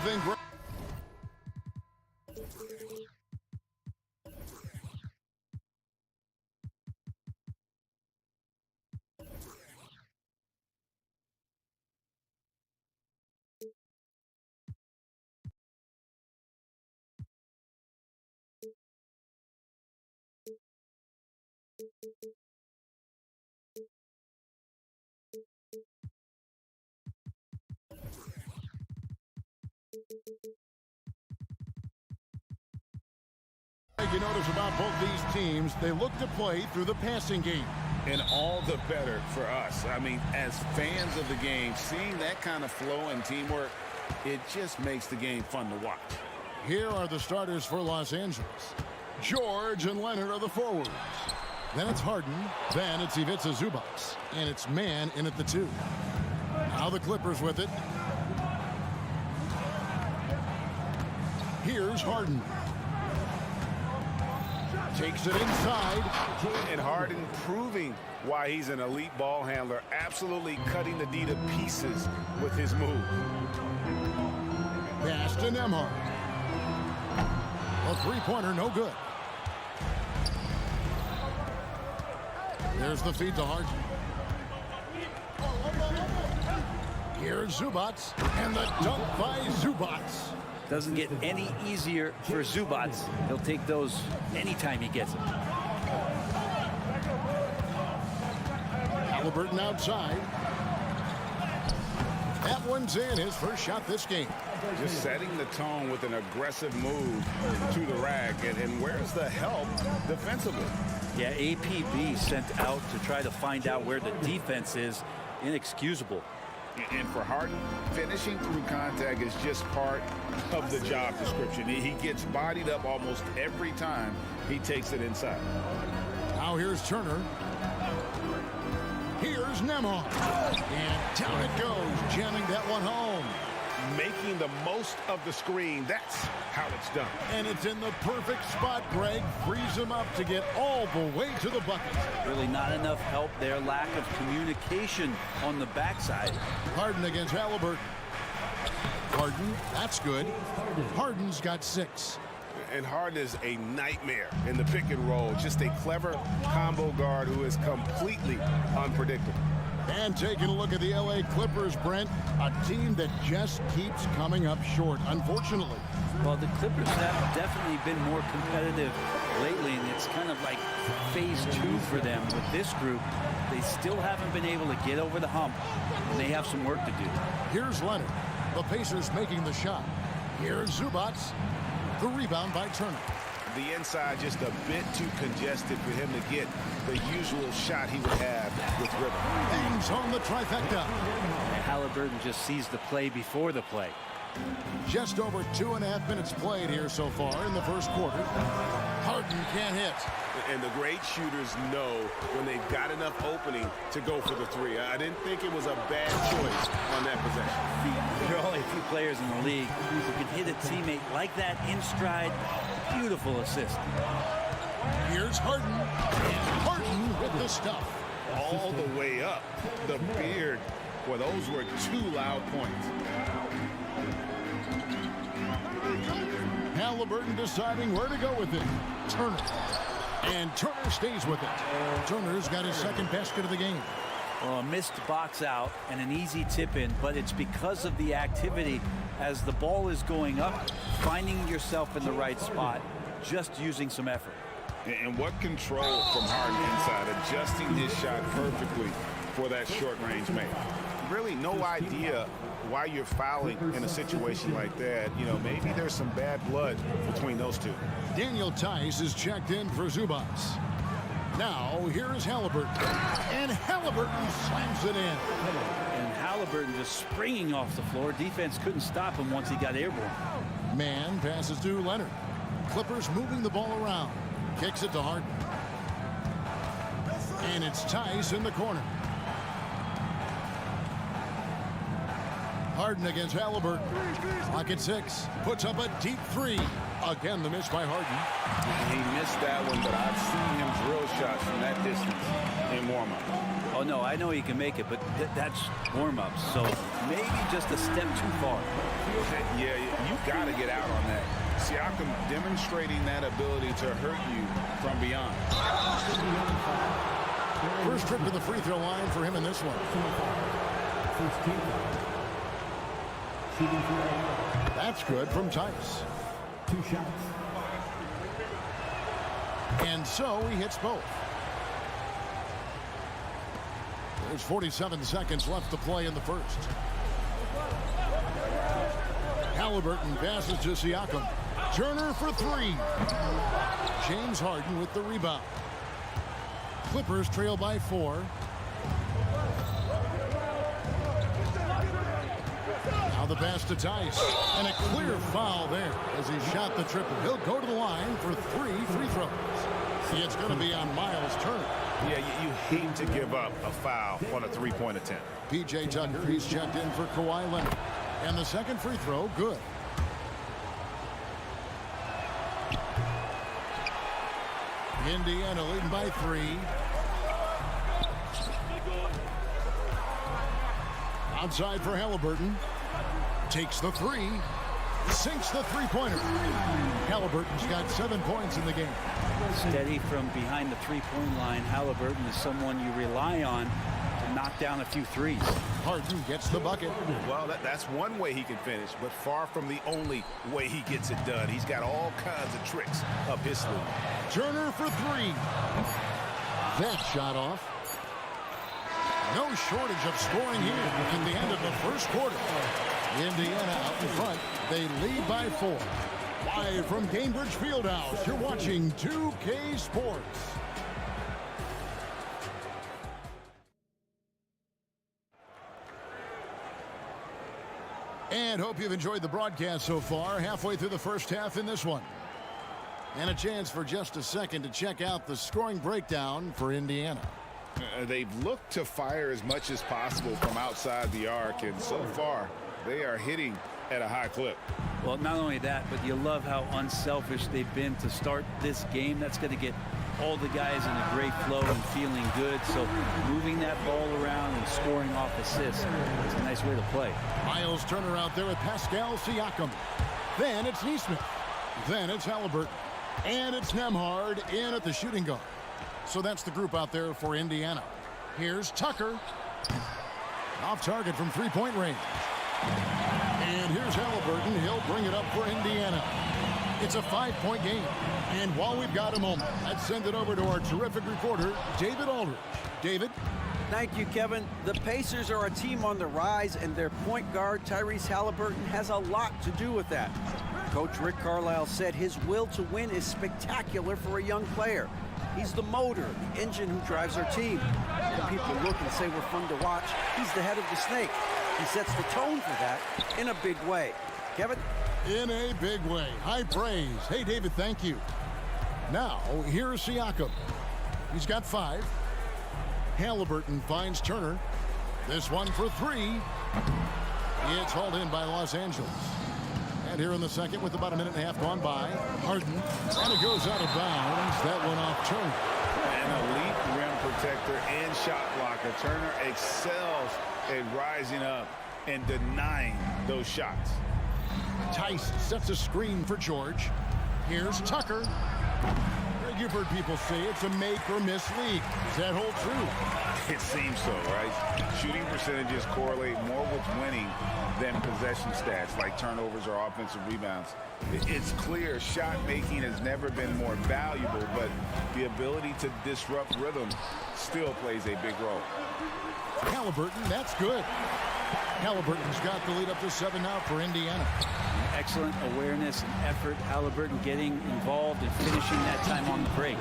Moving. You notice about both these teams, they look to play through the passing game. And all the better for us. I mean, as fans of the game, seeing that kind of flow and teamwork, it just makes the game fun to watch. Here are the starters for Los Angeles. George and Leonard are the forwards. Then it's Harden. Then it's Ivica Zubac. And it's Man in at the 2. Now the Clippers with it. Here's Harden. Takes it inside. And Harden proving why he's an elite ball handler. Absolutely cutting the D to pieces with his move. Pass to Nembhard. A three-pointer, no good. There's the feed to Harden. Here's Zubac. And the dunk by Zubac. Doesn't get any easier for Zubac. He'll take those anytime he gets them. Halliburton outside. That one's in, his first shot this game. Just setting the tone with an aggressive move to the rack. And where's the help defensively? Yeah, APB sent out to try to find out where the defense is. Inexcusable. And for Harden, finishing through contact is just part of the job description. He gets bodied up almost every time he takes it inside. Now here's Turner. Here's Nembhard. And down it goes, jamming that one home. Making the most of the screen. That's how it's done. And it's in the perfect spot. Greg frees him up to get all the way to the bucket. Really not enough help there. Lack of communication on the backside. Harden against Halliburton. Harden, that's good. Harden's got 6. And Harden is a nightmare in the pick and roll. Just a clever combo guard who is completely unpredictable. And taking a look at the LA Clippers, Brent, a team that just keeps coming up short, unfortunately. Well, the Clippers have definitely been more competitive lately, and it's kind of like phase 2 for them with this group. They still haven't been able to get over the hump, and they have some work to do. Here's Leonard. The Pacers making the shot. Here's Zubac. The rebound by Turner. The inside just a bit too congested for him to get the usual shot he would have with rhythm. Bangs on the trifecta. Halliburton just sees the play before the play. Just over 2.5 minutes played here so far in the first quarter. Harden can't hit. And the great shooters know when they've got enough opening to go for the 3. I didn't think it was a bad choice on that possession. There are only a few players in the league who can hit a teammate like that in stride. Beautiful assist. Here's Harden. And Harden with the stuff. All the way up. The beard. Well, those were 2 loud points. Halliburton deciding where to go with it. Turner. And Turner stays with it. Turner's got his second basket of the game. Well, a missed box out and an easy tip in, but it's because of the activity as the ball is going up, finding yourself in the right spot, just using some effort. And what control from Harden inside, adjusting his shot perfectly for that short-range make. Really no idea why you're fouling in a situation like that. You know, maybe there's some bad blood between those two. Daniel Tice is checked in for Zubac. Now, here's Halliburton. And Halliburton slams it in. And Halliburton just springing off the floor. Defense couldn't stop him once he got airborne. Man passes to Leonard. Clippers moving the ball around. Kicks it to Harden. And it's Tice in the corner. Harden against Halliburton. Clock at 6. Puts up a deep three. Again, the miss by Harden. He missed that one, but I've seen him drill shots from that distance in warm-up. Oh, no, I know he can make it, but that's warm-up. So maybe just a step too far. Yeah, you got to get out on that. Siakam demonstrating that ability to hurt you from beyond. First trip to the free throw line for him in this one. That's good from Tice. 2 shots. And so he hits both. There's 47 seconds left to play in the first. Halliburton passes to Siakam. Turner for 3. James Harden with the rebound. Clippers trail by 4. Now the pass to Tice. And a clear foul there as he shot the triple. He'll go to the line for 3 free throws. It's going to be on Miles Turner. Yeah, you hate to give up a foul on a three-point attempt. P.J. Tucker, he's checked in for Kawhi Leonard. And the second free throw, good. Indiana leading by 3. Outside for Halliburton. Takes the 3. Sinks the three-pointer. Halliburton's got 7 points in the game. Steady from behind the three-point line. Halliburton is someone you rely on to knock down a few threes. Harden gets the bucket. Well, that's one way he can finish, but far from the only way he gets it done. He's got all kinds of tricks up his sleeve. Turner for 3. That shot off. No shortage of scoring here at the end of the first quarter. Indiana out in front. They lead by 4. Live from Cambridge Fieldhouse, you're watching 2K Sports. And hope you've enjoyed the broadcast so far. Halfway through the first half in this one. And a chance for just a second to check out the scoring breakdown for Indiana. They've looked to fire as much as possible from outside the arc, and so far they are hitting at a high clip. Well, not only that, but you love how unselfish they've been to start this game. That's going to get all the guys in a great flow and feeling good. So moving that ball around and scoring off assists is a nice way to play. Miles Turner out there with Pascal Siakam. Then it's Neesmith. Then it's Halliburton. And it's Nembhard in at the shooting guard. So that's the group out there for Indiana. Here's Tucker. Off target from three-point range. And here's Halliburton. He'll bring it up for Indiana. It's a 5-point game. And while we've got a moment, let's send it over to our terrific reporter, David Aldridge. David? Thank you, Kevin. The Pacers are a team on the rise, and their point guard, Tyrese Halliburton, has a lot to do with that. Coach Rick Carlisle said his will to win is spectacular for a young player. He's the motor, the engine who drives our team. When people look and say we're fun to watch, he's the head of the snake. He sets the tone for that in a big way. Kevin? In a big way. High praise. Hey, David, thank you. Now, here's Siakam. He's got 5. Halliburton finds Turner. This one for 3. It's hauled in by Los Angeles. And here in the second, with about a minute and a half gone by, Harden, and it goes out of bounds. That one off Turner. An elite rim protector and shot blocker. Turner excels at rising up and denying those shots. Tice sets a screen for George. Here's Tucker. Greg, you've heard people say it's a make-or-miss league. Does that hold true? It seems so, right? Shooting percentages correlate more with winning than possession stats like turnovers or offensive rebounds. It's clear shot making has never been more valuable, but the ability to disrupt rhythm still plays a big role. Halliburton, that's good. Halliburton's got the lead up to 7 now for Indiana. Excellent awareness and effort. Halliburton getting involved and finishing that time on the break.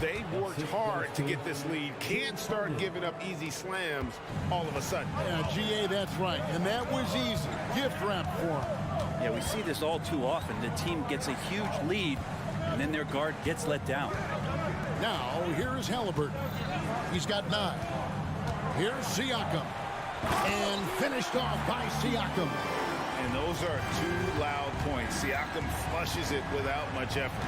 They worked hard to get this lead. Can't start giving up easy slams all of a sudden. Yeah, GA, that's right. And that was easy. Gift wrap for him. Yeah, we see this all too often. The team gets a huge lead, and then their guard gets let down. Now, here's Halliburton. He's got 9. Here's Siakam. And finished off by Siakam. And those are two loud points. Siakam flushes it without much effort.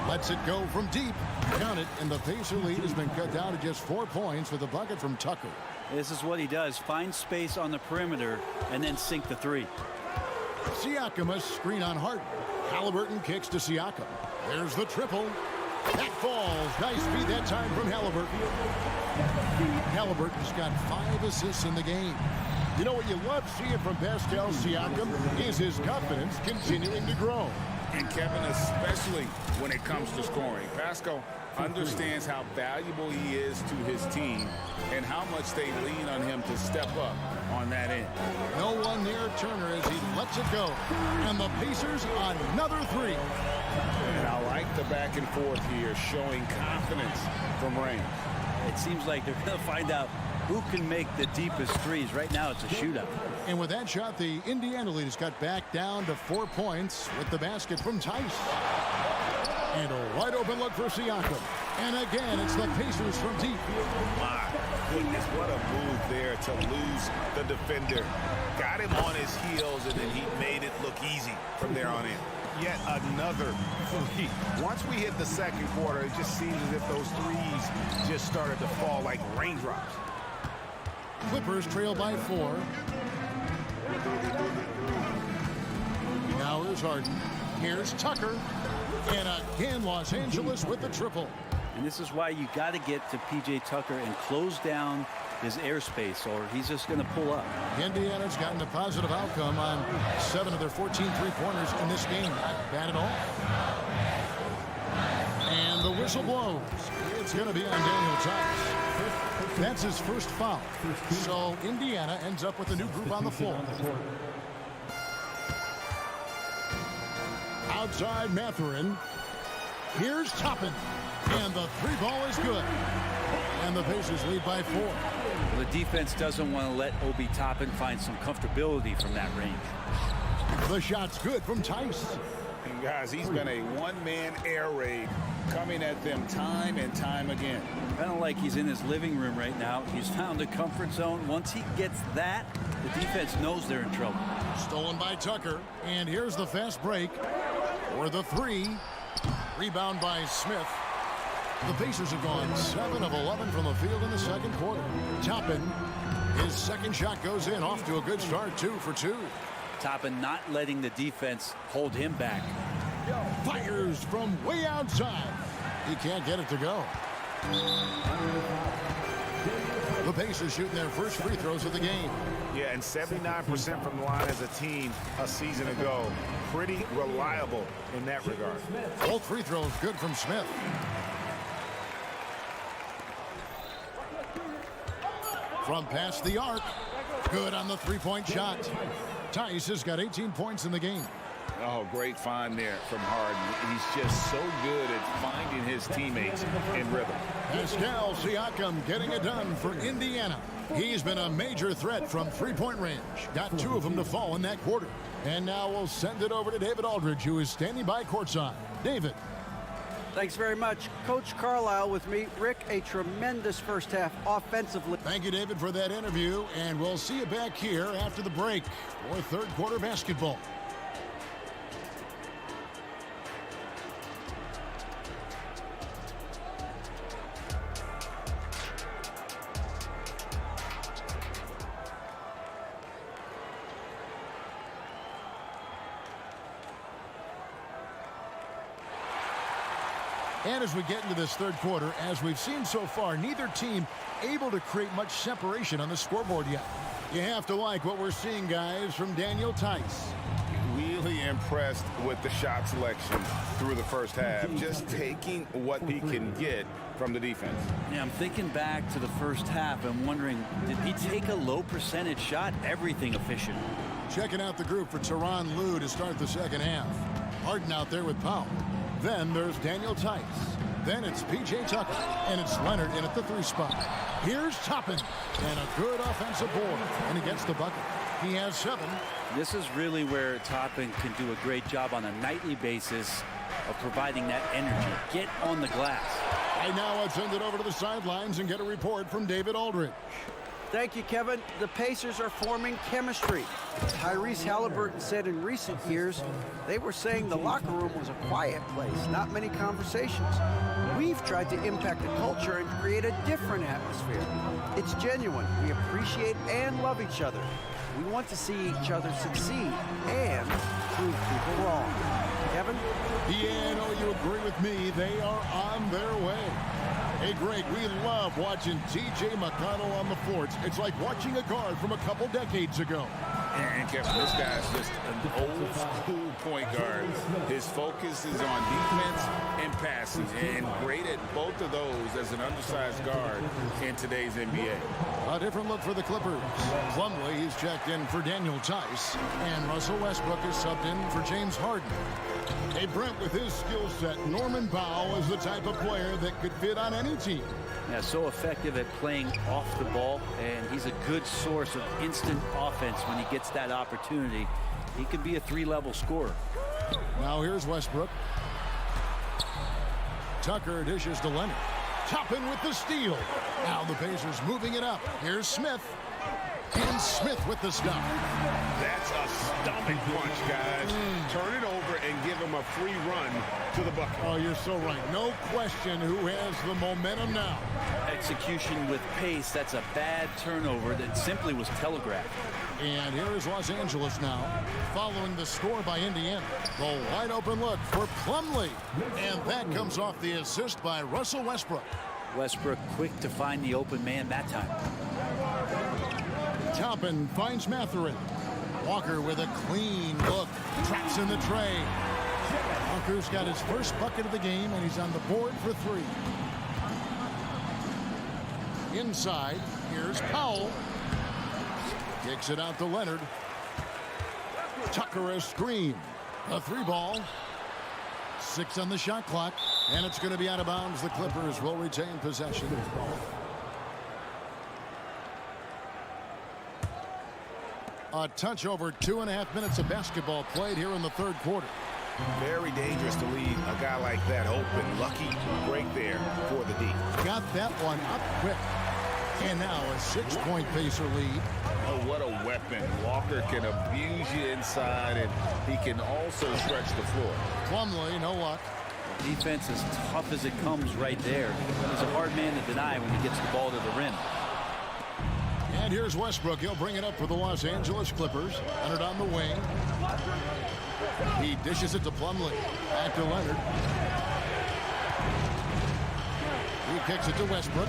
Lets it go from deep. Count it, and the Pacer lead has been cut down to just 4 points with a bucket from Tucker. This is what he does. Find space on the perimeter and then sink the three. Siakam a screen on Harden. Halliburton kicks to Siakam. There's the triple. That falls. Nice feed that time from Halliburton. Halliburton's got 5 assists in the game. You know what you love seeing from Pascal Siakam is his confidence continuing to grow. And Kevin, especially when it comes to scoring. Pascal understands how valuable he is to his team and how much they lean on him to step up on that end. No one near Turner as he lets it go. And the Pacers another three. And I like the back and forth here, showing confidence from range. It seems like they're going to find out who can make the deepest threes. Right now it's a shootout. And with that shot, the Indiana lead has got back down to 4 points with the basket from Tice. And a wide open look for Siakam. And again, it's the Pacers from deep. My goodness, what a move there to lose the defender. Got him on his heels, and then he made it look easy from there on in. Yet another three. Once we hit the second quarter, it just seems as if those threes just started to fall like raindrops. Clippers trail by 4. Now here's Harden. Here's Tucker. And again, Los Angeles with the triple. And this is why you got to get to P.J. Tucker and close down his airspace, or he's just going to pull up. Indiana's gotten a positive outcome on 7 of their 14 three-pointers in this game. Not bad at all. And the whistle blows. It's going to be on Daniel Tice. That's his first foul. So Indiana ends up with a new group on the floor. Outside Mathurin. Here's Toppin. And the three ball is good. And the Pacers lead by 4. The defense doesn't want to let Obi Toppin find some comfortability from that range. The shot's good from Tice. And guys, he's been a one-man air raid coming at them time and time again. Kind of like he's in his living room right now. He's found a comfort zone. Once he gets that, the defense knows they're in trouble. Stolen by Tucker. And here's the fast break for the three. Rebound by Smith. The Pacers have gone 7 of 11 from the field in the second quarter. Toppin, his second shot goes in, off to a good start, 2 for 2. Toppin not letting the defense hold him back. Fires from way outside. He can't get it to go. The Pacers shooting their first free throws of the game. Yeah, and 79% from the line as a team a season ago. Pretty reliable in that regard. Both free throws good from Smith. From past the arc. Good on the three-point shot. Tice has got 18 points in the game. Oh, great find there from Harden. He's just so good at finding his teammates in rhythm. Pascal Siakam getting it done for Indiana. He's been a major threat from three-point range. Got 2 of them to fall in that quarter. And now we'll send it over to David Aldridge, who is standing by courtside. David. Thanks very much. Coach Carlisle with me. Rick, a tremendous first half offensively. Thank you, David, for that interview. And we'll see you back here after the break for third quarter basketball. And as we get into this third quarter, as we've seen so far, neither team able to create much separation on the scoreboard yet. You have to like what we're seeing, guys, from Daniel Tice. Really impressed with the shot selection through the first half. Just taking what he can get from the defense. Yeah, I'm thinking back to the first half. I'm wondering, did he take a low percentage shot? Everything efficient. Checking out the group for Tyronn Lue to start the second half. Harden out there with Powell. Then there's Daniel Tice. Then it's P.J. Tucker. And it's Leonard in at the 3 spot. Here's Toppin. And a good offensive board. And he gets the bucket. He has 7. This is really where Toppin can do a great job on a nightly basis of providing that energy. Get on the glass. And now let's send it over to the sidelines and get a report from David Aldridge. Thank you, Kevin. The Pacers are forming chemistry. Tyrese Halliburton said in recent years, they were saying the locker room was a quiet place, not many conversations. We've tried to impact the culture and create a different atmosphere. It's genuine. We appreciate and love each other. We want to see each other succeed and prove people wrong. Kevin? Yeah, no, you agree with me. They are on their way. Hey, Greg, we love watching T.J. McConnell on the floor. It's like watching a guard from a couple decades ago. And Kevin, this guy's just an old school point guard. His focus is on defense and passing, and great at both of those as an undersized guard in today's NBA. A different look for the Clippers. Plumlee is checked in for Daniel Tice, and Russell Westbrook is subbed in for James Harden. Hey, Brent, with his skill set, Norman Powell is the type of player that could fit on any team. Yeah, so effective at playing off the ball, and he's a good source of instant offense when he gets that opportunity. He could be a three-level scorer. Now here's Westbrook. Tucker dishes to Leonard. Toppin with the steal. Now the Pacers moving it up. Here's Smith. And Smith with the stop. That's a stomach punch, guys. Turn it over and give him a free run to the bucket. Oh, you're so right. No question who has the momentum now. Execution with pace, that's a bad turnover that simply was telegraphed. And here is Los Angeles now, following the score by Indiana. The wide open look for Plumlee. And that comes off the assist by Russell Westbrook. Westbrook quick to find the open man that time. Toppin finds Mathurin. Walker with a clean look. Traps in the tray. Walker's got his first bucket of the game, and he's on the board for three. Inside, here's Powell. Kicks it out to Leonard. Tucker a screen. A three ball. 6 on the shot clock, and it's going to be out of bounds. The Clippers will retain possession. A touch over 2.5 minutes of basketball played here in the third quarter. Very dangerous to leave a guy like that open. Lucky break there for the D. Got that one up quick. And now a 6-point Pacer lead. Oh, what a weapon. Walker can abuse you inside, and he can also stretch the floor. Plumlee, no luck. Defense is tough as it comes right there. He's a hard man to deny when he gets the ball to the rim. And here's Westbrook. He'll bring it up for the Los Angeles Clippers. Leonard on the wing. He dishes it to Plumlee. Back to Leonard. He kicks it to Westbrook.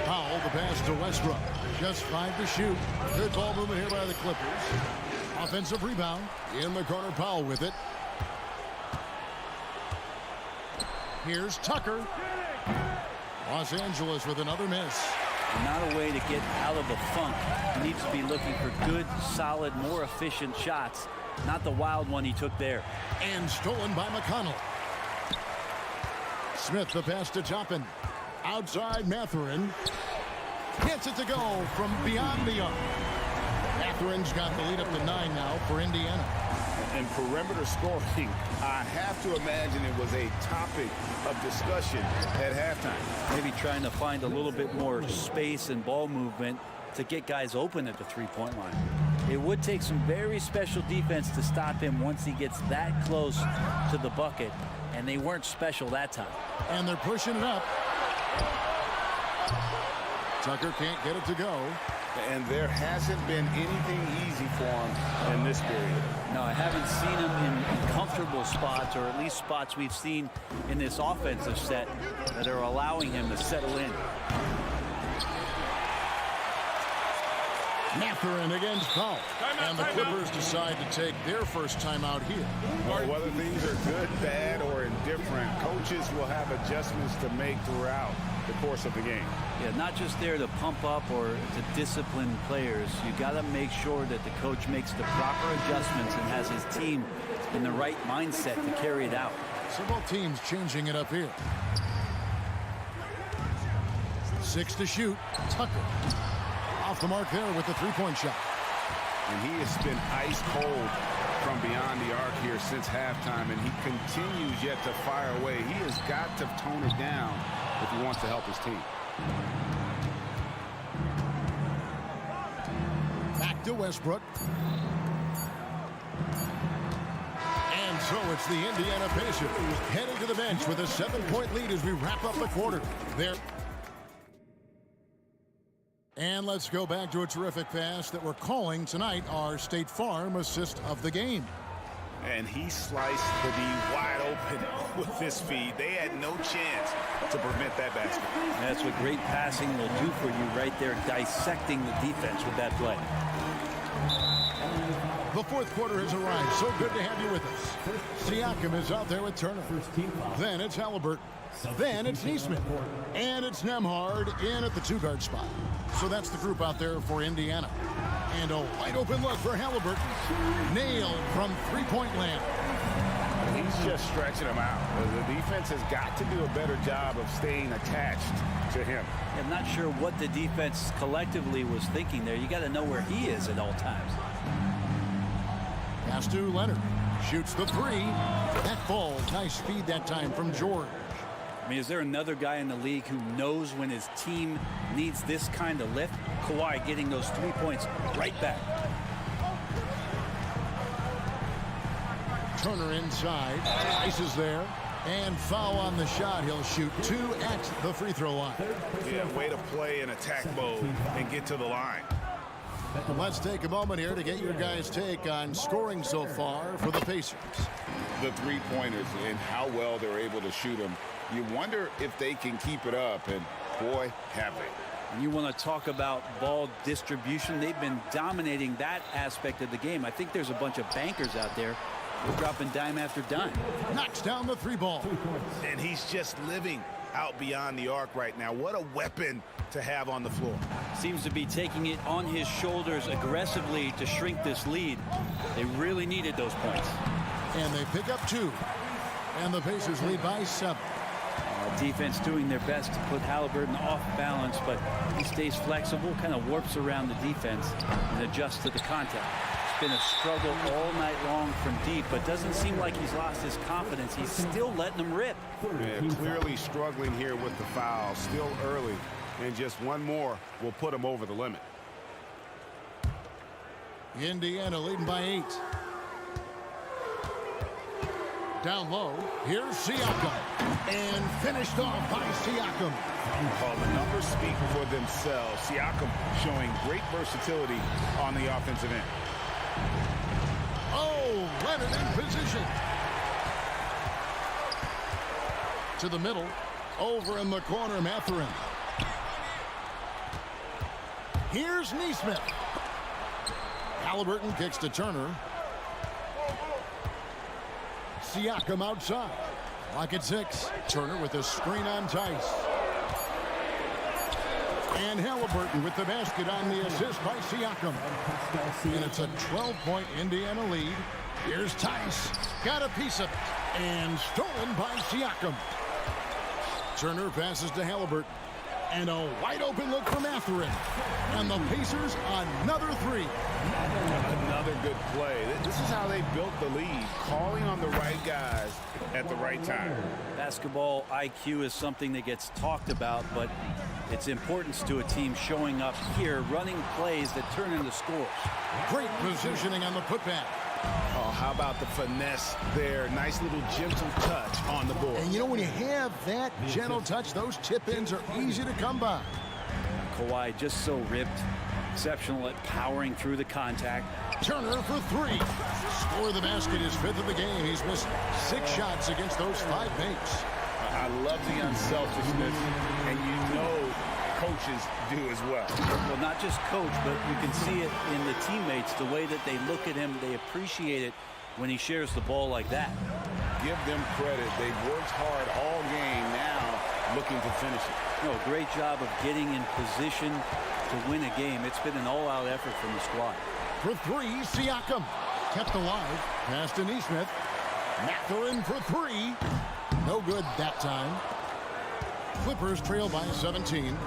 Powell, the pass to Westbrook. Just 5 to shoot. Good ball movement here by the Clippers. Offensive rebound. In the corner, Powell with it. Here's Tucker. Los Angeles with another miss. Not a way to get out of the funk. He needs to be looking for good, solid, more efficient shots. Not the wild one he took there. And stolen by McConnell. Smith, the pass to Toppin. Outside Mathurin. Gets it to go from beyond the arc. Mathurin's got the lead up to 9 now for Indiana. And perimeter scoring, I have to imagine it was a topic of discussion at halftime. Maybe trying to find a little bit more space and ball movement to get guys open at the three-point line. It would take some very special defense to stop him once he gets that close to the bucket, and they weren't special that time. And they're pushing it up. Tucker can't get it to go. And there hasn't been anything easy for him in this period. No, I haven't seen him in comfortable spots, or at least spots we've seen in this offensive set that are allowing him to settle in. Mathurin against Powell. And the Clippers decide to take their first timeout here. Well, whether things are good, bad, or indifferent, coaches will have adjustments to make throughout the course of the game. Yeah, not just there to pump up or to discipline players. You got to make sure that the coach makes the proper adjustments and has his team in the right mindset to carry it out. So both teams changing it up here. 6 to shoot. Tucker off the mark there with the three-point shot. And he has been ice cold from beyond the arc here since halftime, and he continues yet to fire away. He has got to tone it down if he wants to help his team. back to Westbrook. And so it's the Indiana Pacers heading to the bench with a 7-point lead as we wrap up the quarter. There. And let's go back to a terrific pass that we're calling tonight our State Farm assist of the game. And he sliced the D wide open with his feed. They had no chance to prevent that basket. That's what great passing will do for you right there, dissecting the defense with that play. The fourth quarter has arrived. So good to have you with us. Siakam is out there with Turner. Then it's Halliburton. Then it's Neesmith. And it's Nembhard in at the 2-guard spot. So that's the group out there for Indiana. And a wide open look for Halliburton. Nailed from three-point land. He's just stretching him out. The defense has got to do a better job of staying attached to him. I'm not sure what the defense collectively was thinking there. You got to know where he is at all times. Pass to Leonard. Shoots the three. That falls. Nice feed that time from George. I mean, is there another guy in the league who knows when his team needs this kind of lift? Kawhi getting those 3 points right back. Turner inside. Ice is there. And foul on the shot. He'll shoot 2 at the free throw line. Yeah, way to play in attack mode and get to the line. Let's take a moment here to get your guys' take on scoring so far for the Pacers. The three-pointers and how well they're able to shoot them. You wonder if they can keep it up, and boy, have they. And you want to talk about ball distribution. They've been dominating that aspect of the game. I think there's a bunch of bankers out there who are dropping dime after dime. Knocks down the 3-ball. And he's just living out beyond the arc right now. What a weapon to have on the floor. Seems to be taking it on his shoulders aggressively to shrink this lead. They really needed those points. And they pick up 2. And the Pacers lead by 7. Defense doing their best to put Halliburton off balance, but he stays flexible, kind of warps around the defense and adjusts to the contact. It's been a struggle all night long from deep, but doesn't seem like he's lost his confidence. He's still letting them rip. Yeah, clearly struggling here with the foul, still early, and just one more will put him over the limit. Indiana leading by 8. Down low, here's Siakam. And finished off by Siakam. Well, the numbers speak for themselves. Siakam showing great versatility on the offensive end. Oh, Leonard in position. To the middle. Over in the corner, Mathurin. Here's Neesmith. Halliburton kicks to Turner. Siakam outside. Lock at 6. Turner with a screen on Tice. And Halliburton with the basket on the assist by Siakam. And it's a 12-point Indiana lead. Here's Tice. Got a piece of it. And stolen by Siakam. Turner passes to Halliburton. And a wide open look for Mathurin. And the Pacers another 3. Another good play. This is how they built the lead, calling on the right guys at the right time. Basketball IQ is something that gets talked about, but its importance to a team showing up here, running plays that turn into scores. Great positioning on the putback. Oh, how about the finesse there? Nice little gentle touch on the board. And you know, when you have that gentle touch, those tip-ins are easy to come by. Kawhi just so ripped. Exceptional at powering through the contact. Turner for 3. Score the basket, his 5th of the game. He's missed 6 shots against those 5 mates. I love the unselfishness, and you know coaches do as well. Well, not just coach, but you can see it in the teammates, the way that they look at him. They appreciate it when he shares the ball like that. Give them credit. They've worked hard all game, now looking to finish it. No, great job of getting in position to win a game. It's been an all-out effort from the squad. For 3, Siakam. Kept alive. Pass to Neesmith. Mathurin for 3. No good that time. Clippers trail by 17.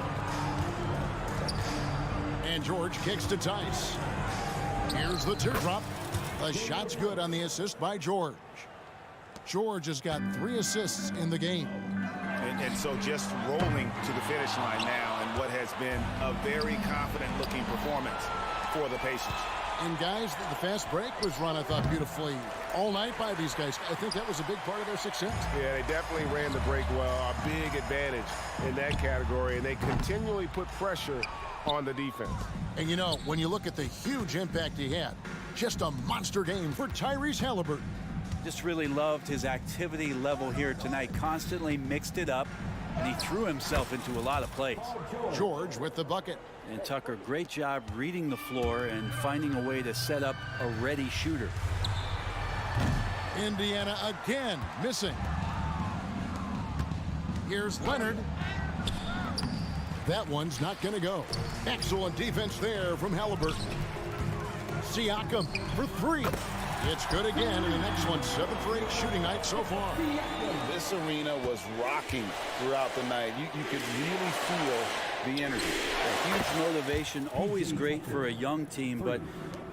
And George kicks to Tice. Here's the teardrop. The shot's good on the assist by George. George has got 3 assists in the game. And so just rolling to the finish line now in what has been a very confident-looking performance for the Pacers. And guys, the fast break was run, I thought, beautifully all night by these guys. I think that was a big part of their success. Yeah, they definitely ran the break well. A big advantage in that category, and they continually put pressure on the defense. And you know, when you look at the huge impact he had, just a monster game for Tyrese Halliburton. Just really loved his activity level here tonight. Constantly mixed it up, and he threw himself into a lot of plays. George with the bucket. And Tucker, great job reading the floor and finding a way to set up a ready shooter. Indiana again missing. Here's Leonard. That one's not going to go. Excellent defense there from Halliburton. Siakam for three. It's good again, and an excellent 7-for-8 shooting night so far. This arena was rocking throughout the night. You could really feel the energy. A huge motivation, always great for a young team, but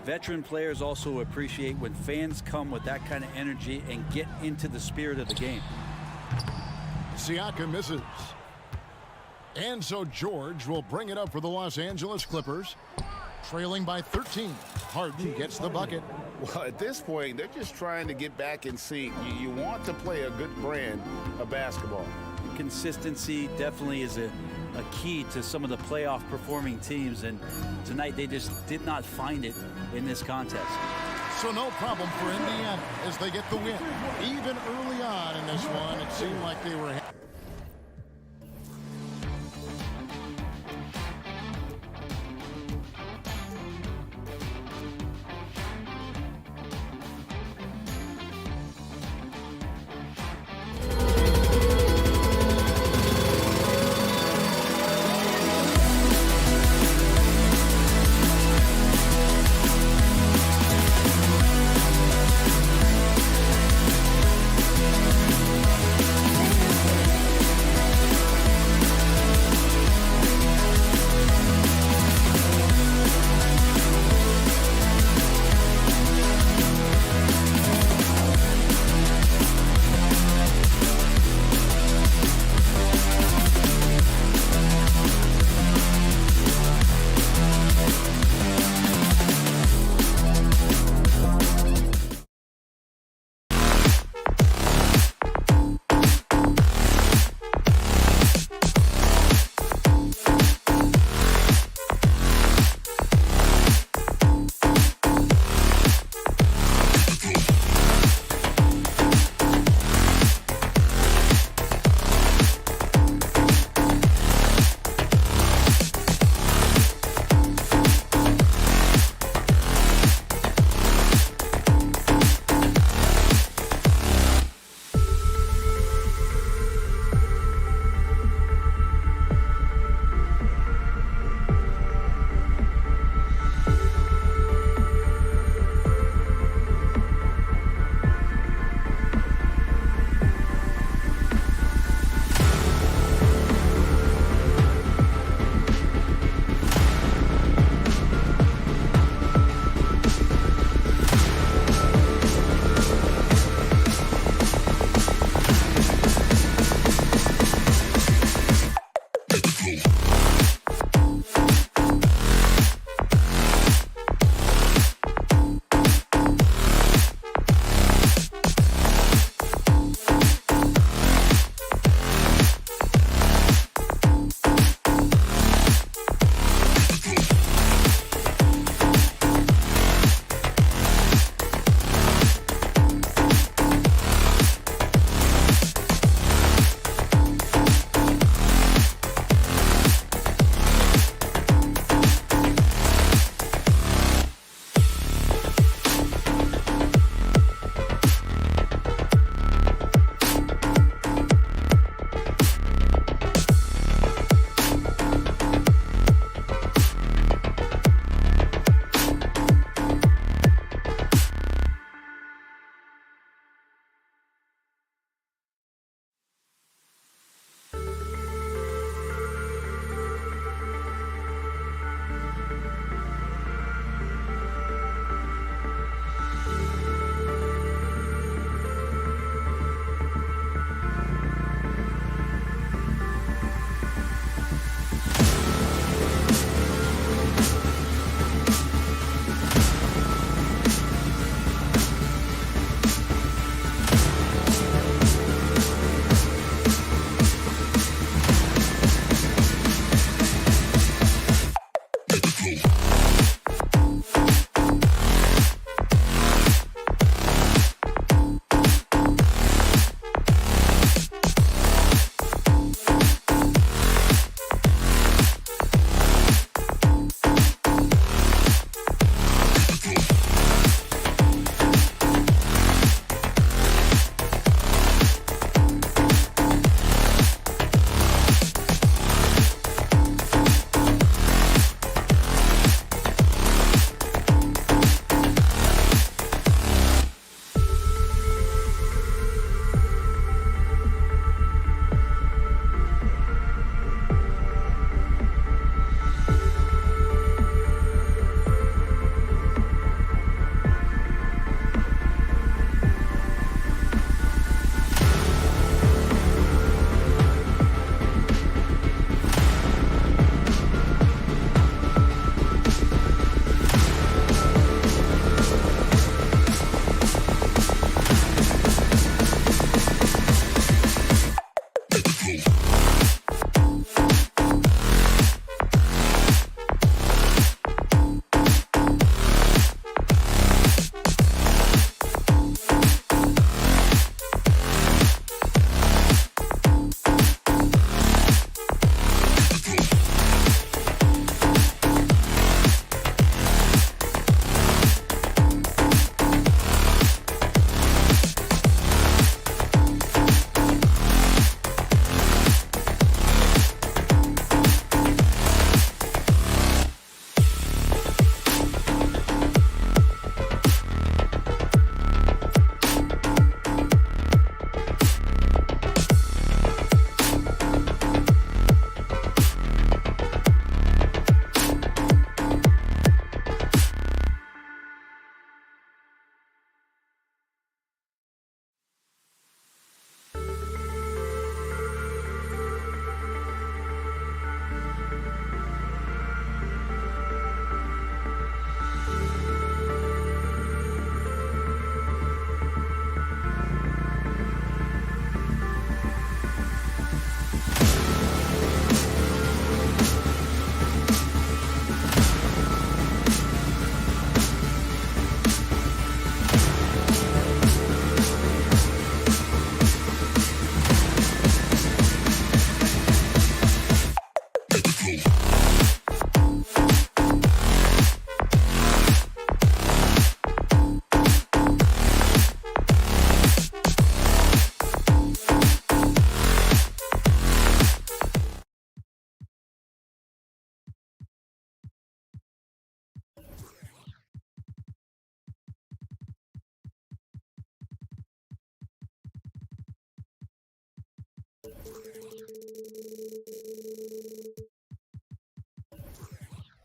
veteran players also appreciate when fans come with that kind of energy and get into the spirit of the game. Siakam misses. And so George will bring it up for the Los Angeles Clippers. Trailing by 13. Harden gets the bucket. Well, at this point, they're just trying to get back in sync. You want to play a good brand of basketball. Consistency definitely is a key to some of the playoff performing teams, and tonight they just did not find it in this contest. So no problem for Indiana as they get the win. Even early on in this one, it seemed like they were...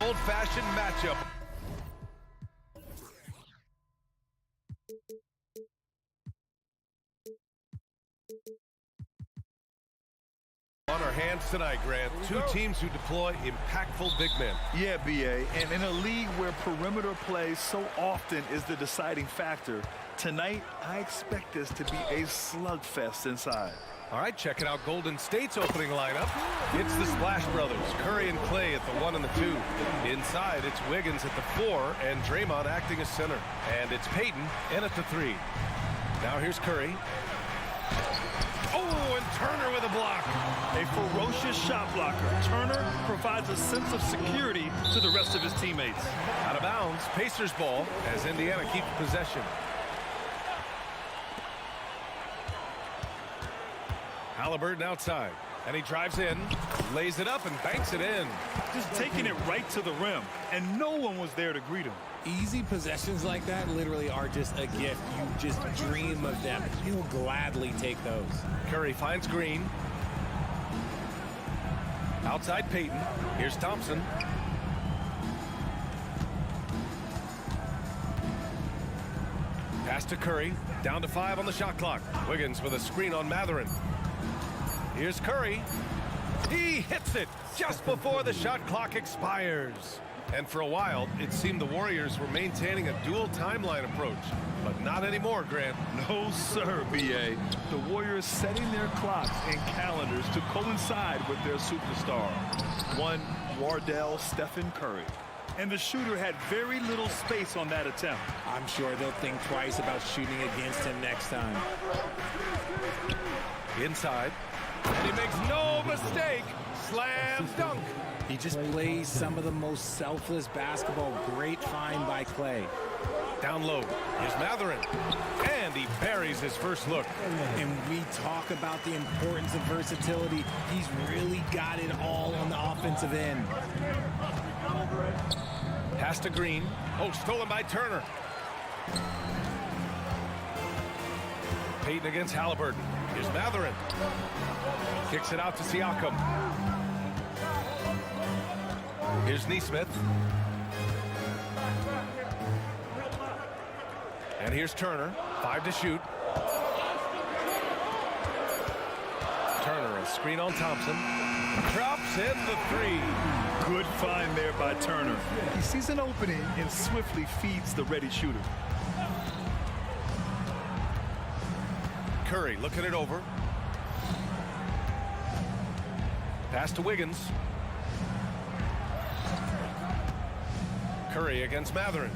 Old-fashioned matchup. On our hands tonight, Grant. Two teams who deploy impactful big men. Yeah, BA, and in a league where perimeter play so often is the deciding factor, tonight I expect this to be a slugfest inside. All right, checking out Golden State's opening lineup. It's the Splash Brothers, Curry and Clay at the 1 and the 2. Inside, it's Wiggins at the 4 and Draymond acting as center. And it's Payton in at the 3. Now here's Curry. Oh, and Turner with a block. A ferocious shot blocker. Turner provides a sense of security to the rest of his teammates. Out of bounds, Pacers ball as Indiana keeps possession. Halliburton outside, and he drives in, lays it up, and banks it in. Just taking it right to the rim, and no one was there to greet him. Easy possessions like that literally are just a gift. You just dream of them. You'll gladly take those. Curry finds Green. Outside Payton. Here's Thompson. Pass to Curry. Down to 5 on the shot clock. Wiggins with a screen on Matherin. Here's Curry. He hits it just before the shot clock expires. And for a while, it seemed the Warriors were maintaining a dual timeline approach. But not anymore, Grant. No, sir, BA. The Warriors setting their clocks and calendars to coincide with their superstar. One, Wardell Stephen Curry. And the shooter had very little space on that attempt. I'm sure they'll think twice about shooting against him next time. Inside. And he makes no mistake. Slam dunk. He just plays some of the most selfless basketball. Great find by Clay. Down low. Here's Matherin. And he buries his first look. And we talk about the importance of versatility. He's really got it all on the offensive end. Pass to Green. Oh, stolen by Turner. Payton against Halliburton. Here's Matherin. Kicks it out to Siakam. Here's Nesmith. And here's Turner. 5 to shoot. Turner, a screen on Thompson. Drops in the 3. Good find there by Turner. He sees an opening and swiftly feeds the ready shooter. Curry looking it over. Pass to Wiggins. Curry against Matherin.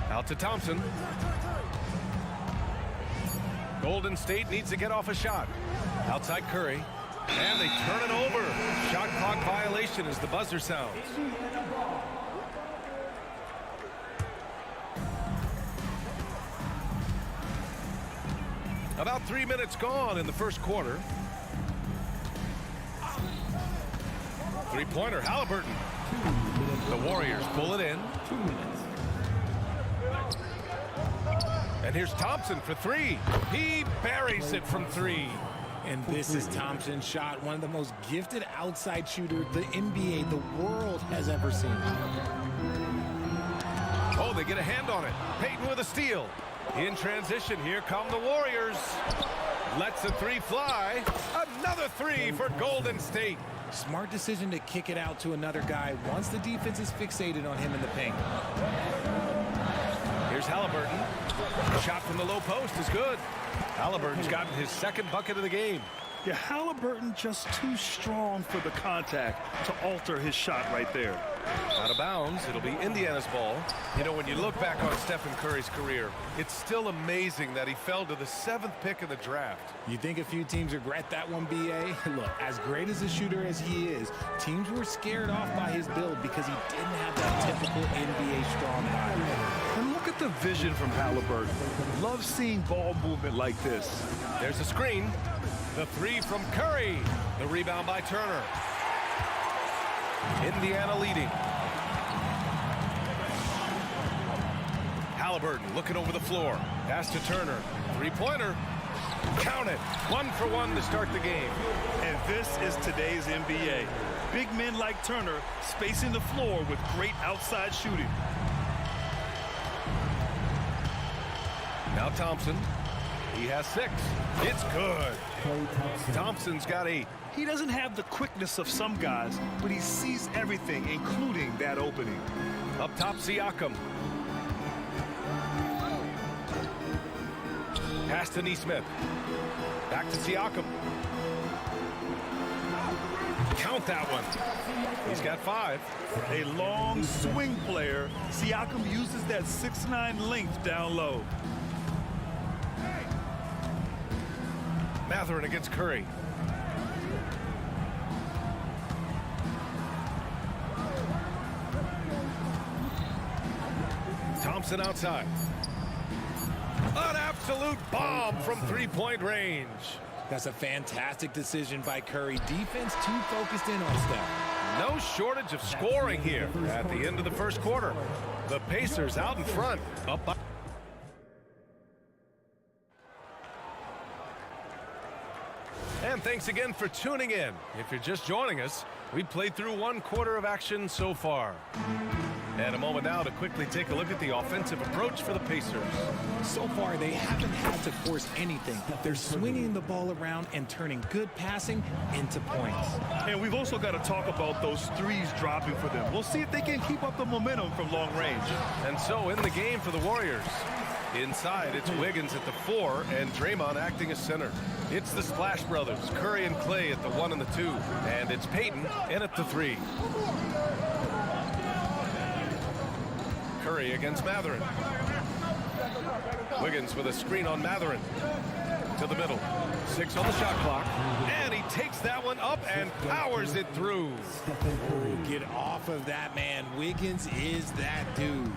Out to Thompson. Golden State needs to get off a shot. Outside Curry. And they turn it over. Shot clock violation as the buzzer sounds. About 3 minutes gone in the first quarter. Three-pointer, Halliburton. The Warriors pull it in. 2 minutes. And here's Thompson for three. He buries it from three. And this is Thompson's shot, one of the most gifted outside shooters the NBA, the world has ever seen. Oh, they get a hand on it. Payton with a steal. In transition, here come the Warriors. Lets a three fly. Another three for Golden State. Smart decision to kick it out to another guy once the defense is fixated on him in the paint. Here's Halliburton. Shot from the low post is good. Halliburton's gotten his second bucket of the game. Yeah, Halliburton just too strong for the contact to alter his shot right there. Out of bounds, it'll be Indiana's ball. You know, when you look back on Stephen Curry's career, it's still amazing that he fell to the 7th pick in the draft. You think a few teams regret that one, B.A.? Look, as great as a shooter as he is, teams were scared off by his build because he didn't have that typical NBA strong body. And look at the vision from Halliburton. Love seeing ball movement like this. There's a screen. The three from Curry. The rebound by Turner. Indiana leading. Halliburton looking over the floor. Pass to Turner. Three-pointer. Count it. 1 for 1 to start the game. And this is today's NBA. Big men like Turner spacing the floor with great outside shooting. Now Thompson. He has 6. It's good. Thompson's got 8. He doesn't have the quickness of some guys, but he sees everything, including that opening. Up top, Siakam. Pass to Nesmith. Back to Siakam. Count that one. He's got 5. A long swing player, Siakam uses that 6'9" length down low. Matherin against Curry. Thompson outside. An absolute bomb from three-point range. That's a fantastic decision by Curry. Defense too focused in on Steph. No shortage of scoring here at the end of the first quarter. The Pacers out in front. Up by. And thanks again for tuning in. If you're just joining us, we played through 1 quarter of action so far. And a moment now to quickly take a look at the offensive approach for the Pacers. So far, they haven't had to force anything. They're swinging the ball around and turning good passing into points. And we've also got to talk about those threes dropping for them. We'll see if they can keep up the momentum from long range. And so in the game for the Warriors. Inside, it's Wiggins at the 4 and Draymond acting as center. It's the Splash Brothers, Curry and Clay at the 1 and the 2. And it's Payton in at the 3. Curry against Matherin. Wiggins with a screen on Matherin. To the middle. 6 on the shot clock. And he takes that one up and powers it through. Get off of that, man. Wiggins is that dude.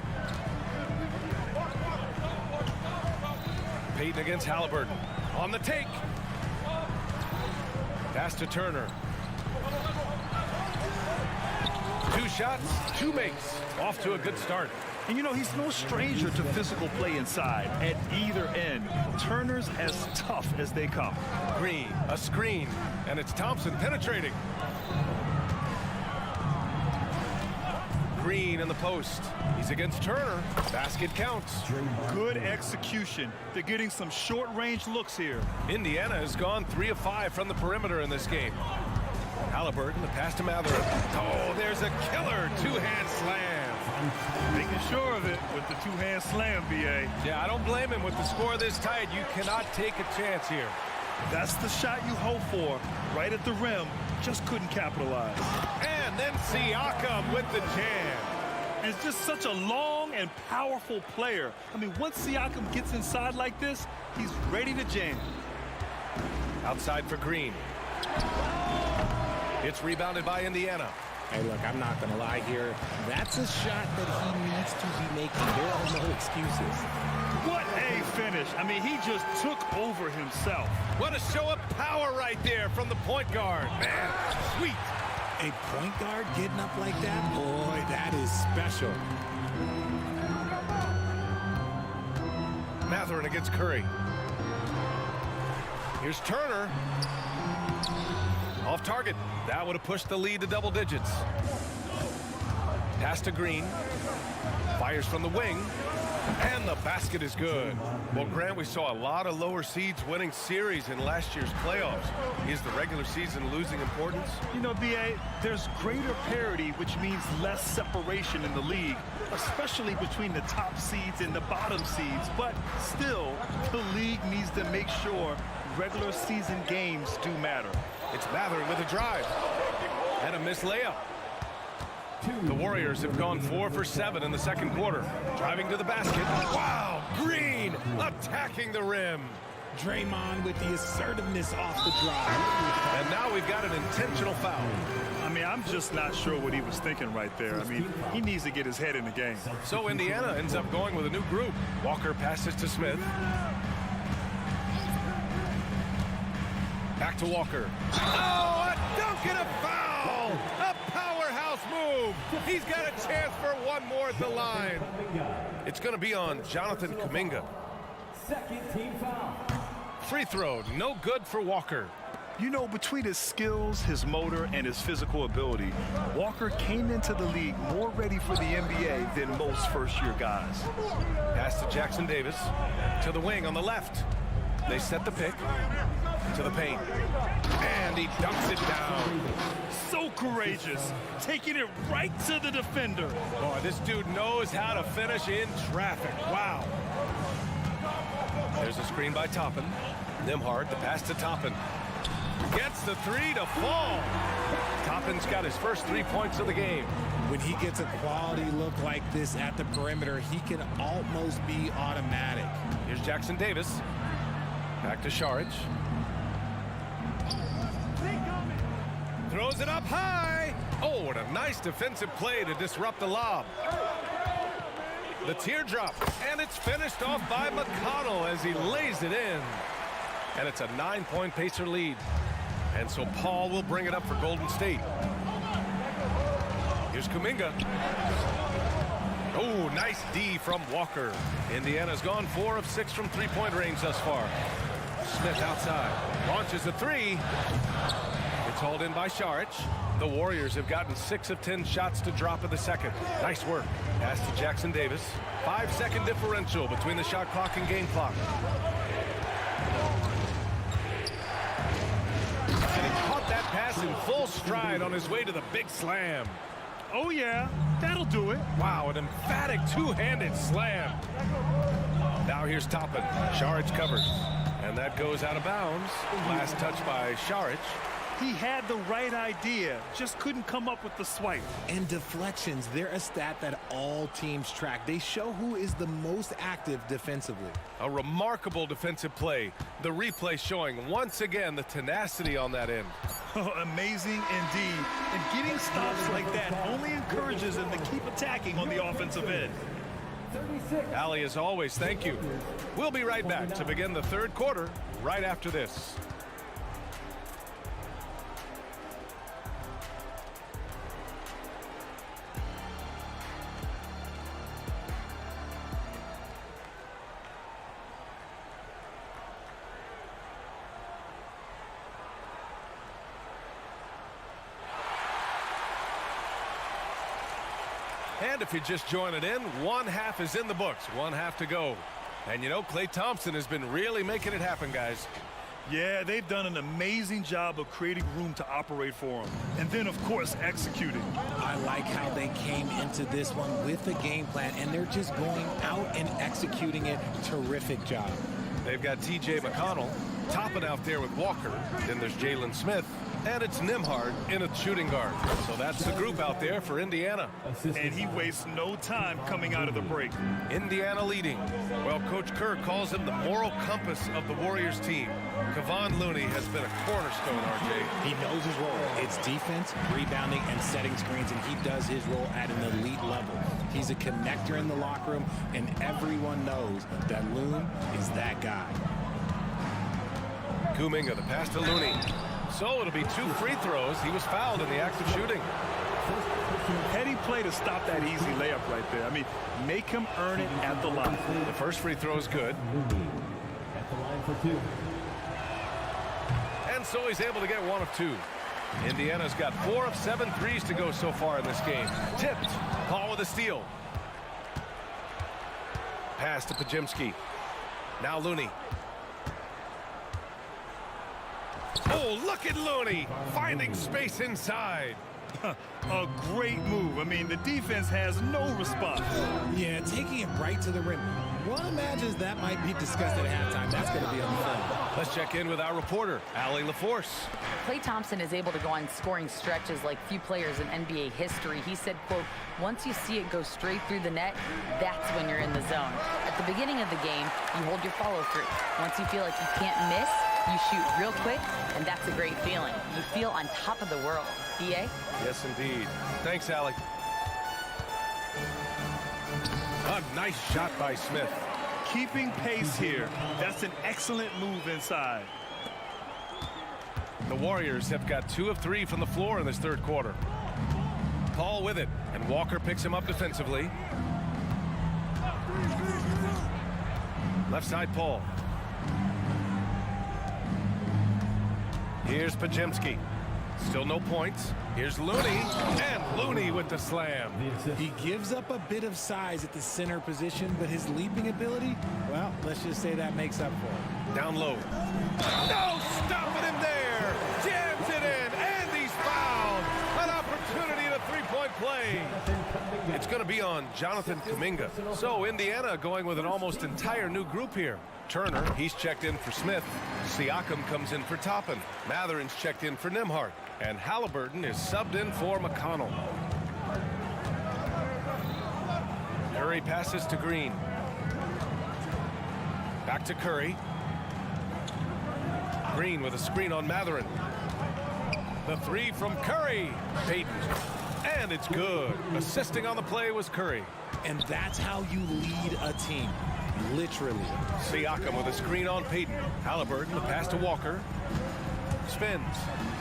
Payton against Halliburton. On the take. Pass to Turner. 2 shots, 2 makes. Off to a good start. And you know, he's no stranger to physical play inside at either end. Turner's as tough as they come. Green, a screen, and it's Thompson penetrating. Green in the post. He's against Turner. Basket counts. Good execution. They're getting some short-range looks here. Indiana has gone 3 of 5 from the perimeter in this game. Halliburton, the pass to Matherin. Oh, there's a killer 2-hand slam. Making sure of it with the 2-hand slam, B.A. Yeah, I don't blame him. With the score this tight, you cannot take a chance here. That's the shot you hope for, right at the rim, just couldn't capitalize. And then Siakam with the jam. And it's just such a long and powerful player. I mean, once Siakam gets inside like this, he's ready to jam. Outside for Green. It's rebounded by Indiana. Hey, look, I'm not going to lie here. That's a shot that he needs to be making. There are no excuses. What a finish. I mean, he just took over himself. What a show of power right there from the point guard. Man, sweet. A point guard getting up like that? Boy, that is special. Mathurin against Curry. Here's Turner. Off target. That would have pushed the lead to double digits. Pass to Green. Fires from the wing. And the basket is good. Well, Grant, we saw a lot of lower seeds winning series in last year's playoffs. Is the regular season losing importance? You know, B.A., there's greater parity, which means less separation in the league, especially between the top seeds and the bottom seeds. But still, the league needs to make sure regular season games do matter. It's Mathurin with a drive. And a missed layup. The Warriors have gone 4 for 7 in the second quarter. Driving to the basket. Wow! Green attacking the rim. Draymond with the assertiveness off the drive. And now we've got an intentional foul. I mean, I'm just not sure what he was thinking right there. I mean, he needs to get his head in the game. So Indiana ends up going with a new group. Walker passes to Smith. Back to Walker. Oh, a dunk and a foul! A powerhouse move. He's got a chance for one more at the line. It's going to be on Jonathan Kuminga. Second team foul. Free throw, no good for Walker. You know, between his skills, his motor, and his physical ability, Walker came into the league more ready for the NBA than most first-year guys. Pass to Jackson Davis. To the wing on the left. They set the pick. To the paint. And he dunks it down. So courageous, taking it right to the defender. Boy, this dude knows how to finish in traffic. Wow. There's a screen by Toppin. Nembhard, the pass to Toppin. Gets the three to fall. Toppin's got his first 3 points of the game. When he gets a quality look like this at the perimeter, he can almost be automatic. Here's Jackson Davis. Back to Saric. Throws it up high. Oh, what a nice defensive play to disrupt the lob. The teardrop, and it's finished off by McConnell as he lays it in. And it's a 9-point Pacer lead. And so Paul will bring it up for Golden State. Here's Kuminga. Oh, nice D from Walker. Indiana's gone 4 of 6 from three-point range thus far. Smith outside. Launches a three. It's hauled in by Saric. The Warriors have gotten 6 of 10 shots to drop in the second. Nice work. Pass to Jackson Davis. 5-second differential between the shot clock and game clock. And he caught that pass in full stride on his way to the big slam. Oh, yeah, that'll do it. Wow, an emphatic two-handed slam. Now here's Toppin. Saric covers. And that goes out of bounds. Last touch by Saric. He had the right idea, just couldn't come up with the swipe. And deflections, they're a stat that all teams track. They show who is the most active defensively. A remarkable defensive play. The replay showing once again the tenacity on that end. Amazing indeed. And getting stops like that only encourages him to keep attacking on the offensive end. Ali, as always, thank you. We'll be right back to begin the third quarter right after this. And if you're just joining in, one half is in the books, one half to go. And you know, Klay Thompson has been really making it happen, guys. Yeah, they've done an amazing job of creating room to operate for him. And then, of course, executing. I like how they came into this one with a game plan, and they're just going out and executing it. Terrific job. They've got T.J. McConnell, Toppin out there with Walker. Then there's Jalen Smith. And it's Nembhard in a shooting guard. So that's the group out there for Indiana. And he wastes no time coming out of the break. Indiana leading. Well, Coach Kerr calls him the moral compass of the Warriors team. Kevon Looney has been a cornerstone, RJ. He knows his role. It's defense, rebounding, and setting screens, and he does his role at an elite level. He's a connector in the locker room, and everyone knows that Loon is that guy. Kuminga, the pass to Looney. So it'll be 2 free throws. He was fouled in the act of shooting. Heady play to stop that easy layup right there. I mean, make him earn it at the line. The first free throw is good. At the line for 2. And so he's able to get 1 of 2. Indiana's got 4 of 7 threes to go so far in this game. Tipped. Paul with a steal. Pass to Pajemski. Now Looney. Oh, look at Looney finding space inside. A great move. I mean, the defense has no response. Yeah, taking it right to the rim. One imagines that might be discussed at halftime. That's going to be on the film. Let's check in with our reporter, Allie LaForce. Klay Thompson is able to go on scoring stretches like few players in NBA history. He said, quote, once you see it go straight through the net, that's when you're in the zone. At the beginning of the game, you hold your follow through. Once you feel like you can't miss, you shoot real quick, and that's a great feeling. You feel on top of the world. B.A.? Yes, indeed. Thanks, Allie. A nice shot by Smith. Keeping pace here. That's an excellent move inside. The Warriors have got 2 of 3 from the floor in this third quarter. Paul with it, and Walker picks him up defensively. Left side, Paul. Here's Pajemski. Still no points. Here's Looney, and Looney with the slam. He gives up a bit of size at the center position, but his leaping ability, well, let's just say that makes up for it. Down low. No, stopping him there. Jams it in, and he's fouled. An opportunity at a three-point play. It's going to be on Jonathan Kuminga. So Indiana going with an almost entire new group here. Turner, he's checked in for Smith. Siakam comes in for Toppin. Mathurin's checked in for Nembhard. And Halliburton is subbed in for McConnell. Curry passes to Green. Back to Curry. Green with a screen on Mathurin. The 3 from Curry. Payton. And it's good. Assisting on the play was Curry. And that's how you lead a team. Literally. Siakam with a screen on Payton. Halliburton, the pass to Walker. Spins.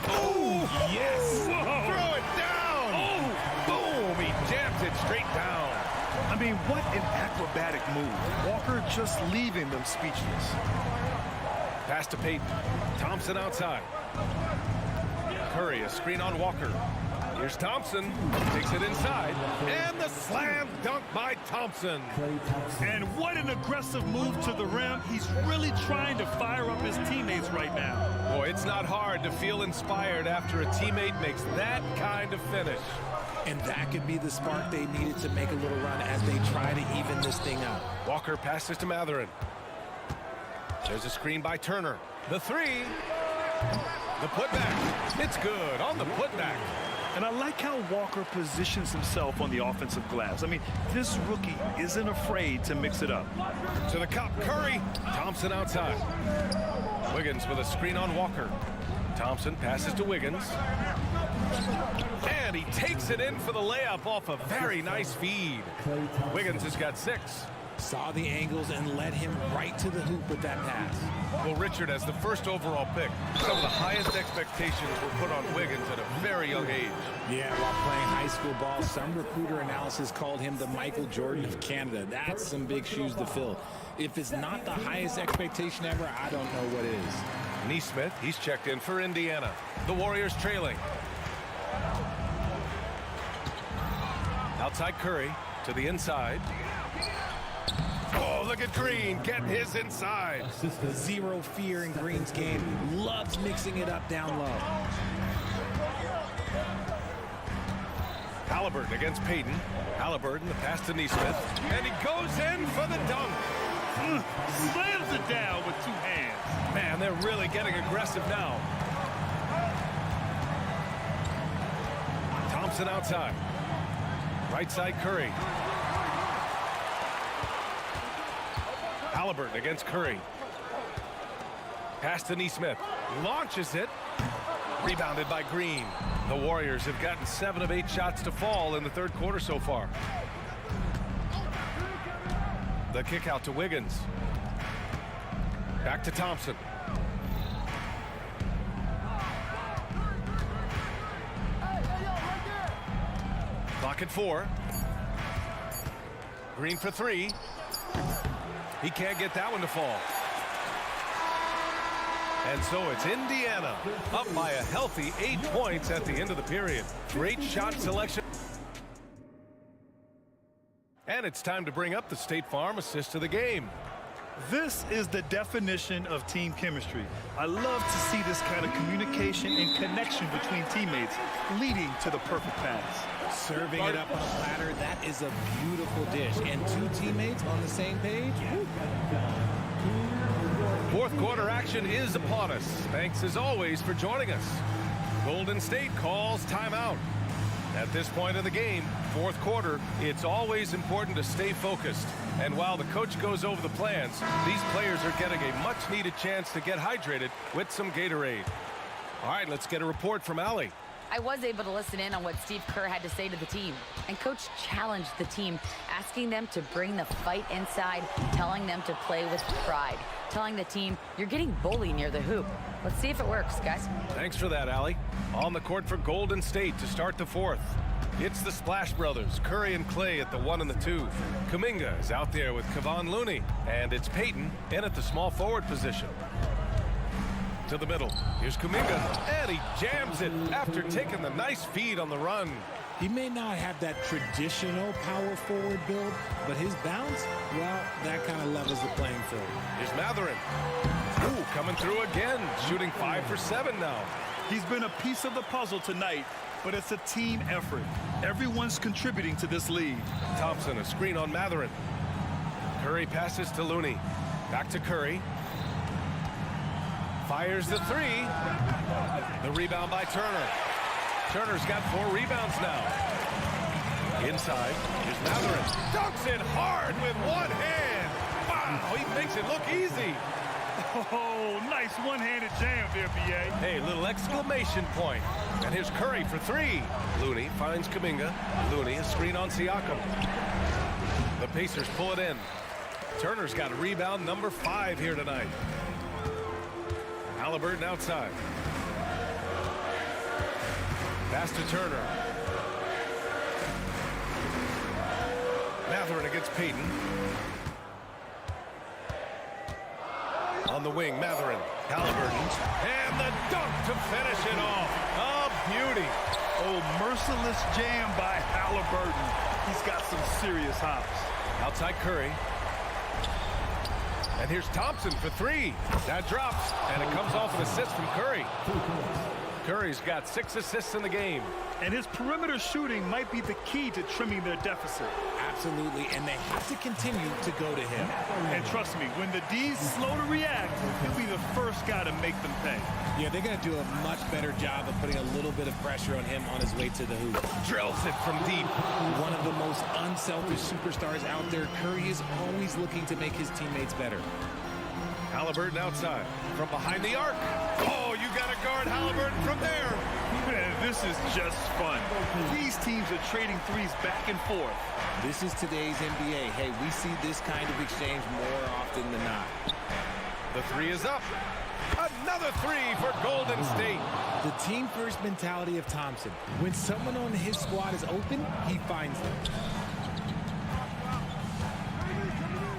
Oh, yes! Whoa. Throw it down! Oh, boom! He jams it straight down. I mean, what an acrobatic move. Walker just leaving them speechless. Pass to Payton. Thompson outside. Curry, a screen on Walker. Here's Thompson. Takes it inside. And the slam dunk by Thompson. And what an aggressive move to the rim. He's really trying to fire up his teammates right now. Boy, it's not hard to feel inspired after a teammate makes that kind of finish. And that could be the spark they needed to make a little run as they try to even this thing up. Walker passes to Mathurin. There's a screen by Turner. The 3. The putback. It's good on the putback. And I like how Walker positions himself on the offensive glass. I mean, this rookie isn't afraid to mix it up. To the cup, Curry. Thompson outside. Wiggins with a screen on Walker. Thompson passes to Wiggins. And he takes it in for the layup off a very nice feed. Wiggins has got 6. Saw the angles and led him right to the hoop with that pass. Well, Richard, as the first overall pick, some of the highest expectations were put on Wiggins at a very young age. Yeah, while playing high school ball, some recruiter analysis called him the Michael Jordan of Canada. That's some big shoes to fill. If it's not the highest expectation ever, I don't know what is. Nesmith, he's checked in for Indiana. The Warriors trailing. Outside Curry to the inside. Oh, look at Green getting his inside. Zero fear in Green's game. Loves mixing it up down low. Halliburton against Payton. Halliburton, the pass to Nesmith. And he goes in for the dunk. Slams it down with 2 hands. Man, they're really getting aggressive now. Thompson outside. Right side, Curry. Halliburton against Curry. Pass to Neesmith. Launches it. Rebounded by Green. The Warriors have gotten 7 of 8 shots to fall in the third quarter so far. The kick out to Wiggins. Back to Thompson. Clock at 4. Green for 3. He can't get that one to fall. And so it's Indiana up by a healthy 8 points at the end of the period. Great shot selection. And it's time to bring up the State Farm assist of the game. This is the definition of team chemistry. I love to see this kind of communication and connection between teammates leading to the perfect pass. Serving it up on a platter, that is a beautiful dish. And 2 teammates on the same page. Fourth quarter action is upon us. Thanks as always for joining us. Golden State calls timeout. At this point in the game, fourth quarter, it's always important to stay focused. And while the coach goes over the plans, these players are getting a much-needed chance to get hydrated with some Gatorade. All right, let's get a report from Allie. I was able to listen in on what Steve Kerr had to say to the team. And Coach challenged the team, asking them to bring the fight inside, telling them to play with pride, telling the team, you're getting bullied near the hoop. Let's see if it works, guys. Thanks for that, Allie. On the court for Golden State to start the fourth. It's the Splash Brothers, Curry and Clay at the 1 and the 2. Kuminga is out there with Kevon Looney. And it's Payton in at the small forward position. To the middle. Here's Kuminga. And he jams it after taking the nice feed on the run. He may not have that traditional power forward build, but his bounce, well, that kind of levels the playing field. Here's Matherin. Ooh, coming through again. Shooting 5 for 7 now. He's been a piece of the puzzle tonight, but it's a team effort. Everyone's contributing to this lead. Thompson, a screen on Matherin. Curry passes to Looney. Back to Curry. Fires the 3. The rebound by Turner. Turner's got 4 rebounds now. Inside, here's Matherin. Dunks it hard with one hand. Wow, he makes it look easy. Oh, nice one-handed jam there, B.A. Hey, little exclamation point. And here's Curry for 3. Looney finds Kuminga. Looney, a screen on Siakam. The Pacers pull it in. Turner's got rebound number 5 here tonight. Halliburton outside. Pass to Turner. Matherin against Payton. On the wing, Matherin. Halliburton. And the dunk to finish it off. A beauty. Oh, merciless jam by Halliburton. He's got some serious hops. Outside Curry. And here's Thompson for 3. That drops, and it comes off an assist from Curry. Curry's got 6 assists in the game. And his perimeter shooting might be the key to trimming their deficit. Absolutely, and they have to continue to go to him. And trust me, when the D's slow to react, he'll be the first guy to make them pay. Yeah, they're going to do a much better job of putting a little bit of pressure on him on his way to the hoop. Drills it from deep. One of the most unselfish superstars out there. Curry is always looking to make his teammates better. Halliburton outside from behind the arc. Oh, you got to guard Halliburton from there. Man, this is just fun. These teams are trading threes back and forth. This is today's NBA. Hey, we see this kind of exchange more often than not. The 3 is up. Another 3 for Golden State. The team-first mentality of Thompson. When someone on his squad is open, he finds them.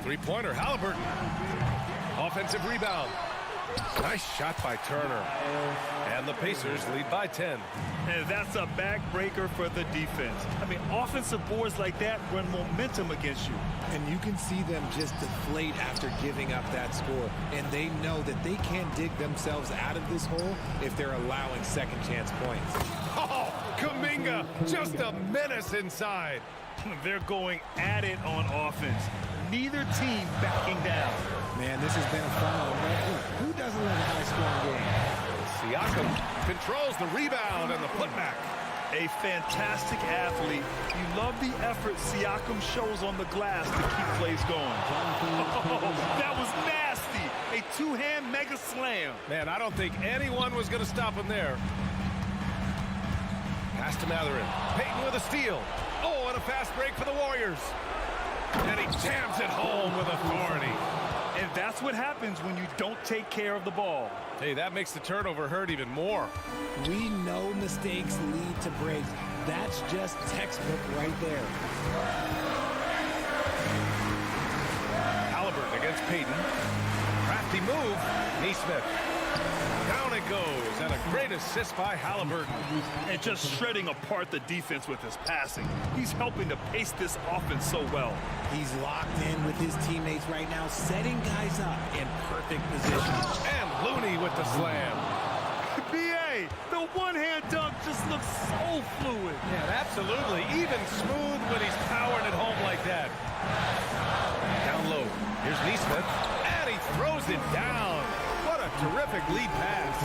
Three-pointer, Halliburton. Offensive rebound. Nice shot by Turner. And the Pacers lead by 10. And that's a backbreaker for the defense. I mean, offensive boards like that run momentum against you. And you can see them just deflate after giving up that score. And they know that they can't dig themselves out of this hole if they're allowing second chance points. Oh, Kuminga, just a menace inside. They're going at it on offense. Neither team backing down. Man, this has been a fun one, right? Who doesn't love a high-scoring game? Siakam controls the rebound and the putback. A fantastic athlete. You love the effort Siakam shows on the glass to keep plays going. Oh, that was nasty. A two-hand mega slam. Man, I don't think anyone was going to stop him there. Pass to Matherin. Payton with a steal. Oh, and a fast break for the Warriors. And he jams it home with authority. And that's what happens when you don't take care of the ball. Hey, that makes the turnover hurt even more. We know mistakes lead to breaks. That's just textbook right there. Halliburton against Payton. Crafty move. Neesmith. Down it goes, and a great assist by Halliburton. And just shredding apart the defense with his passing. He's helping to pace this offense so well. He's locked in with his teammates right now, setting guys up in perfect position. And Looney with the slam. B.A., the one-hand dunk just looks so fluid. Yeah, absolutely. Even smooth when he's powering it home like that. Down low. Here's Neesmith. And he throws it down. What a terrific lead pass.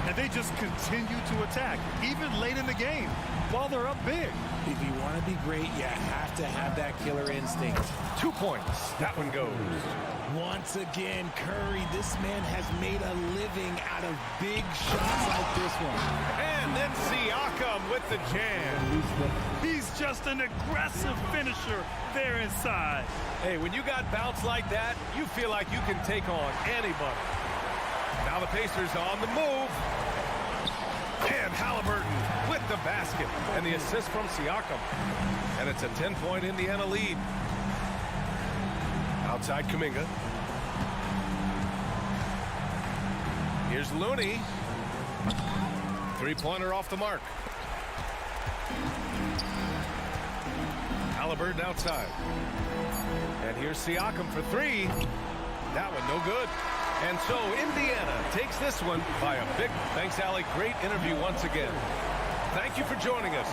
And they just continue to attack, even late in the game, while they're up big. If you want to be great, you have to have that killer instinct. 2 points. That one goes. Once again, Curry, this man has made a living out of big shots like this one. And then Siakam with the jam. He's just an aggressive finisher there inside. Hey, when you got bounce like that, you feel like you can take on anybody. Now the Pacers on the move. And Halliburton with the basket. And the assist from Siakam. And it's a 10-point Indiana lead. Outside Kuminga. Here's Looney. Three-pointer off the mark. Halliburton outside. And here's Siakam for three. That one no good. And so Indiana takes this one by a big. Thanks, Allie. Great interview once again. Thank you for joining us.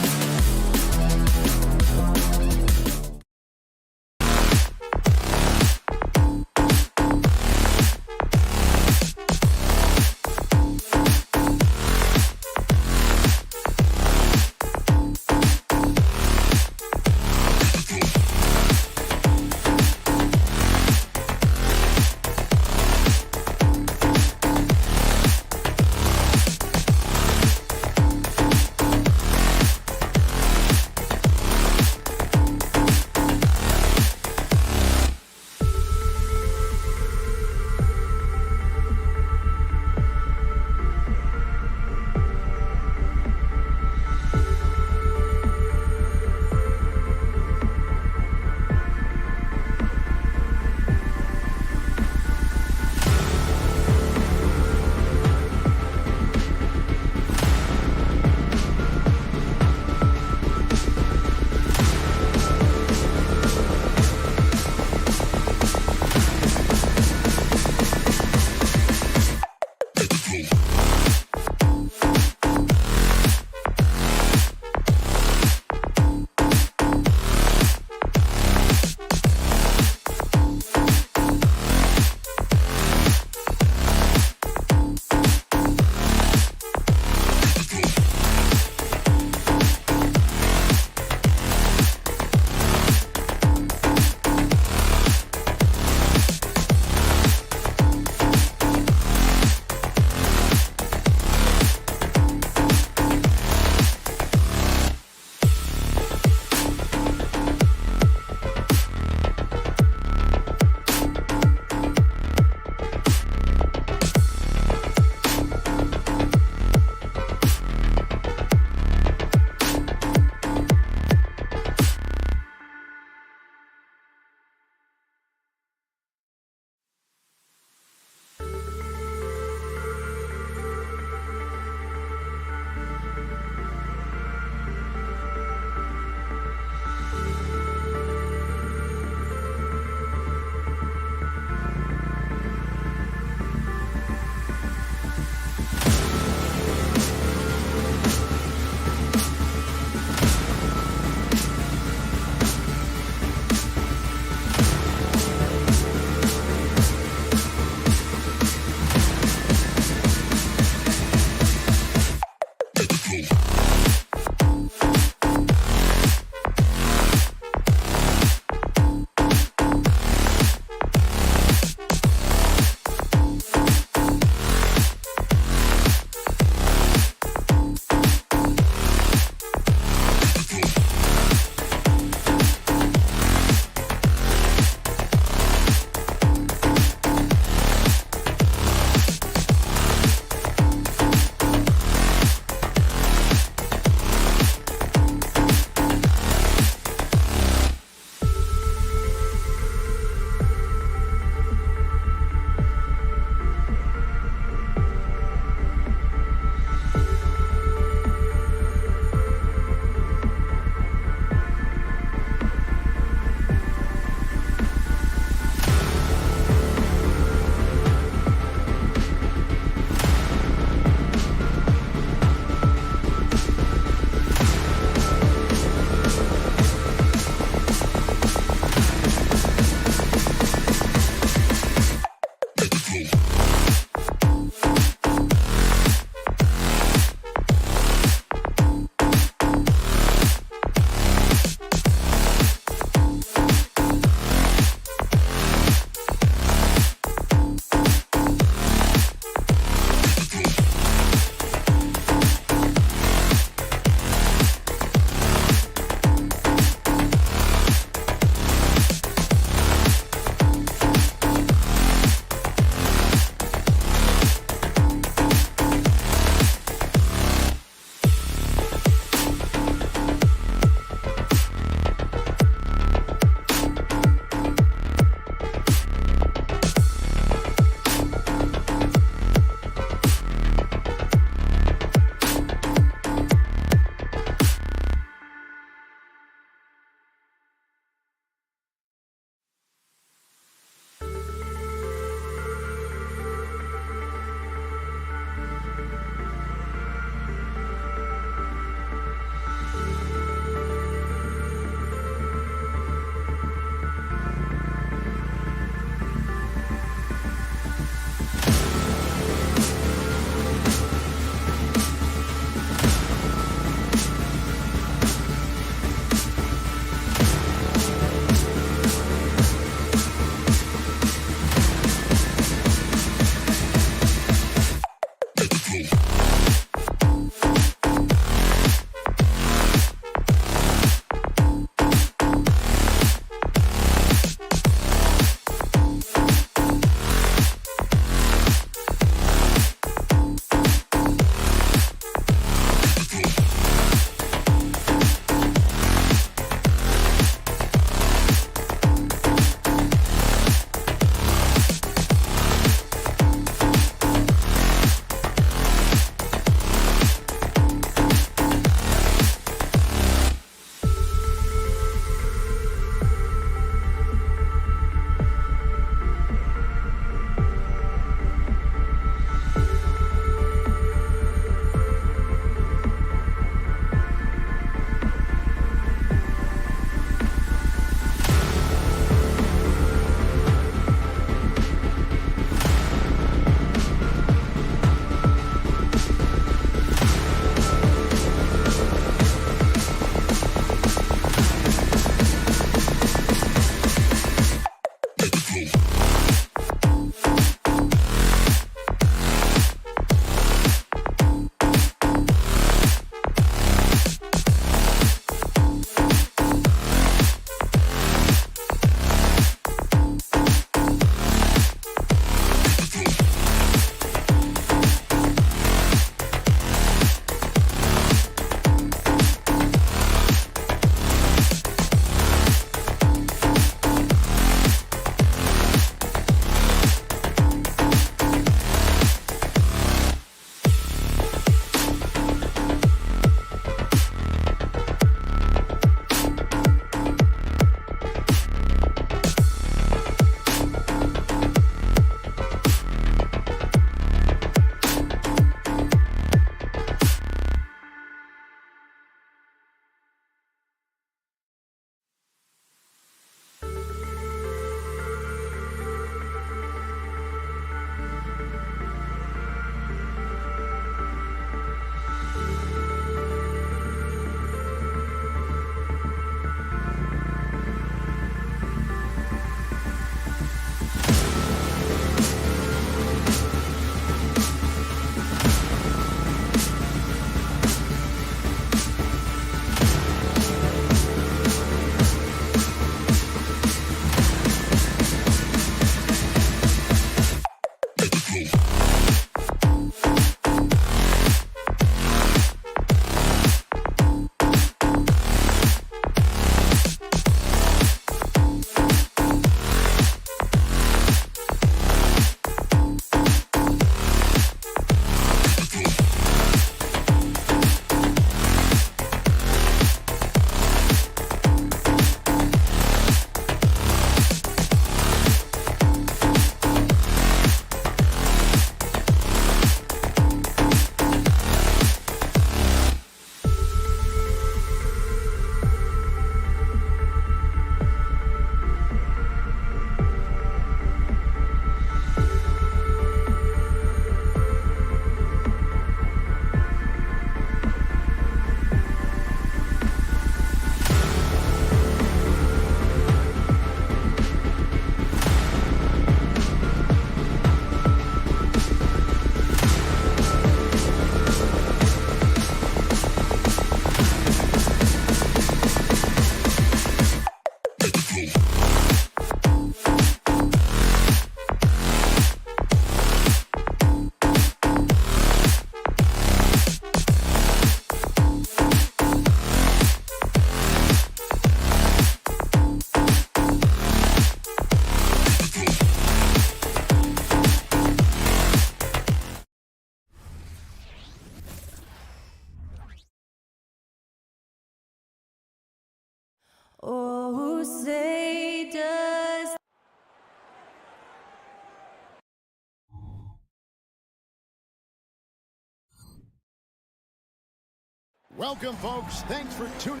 Welcome, folks. Thanks for tuning.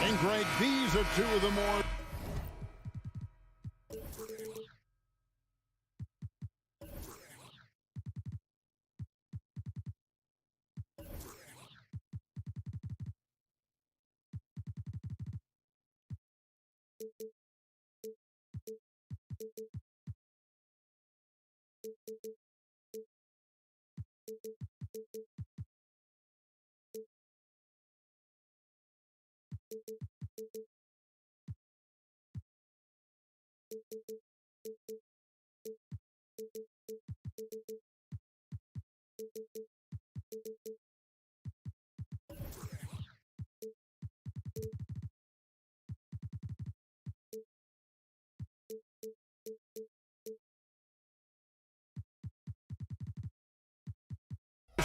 And Greg, these are two of the more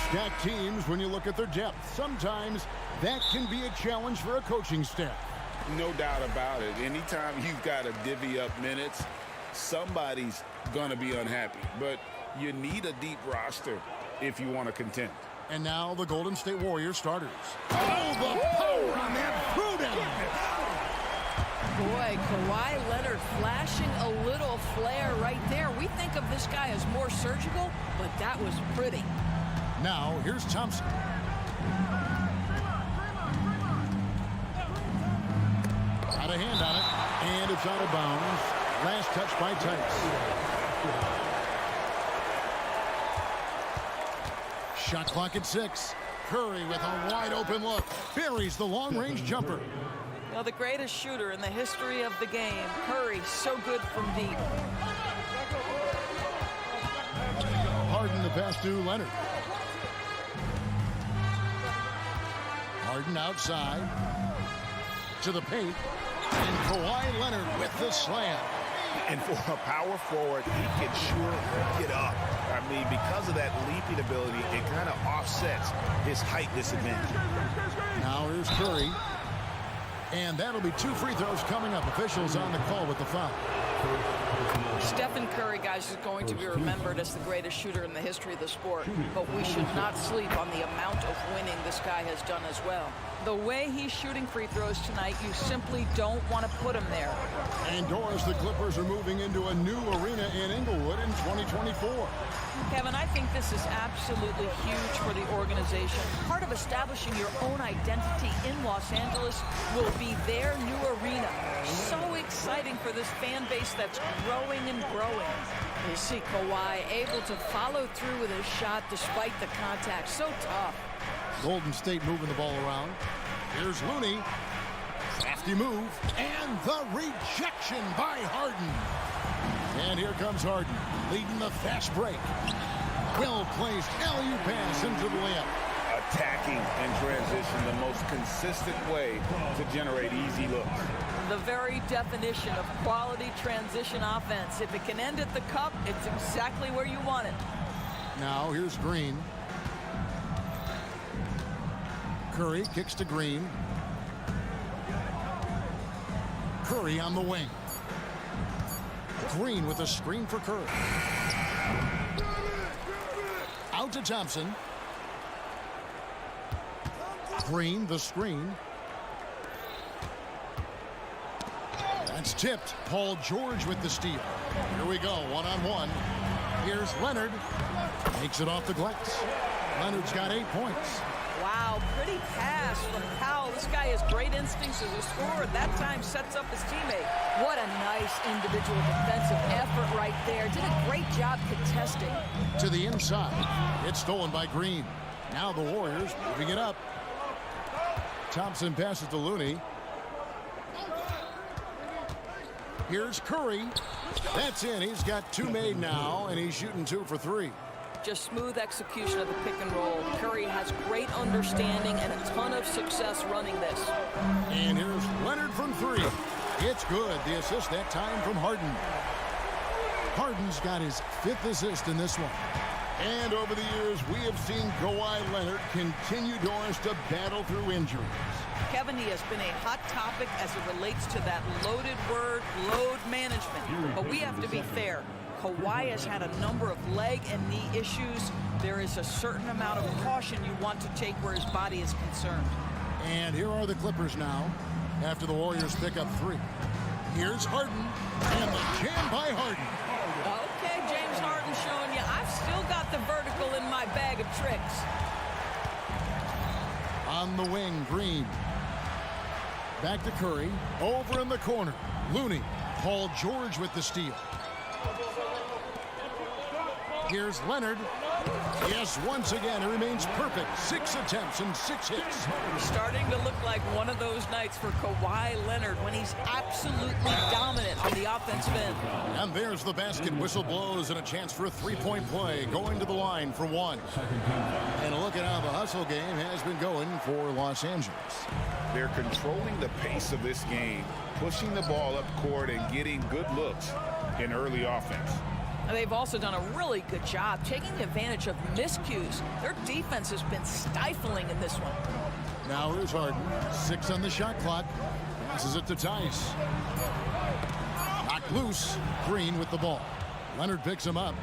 stacked teams when you look at their depth. Sometimes that can be a challenge for a coaching staff. No doubt about it. Anytime you've got to divvy up minutes, somebody's going to be unhappy. But you need a deep roster if you want to contend. And now the Golden State Warriors starters. Oh, the power on that throwdown! Boy, Kawhi Leonard flashing a little flare right there. We think of this guy as more surgical, but that was pretty. Now, here's Thompson. Got a hand on it, and it's out of bounds. Last touch by Tice. Shot clock at 6. Curry with a wide-open look. Buries the long-range jumper. Now, the greatest shooter in the history of the game, Curry, so good from deep. Harden the pass to Leonard. Harden outside to the paint, and Kawhi Leonard with the slam. And for a power forward, he can sure get up. I mean, because of that leaping ability, it kind of offsets his height disadvantage. Now here's Curry. And that'll be 2 free throws coming up. Officials on the call with the foul. Stephen Curry, guys, is going to be remembered as the greatest shooter in the history of the sport. But we should not sleep on the amount of winning this guy has done as well. The way he's shooting free throws tonight, you simply don't want to put him there. And Doris, the Clippers are moving into a new arena in Inglewood in 2024. Kevin, I think this is absolutely huge for the organization. Part of establishing your own identity in Los Angeles will be their new arena. So exciting for this fan base that's growing and growing. You see Kawhi able to follow through with his shot despite the contact. So tough. Golden State moving the ball around. Here's Looney. Crafty move. And the rejection by Harden. And here comes Harden, leading the fast break. Well-placed alley-oop pass into the layup. Attacking in transition, the most consistent way to generate easy looks. The very definition of quality transition offense. If it can end at the cup, it's exactly where you want it. Now here's Green. Curry kicks to Green. Curry on the wing. Green with a screen for Curry. Out to Thompson. Green, the screen. That's tipped. Paul George with the steal. Here we go, one-on-one. Here's Leonard. Takes it off the glass. Leonard's got 8 points. Wow, pretty pass from Powell. This guy has great instincts as a scorer. At that time, sets up his teammate. What a nice individual defensive effort right there. Did a great job contesting. To the inside. It's stolen by Green. Now the Warriors moving it up. Thompson passes to Looney. Here's Curry. That's in. He's got 2 made now, and he's shooting 2 for 3. just smooth execution of the pick and roll. Curry has great understanding and a ton of success running this. And here's Leonard from three. It's good. The assist that time from Harden. Harden's got his 5th assist in this one. And over the years, we have seen Kawhi Leonard continue, Doris, to battle through injuries. Kevin, he has been a hot topic as it relates to that loaded word, load management. But we have to be fair. Kawhi has had a number of leg and knee issues. There is a certain amount of caution you want to take where his body is concerned. And here are the Clippers now, after the Warriors pick up 3. Here's Harden, and the jam by Harden. Okay, James Harden showing you I've still got the vertical in my bag of tricks. On the wing, Green. Back to Curry, over in the corner. Looney, Paul George with the steal. Here's Leonard. Yes, once again, it remains perfect. 6 attempts and 6 hits. Starting to look like one of those nights for Kawhi Leonard when he's absolutely dominant on the offensive end. And there's the basket. Whistle blows and a chance for a 3-point play. Going to the line for 1. And a look at how the hustle game has been going for Los Angeles. They're controlling the pace of this game, pushing the ball up court and getting good looks in early offense. They've also done a really good job taking advantage of miscues. Their defense has been stifling in this one. Now here's Harden. 6 on the shot clock. Passes it to Tice. Knocked loose. Green with the ball. Leonard picks him up.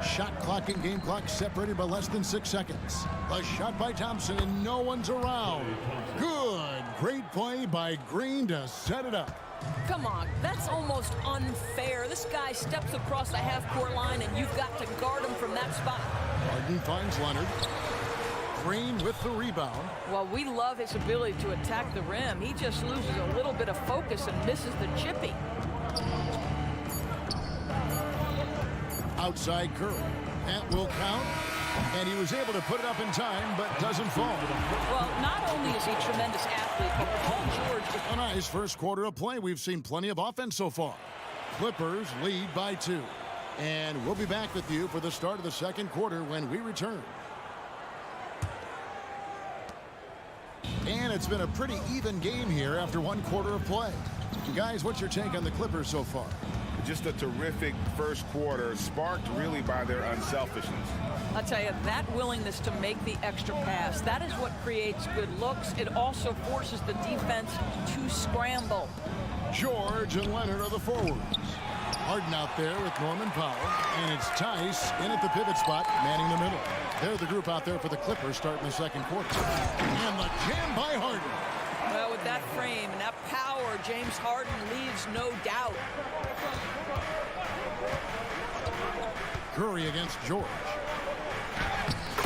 Shot clock and game clock separated by less than 6 seconds. A shot by Thompson and no one's around. Good. Great play by Green to set it up. Come on, that's almost unfair. This guy steps across the half-court line, and you've got to guard him from that spot. Harden finds Leonard. Green with the rebound. Well, we love his ability to attack the rim. He just loses a little bit of focus and misses the chippy. Outside Curry. That will count. And he was able to put it up in time, but doesn't fall. Well, not only is he a tremendous athlete, but Paul George is a nice first quarter of play. We've seen plenty of offense so far. Clippers lead by 2. And we'll be back with you for the start of the second quarter when we return. And it's been a pretty even game here after 1 quarter of play. Guys, what's your take on the Clippers so far? Just a terrific first quarter, sparked really by their unselfishness. I'll tell you, that willingness to make the extra pass, that is what creates good looks. It also forces the defense to scramble. George and Leonard are the forwards. Harden out there with Norman Powell, and it's Tice in at the pivot spot, manning the middle. They're the group out there for the Clippers starting the second quarter. And the jam by Harden. Well, with that frame and that power, James Harden leaves no doubt. Curry against George.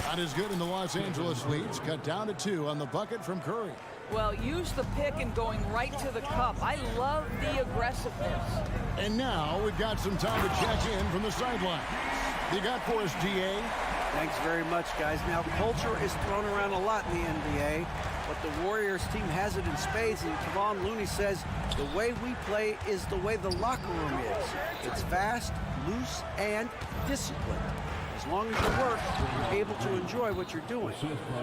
Not as good in the Los Angeles leads. Cut down to 2 on the bucket from Curry. Well, use the pick and going right to the cup. I love the aggressiveness. And now we've got some time to check in from the sidelines. You got for us, DA? Thanks very much, guys. Now, culture is thrown around a lot in the NBA, but the Warriors team has it in spades, and Kevon Looney says the way we play is the way the locker room is. It's fast, loose, and disciplined. As long as you work, you're able to enjoy what you're doing.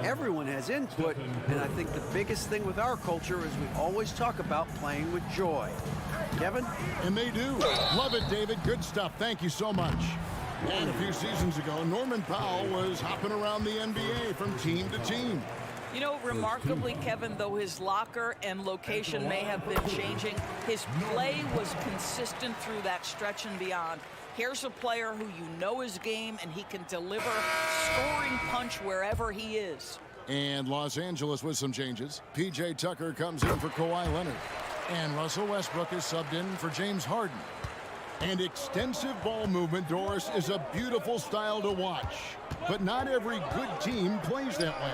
Everyone has input, and I think the biggest thing with our culture is we always talk about playing with joy. Kevin? And they do. Love it, David. Good stuff. Thank you so much. And a few seasons ago, Norman Powell was hopping around the NBA from team to team. You know, remarkably, Kevin, though his locker and location may have been changing, his play was consistent through that stretch and beyond. Here's a player who you know his game, and he can deliver scoring punch wherever he is. And Los Angeles with some changes. P.J. Tucker comes in for Kawhi Leonard. And Russell Westbrook is subbed in for James Harden. And extensive ball movement, Doris, is a beautiful style to watch. But not every good team plays that way.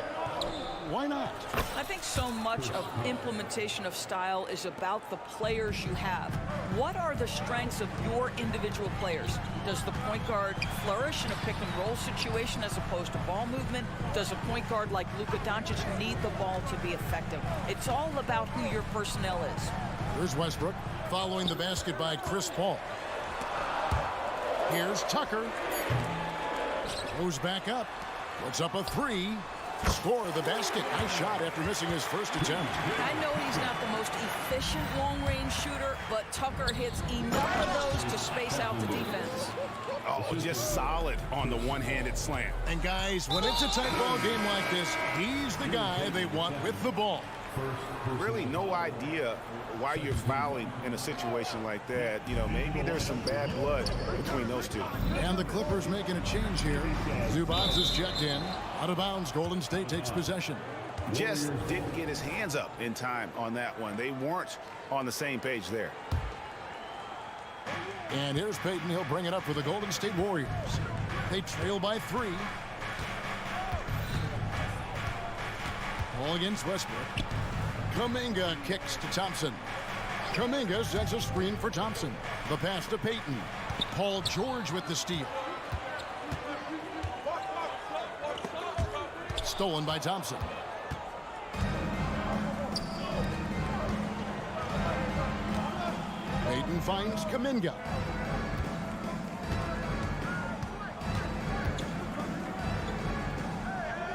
Why not? I think so much of implementation of style is about the players you have. What are the strengths of your individual players? Does the point guard flourish in a pick and roll situation as opposed to ball movement? Does a point guard like Luka Doncic need the ball to be effective? It's all about who your personnel is. Here's Westbrook following the basket by Chris Paul. Here's Tucker. Goes back up. Puts up a three. Score the basket. Nice shot after missing his first attempt. I know he's not the most efficient long-range shooter, but Tucker hits enough of those to space out the defense. Oh, just solid on the one-handed slam. And guys, when it's a tight ball game like this, he's the guy they want with the ball. Really no idea why you're fouling in a situation like that. You know, maybe there's some bad blood between those two. And the Clippers making a change here. Zubac is checked in. Out of bounds, Golden State takes possession. Just didn't get his hands up in time on that one. They weren't on the same page there. And here's Payton. He'll bring it up for the Golden State Warriors. They trail by 3. Ball against Westbrook. Kuminga kicks to Thompson. Kuminga sets a screen for Thompson. The pass to Payton. Paul George with the steal. Stolen by Thompson. Payton finds Kuminga.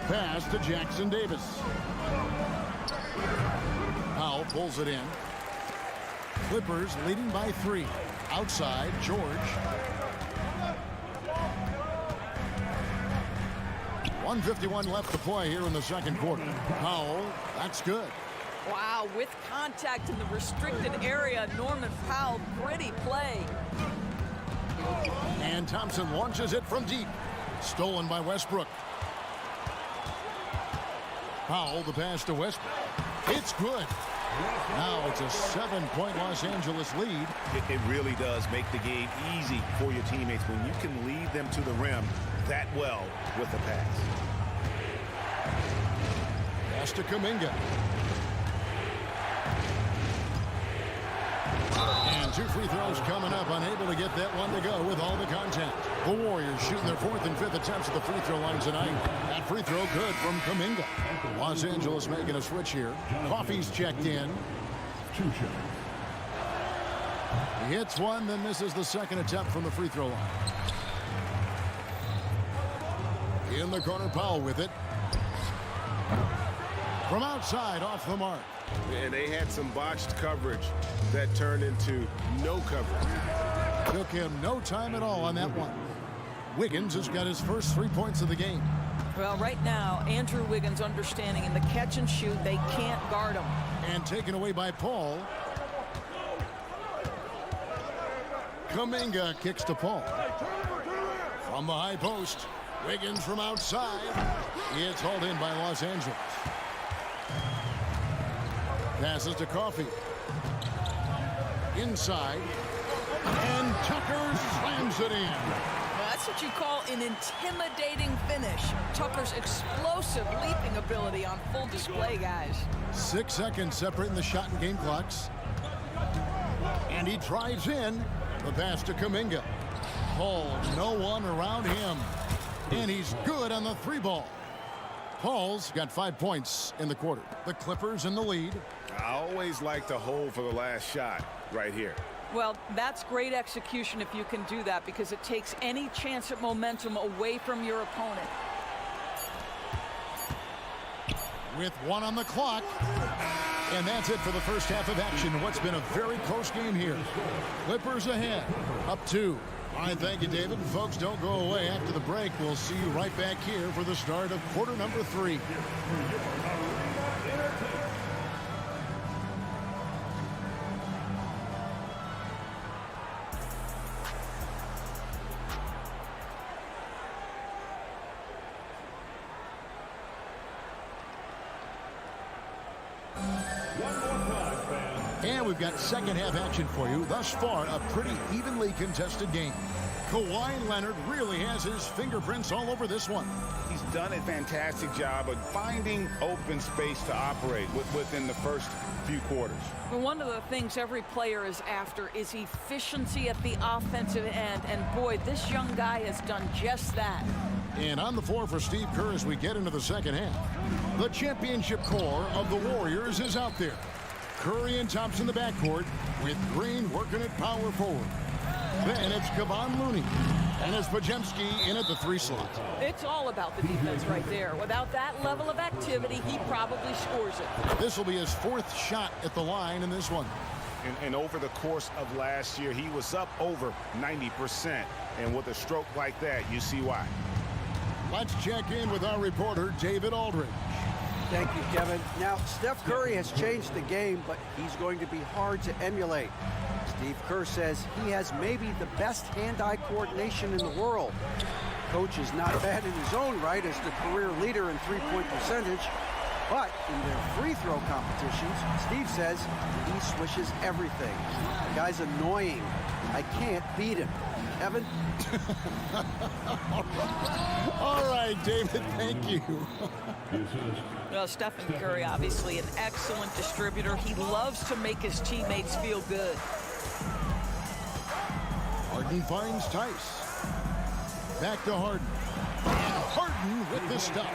Pass to Jackson Davis. Powell pulls it in. Clippers leading by 3. Outside, George. 1:51 left to play here in the second quarter. Powell, that's good. Wow, with contact in the restricted area, Norman Powell, gritty play. And Thompson launches it from deep. Stolen by Westbrook. Powell, the pass to Westbrook. It's good. Now it's a 7-point Los Angeles lead. It really does make the game easy for your teammates when you can lead them to the rim that well with the pass. Pass to Kuminga. And 2 free throws coming up, unable to get that one to go with all the contact. The Warriors shooting their 4th and 5th attempts at the free throw line tonight. That free throw good from Kuminga. Los Angeles making a switch here. Coffey's checked in. He hits one, then misses the second attempt from the free throw line. In the corner, Powell with it. From outside, off the mark. And they had some botched coverage that turned into no coverage. Took him no time at all on that one. Wiggins has got his first 3 points of the game. Well, right now, Andrew Wiggins understanding in the catch and shoot, they can't guard him. And taken away by Paul. Kuminga kicks to Paul. From the high post, Wiggins from outside. It's hauled in by Los Angeles. Passes to Coffey. Inside. And Tucker slams it in. Well, that's what you call an intimidating finish. Tucker's explosive leaping ability on full display, guys. 6 seconds separating the shot and game clocks. And he drives in. The pass to Kuminga. Paul, no one around him. And he's good on the 3 ball. Paul's got 5 points in the quarter. The Clippers in the lead. I always like to hold for the last shot right here. Well, that's great execution if you can do that, because it takes any chance at momentum away from your opponent. With 1 on the clock. And that's it for the first half of action. What's been a very close game here. Clippers ahead. Up 2. All right, thank you, David. And folks, don't go away. After the break, we'll see you right back here for the start of quarter number 3. And we've got second half action for you. Thus far, a pretty evenly contested game. Kawhi Leonard really has his fingerprints all over this one. He's done a fantastic job of finding open space to operate within the first few quarters. Well, one of the things every player is after is efficiency at the offensive end. And boy, this young guy has done just that. And on the floor for Steve Kerr as we get into the second half. The championship core of the Warriors is out there. Curry and Thompson in the backcourt with Green working at power forward. Then it's Kevon Looney. And it's Pajemski in at the 3 slot. It's all about the defense right there. Without that level of activity, he probably scores it. This will be his 4th shot at the line in this one. And over the course of last year, he was up over 90%. And with a stroke like that, you see why. Let's check in with our reporter, David Aldridge. Thank you, Kevin. Now, Steph Curry has changed the game, but he's going to be hard to emulate. Steve Kerr says he has maybe the best hand-eye coordination in the world. Coach is not bad in his own right as the career leader in three-point percentage, but in their free throw competitions, Steve says he swishes everything. The guy's annoying. I can't beat him. Kevin? All right, David, thank you. Well, Stephen Curry, obviously an excellent distributor. He loves to make his teammates feel good. Harden finds Tice. Back to Harden. And Harden with the stuff.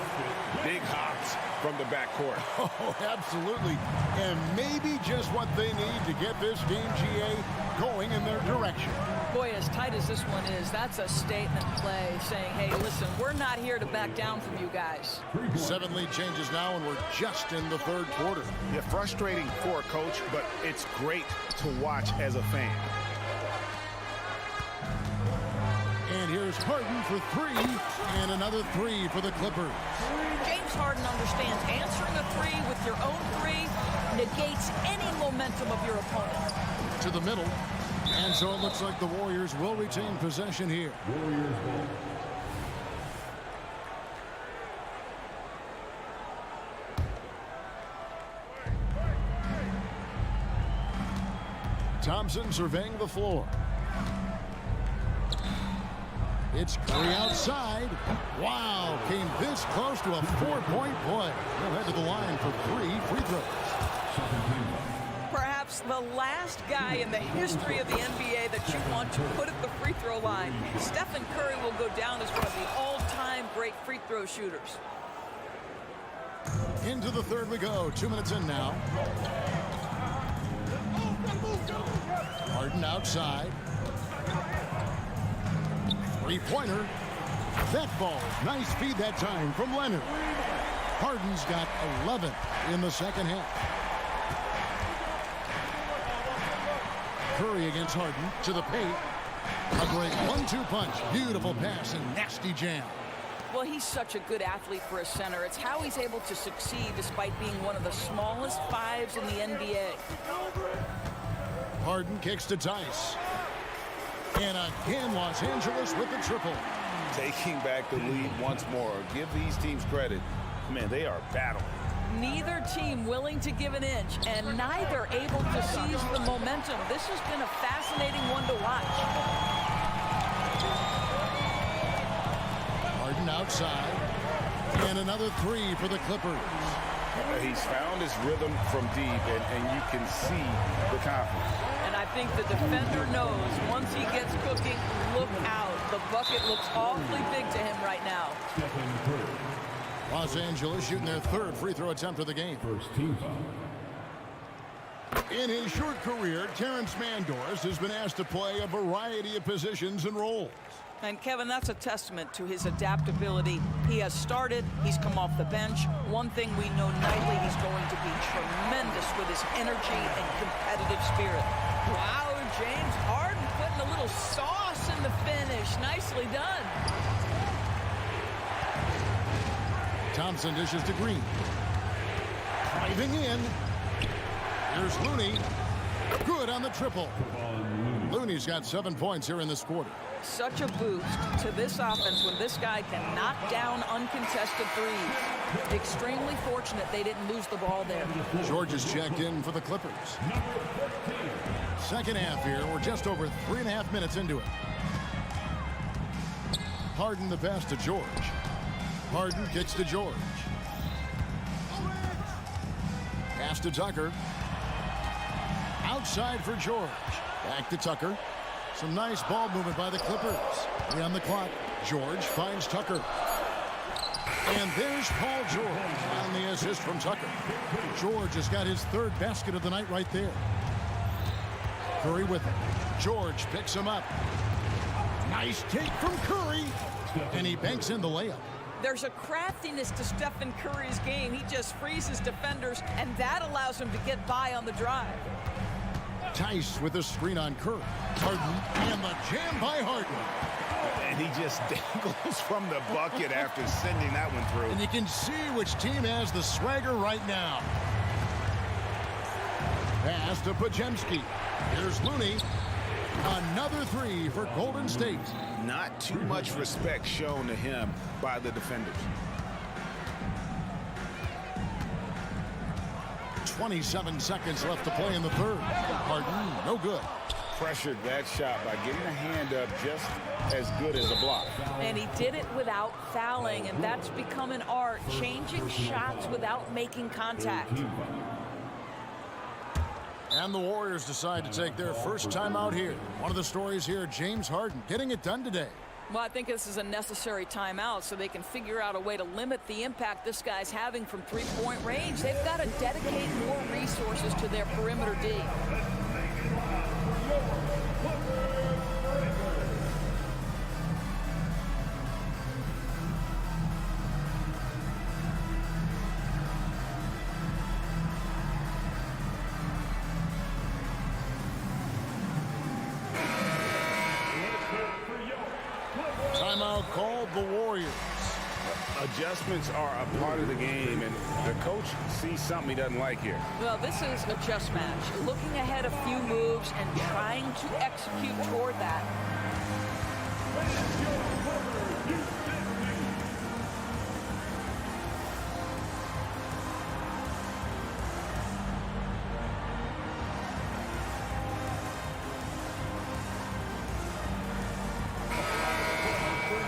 Big hops from the backcourt. Oh, absolutely. And maybe just what they need to get this game, GA, going in their direction. Boy, as tight as this one is, that's a statement play saying, hey, listen, we're not here to back down from you guys. 7 lead changes now, and we're just in the 3rd quarter. Yeah, frustrating for a coach, but it's great to watch as a fan. And here's Harden for 3, and another 3 for the Clippers. James Harden understands answering a 3 with your own 3 negates any momentum of your opponent. To the middle, and so it looks like the Warriors will retain possession here. Thompson surveying the floor. It's Curry outside. Wow, came this close to a 4-point play. He'll head to the line for 3 free throws. Perhaps the last guy in the history of the NBA that you want to put at the free throw line. Stephen Curry will go down as one of the all-time great free throw shooters. Into the 3rd we go. 2 minutes in now. Harden outside. 3-pointer. That ball. Nice feed that time from Leonard. Harden's got 11 in the 2nd half. Curry against Harden to the paint. A great 1-2 punch. Beautiful pass and nasty jam. Well, he's such a good athlete for a center. It's how he's able to succeed despite being one of the smallest 5s in the NBA. Harden kicks to Tice. And again, Los Angeles with the triple. Taking back the lead once more. Give these teams credit. Man, they are battling. Neither team willing to give an inch, and neither able to seize the momentum. This has been a fascinating one to watch. Harden outside. And another 3 for the Clippers. He's found his rhythm from deep, and you can see the confidence. And I think the defender knows once he gets cooking, look out. The bucket looks awfully big to him right now. Los Angeles shooting their 3rd free throw attempt of the game. First team foul. In his short career, Terrence Mandors has been asked to play a variety of positions and roles. And Kevin, that's a testament to his adaptability. He has started, he's come off the bench. One thing we know nightly, he's going to be tremendous with his energy and competitive spirit. Wow, James Harden putting a little sauce in the finish. Nicely done. Thompson dishes to Green. Driving in. Here's Looney. Good on the triple. Looney's got 7 points here in this quarter. Such a boost to this offense when this guy can knock down uncontested threes. Extremely fortunate they didn't lose the ball there. George is checked in for the Clippers. 2nd half here. We're just over 3.5 minutes into it. Harden the pass to George. Harden kicks to George. Pass to Tucker. Outside for George. Back to Tucker. Some nice ball movement by the Clippers. 3 on the clock. George finds Tucker. And there's Paul George on the assist from Tucker. George has got his 3rd basket of the night right there. Curry with him. George picks him up. Nice take from Curry. And he banks in the layup. There's a craftiness to Stephen Curry's game. He just freezes defenders, and that allows him to get by on the drive. Tice with a screen on Curry. Harden, and the jam by Harden. And he just dangles from the bucket after sending that one through. And you can see which team has the swagger right now. Pass to Pajemski. Here's Looney. Another three for Golden State. Not too much respect shown to him by the defenders. 27 seconds left to play in the third. Harden, no good. Pressured that shot by getting a hand up just as good as a block. And he did it without fouling, and that's become an art, changing shots without making contact. And the Warriors decide to take their first time out here. One of the stories here, James Harden getting it done today. Well, I think this is a necessary timeout so they can figure out a way to limit the impact this guy's having from three-point range. They've got to dedicate more resources to their perimeter D. Timeout called the Warriors. Adjustments are a part of the game, and the coach sees something he doesn't like here. Well, this is a chess match. Looking ahead a few moves and trying to execute toward that.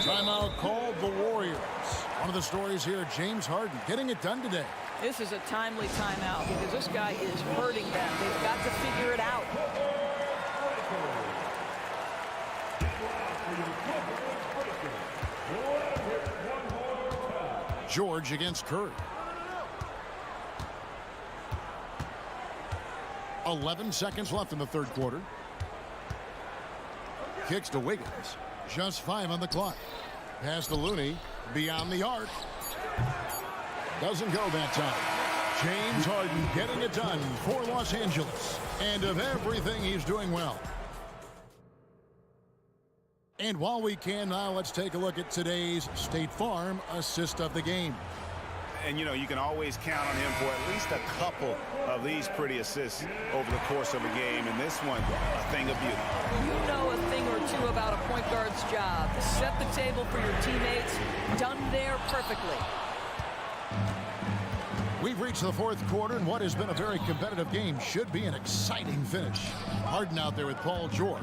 Timeout called the Warriors. One of the stories here, James Harden getting it done today. This is a timely timeout because this guy is hurting them. They've got to figure it out. George against Curry. 11 seconds left in the third quarter. Kicks to Wiggins. Just 5 on the clock. Pass to Looney. Beyond the arc. Doesn't go that time. James Harden getting it done for Los Angeles. And of everything, he's doing well. And while we can now, let's take a look at today's State Farm assist of the game. And, you know, you can always count on him for at least a couple of these pretty assists over the course of a game. And this one, a thing of beauty. You know a thing or two about a point guard's job. Set the table for your teammates. Done there perfectly. We've reached the fourth quarter, and what has been a very competitive game should be an exciting finish. Harden out there with Paul George.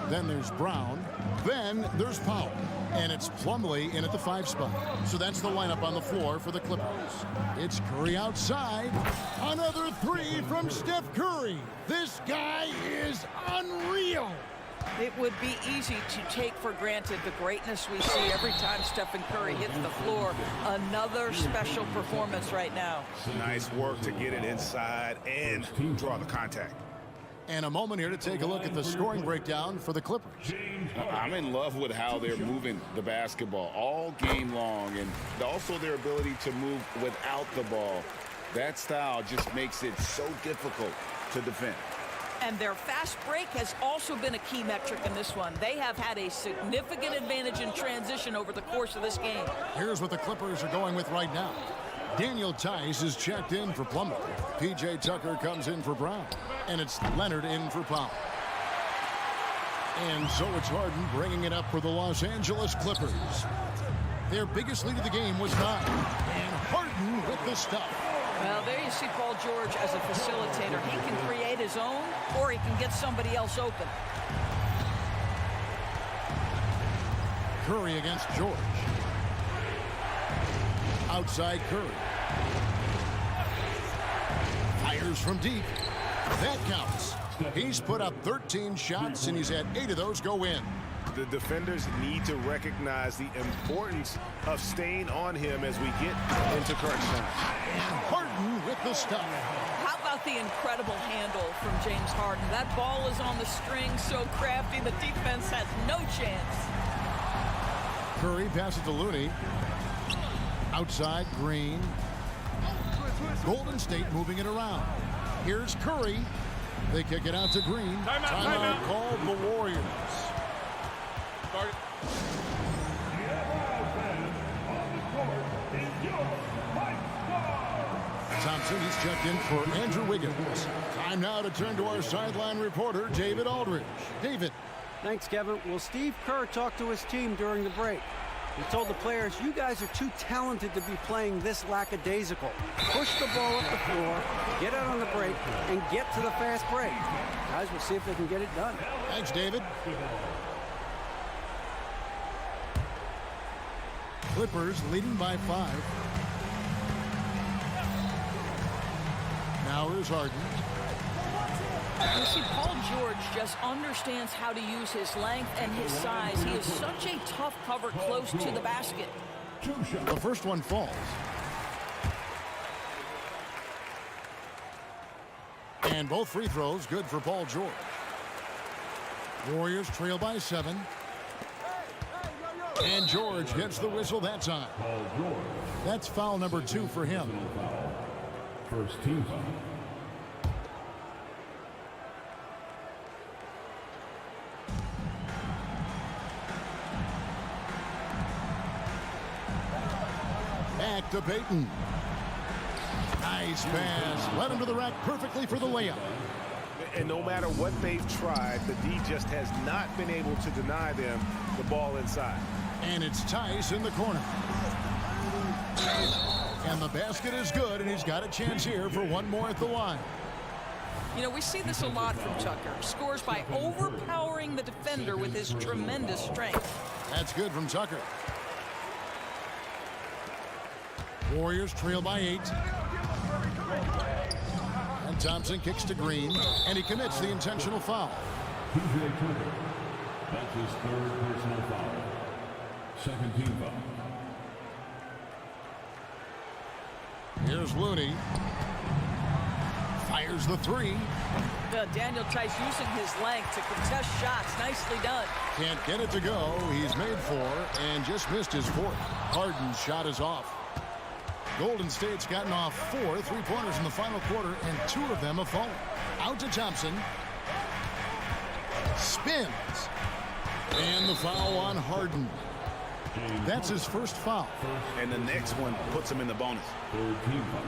Then there's Brown. Then there's Powell. And it's Plumlee in at the 5 spot. So that's the lineup on the floor for the Clippers. It's Curry outside. Another 3 from Steph Curry. This guy is unreal. It would be easy to take for granted the greatness we see every time Stephen Curry hits the floor. Another special performance right now. Nice work to get it inside and draw the contact. And a moment here to take a look at the scoring breakdown for the Clippers. I'm in love with how they're moving the basketball all game long, and also their ability to move without the ball. That style just makes it so difficult to defend. And their fast break has also been a key metric in this one. They have had a significant advantage in transition over the course of this game. Here's what the Clippers are going with right now. Daniel Tice is checked in for Plumlee. P.J. Tucker comes in for Brown. And it's Leonard in for Powell. And so it's Harden bringing it up for the Los Angeles Clippers. Their biggest lead of the game was 9. And Harden with the stop. Well, there you see Paul George as a facilitator. He can create his own, or he can get somebody else open. Curry against George. Outside Curry. Fires from deep. That counts. He's put up 13 shots, and he's had 8 of those go in. The defenders need to recognize the importance of staying on him as we get into crunch time. And Harden with the stop. How about the incredible handle from James Harden? That ball is on the string, so crafty, the defense has no chance. Curry passes to Looney. Outside, Green. Golden State moving it around. Here's Curry. They kick it out to Green. Timeout called the Warriors. Thompson, he's checked in for Andrew Wiggins. Time now to turn to our sideline reporter, David Aldridge. David. Thanks, Kevin. Well, Steve Kerr talked to his team during the break. He told the players, you guys are too talented to be playing this lackadaisical. Push the ball up the floor, get out on the break, and get to the fast break. Guys, we'll see if they can get it done. Thanks, David. Clippers leading by 5. Now here's Harden. You see, Paul George just understands how to use his length and his size. He is such a tough cover close to the basket. The first one falls. And both free throws good for Paul George. Warriors trail by 7. And George gets the whistle that time. That's foul number 2 for him. First team foul. Back to Payton. Nice pass. Led him to the rack perfectly for the layup. And no matter what they've tried, the D just has not been able to deny them the ball inside. And it's Tice in the corner. And the basket is good, and he's got a chance here for one more at the line. You know, we see this a lot from Tucker. Scores by overpowering the defender with his tremendous strength. That's good from Tucker. Warriors trail by 8. And Thompson kicks to Green, and he commits the intentional foul. P.J. Tucker. That's his 3rd personal foul. Second team foul. Here's Looney. Fires the 3. Daniel Tice using his length to contest shots. Nicely done. Can't get it to go. He's made 4 and just missed his 4th. Harden's shot is off. Golden State's gotten off 4 3-pointers in the final quarter, and 2 of them have fallen. Out to Thompson. Spins. And the foul on Harden. That's his first foul. And the next one puts him in the bonus. Third team foul.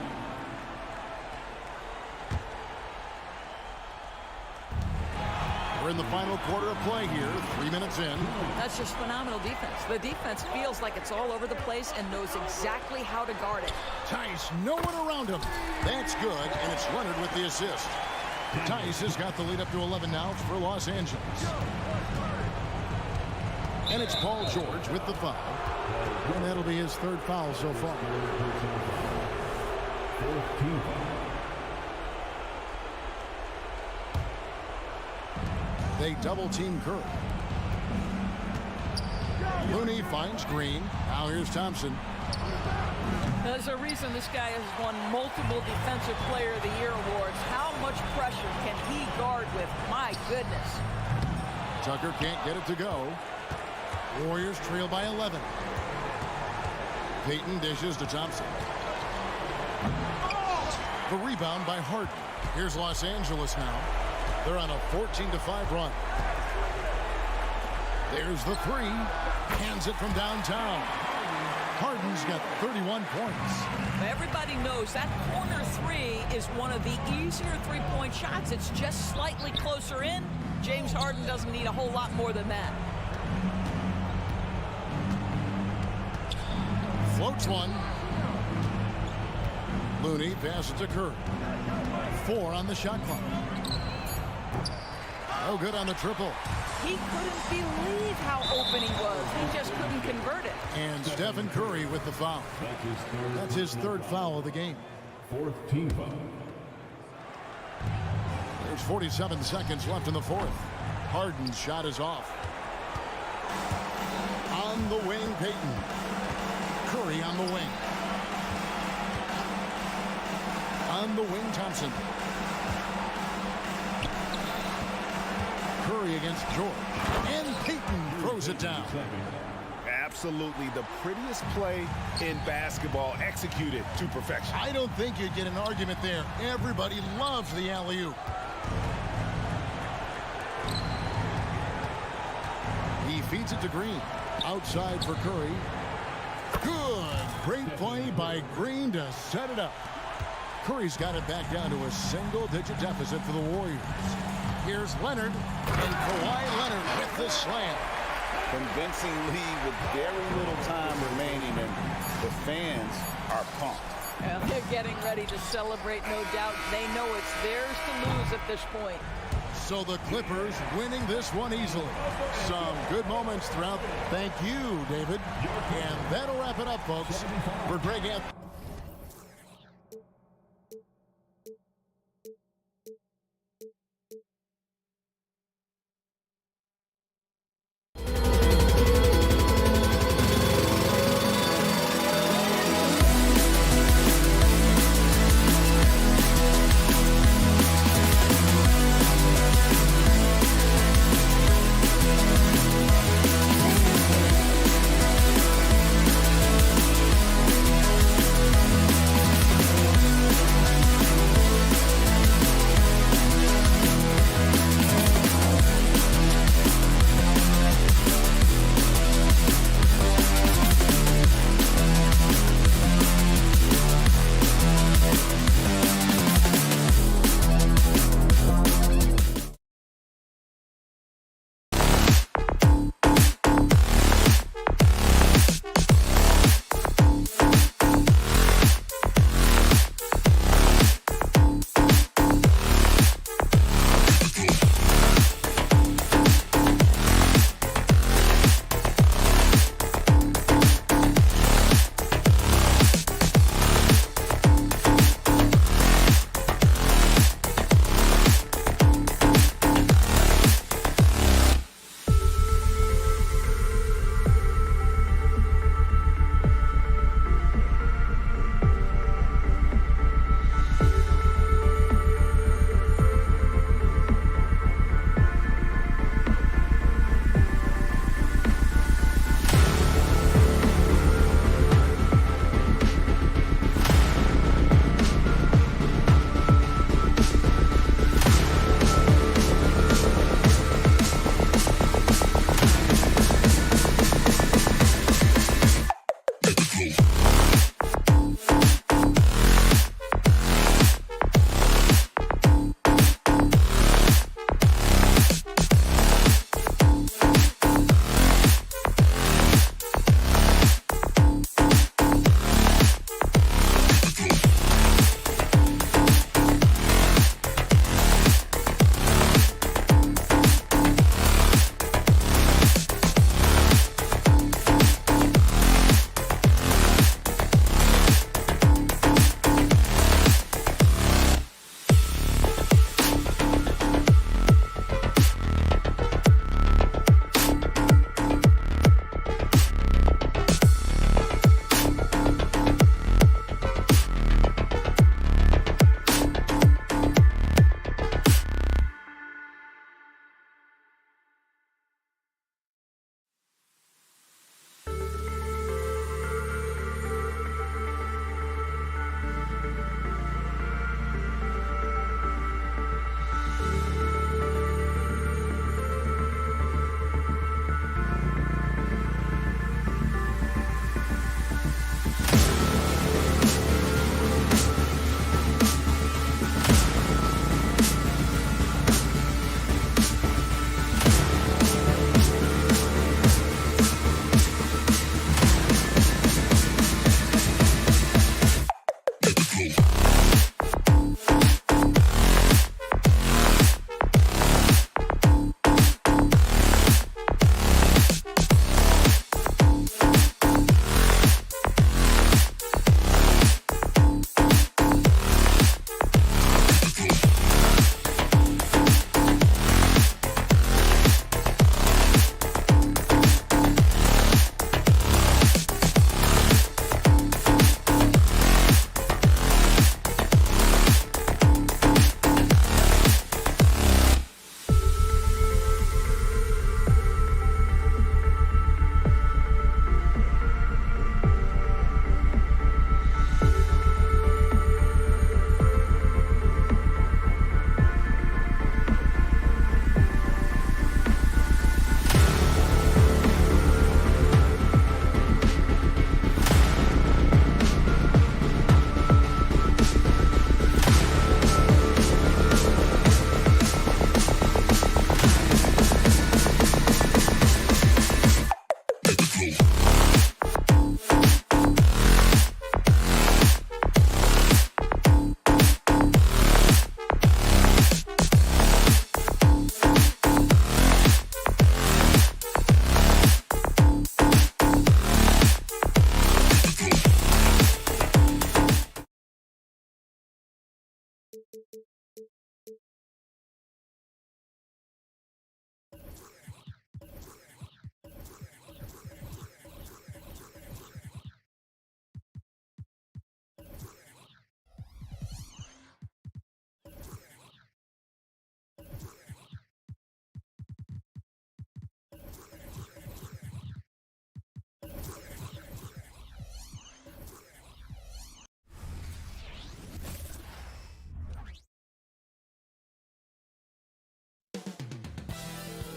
We're in the final quarter of play here, 3 minutes in. That's just phenomenal defense. The defense feels like it's all over the place and knows exactly how to guard it. Tice, no one around him. That's good, and it's Leonard with the assist. Tice has got the lead up to 11 now for Los Angeles. And it's Paul George with the foul. And that'll be his 3rd foul so far. Fourth team foul. They double-team Curry. Looney finds Green. Now here's Thompson. There's a reason this guy has won multiple Defensive Player of the Year awards. How much pressure can he guard with? My goodness. Tucker can't get it to go. Warriors trail by 11. Payton dishes to Thompson. The rebound by Harden. Here's Los Angeles now. They're on a 14-5 run. There's the 3. Hands it from downtown. Harden's got 31 points. Everybody knows that corner 3 is one of the easier three-point shots. It's just slightly closer in. James Harden doesn't need a whole lot more than that. Floats one. Looney passes to Curry. 4 on the shot clock. No good on the triple. He couldn't believe how open he was. He just couldn't convert it. And Stephen Curry with the foul. That's his 3rd foul of the game. 4th team foul. There's 47 seconds left in the 4th. Harden's shot is off. On the wing, Payton. Curry on the wing. On the wing, Thompson. Curry against George. And Payton throws it down. Absolutely the prettiest play in basketball, executed to perfection. I don't think you'd get an argument there. Everybody loves the alley-oop. He feeds it to Green. Outside for Curry. Good. Great play by Green to set it up. Curry's got it back down to a single-digit deficit for the Warriors. Here's Leonard, and Kawhi Leonard with the slam. Convincing lead with very little time remaining, and the fans are pumped. And they're getting ready to celebrate, no doubt. They know it's theirs to lose at this point. So the Clippers winning this one easily. Some good moments throughout. Thank you, David. And that'll wrap it up, folks. For Greg Anthony.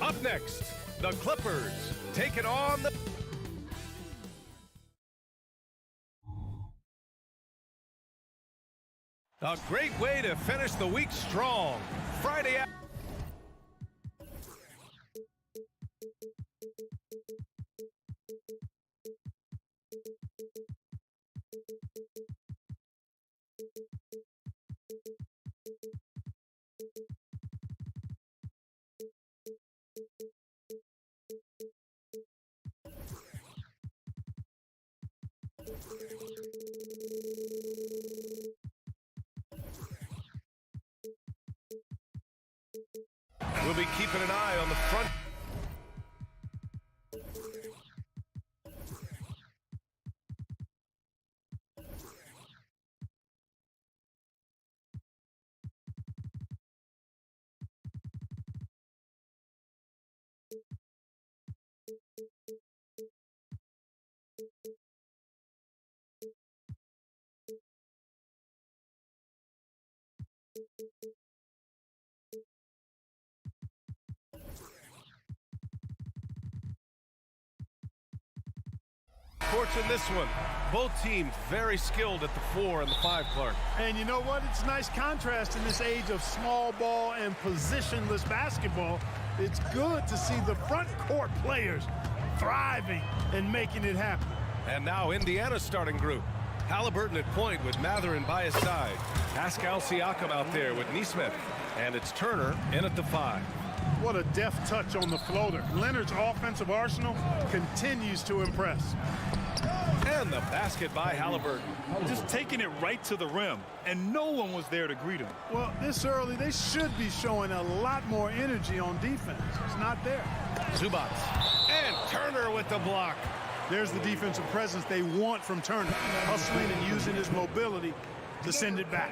Up next, the Clippers take it on the... A great way to finish the week strong. Friday afternoon. We'll be keeping an eye on the front. Courts in this one. Both teams very skilled at the 4 and the 5, Clark. And you know what? It's a nice contrast in this age of small ball and positionless basketball. It's good to see the front court players thriving and making it happen. And now Indiana's starting group. Halliburton at point with Matherin by his side. Pascal Siakam out there with Nesmith. And it's Turner in at the 5. What a deft touch on the floater. Leonard's offensive arsenal continues to impress. And the basket by Halliburton. Just taking it right to the rim, and no one was there to greet him. Well, this early, they should be showing a lot more energy on defense. It's not there. Zubac. And Turner with the block. There's the defensive presence they want from Turner, hustling and using his mobility to send it back.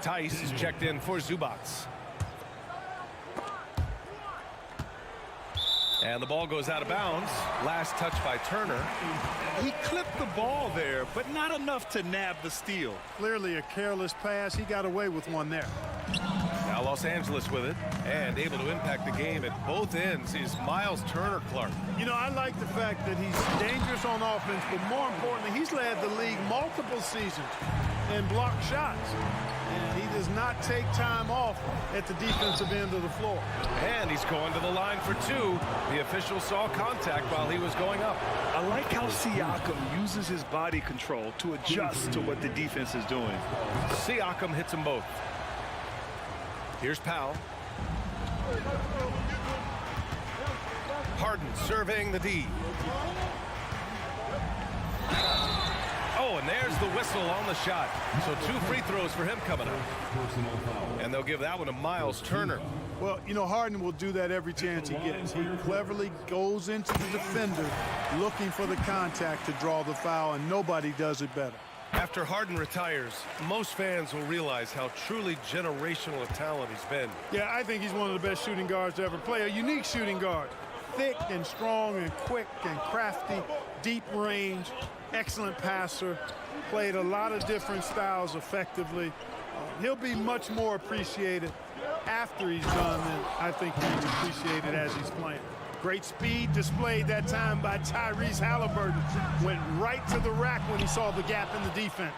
Tice is checked in for Zubac. And the ball goes out of bounds. Last touch by Turner. He clipped the ball there, but not enough to nab the steal. Clearly a careless pass. He got away with one there. Now Los Angeles with it, and able to impact the game at both ends is Miles Turner, Clark. You know, I like the fact that he's dangerous on offense, but more importantly, he's led the league multiple seasons in blocked shots. And he does not take time off at the defensive end of the floor. And he's going to the line for 2. The official saw contact while he was going up. I like how Siakam uses his body control to adjust to what the defense is doing. Siakam hits them both. Here's Powell. Harden serving the D. Oh, and there's the whistle on the shot. So 2 free throws for him coming up. And they'll give that one to Miles Turner. Well, you know, Harden will do that every chance he gets. He cleverly goes into the defender looking for the contact to draw the foul, and nobody does it better. After Harden retires, most fans will realize how truly generational a talent he's been. Yeah, I think he's one of the best shooting guards to ever play. A unique shooting guard. Thick and strong and quick and crafty, deep range, excellent passer. Played a lot of different styles effectively. He'll be much more appreciated after he's done than I think he's appreciated as he's playing. Great speed displayed that time by Tyrese Halliburton. Went right to the rack when he saw the gap in the defense.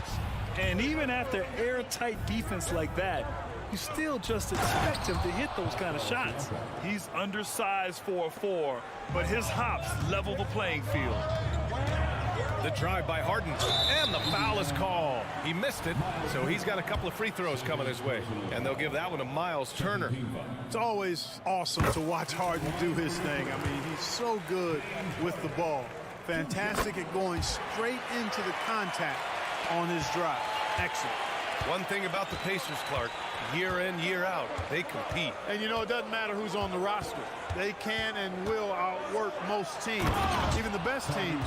And even after airtight defense like that, you still just expect him to hit those kind of shots. He's undersized for a 4, but his hops level the playing field. The drive by Harden, and the foul is called. He missed it, so he's got a couple of free throws coming his way. And they'll give that one to Miles Turner. It's always awesome to watch Harden do his thing. I mean, he's so good with the ball. Fantastic at going straight into the contact on his drive. Excellent. One thing about the Pacers, Clark, year in, year out, they compete. And you know, it doesn't matter who's on the roster. They can and will outwork most teams, even the best teams.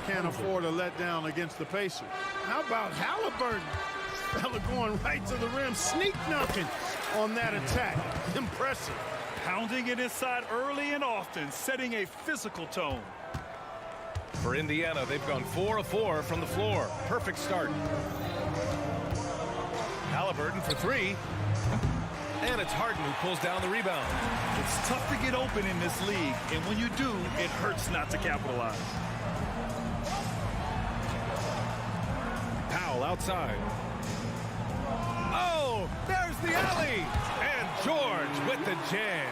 Can't afford a letdown against the Pacers. How about Halliburton? Fella going right to the rim, sneak dunking on that attack. Impressive. Pounding it inside early and often, setting a physical tone. For Indiana, they've gone 4 of 4 from the floor. Perfect start. Halliburton for 3. And it's Harden who pulls down the rebound. It's tough to get open in this league, and when you do, it hurts not to capitalize. Powell outside. Oh, there's the alley. And George with the jam.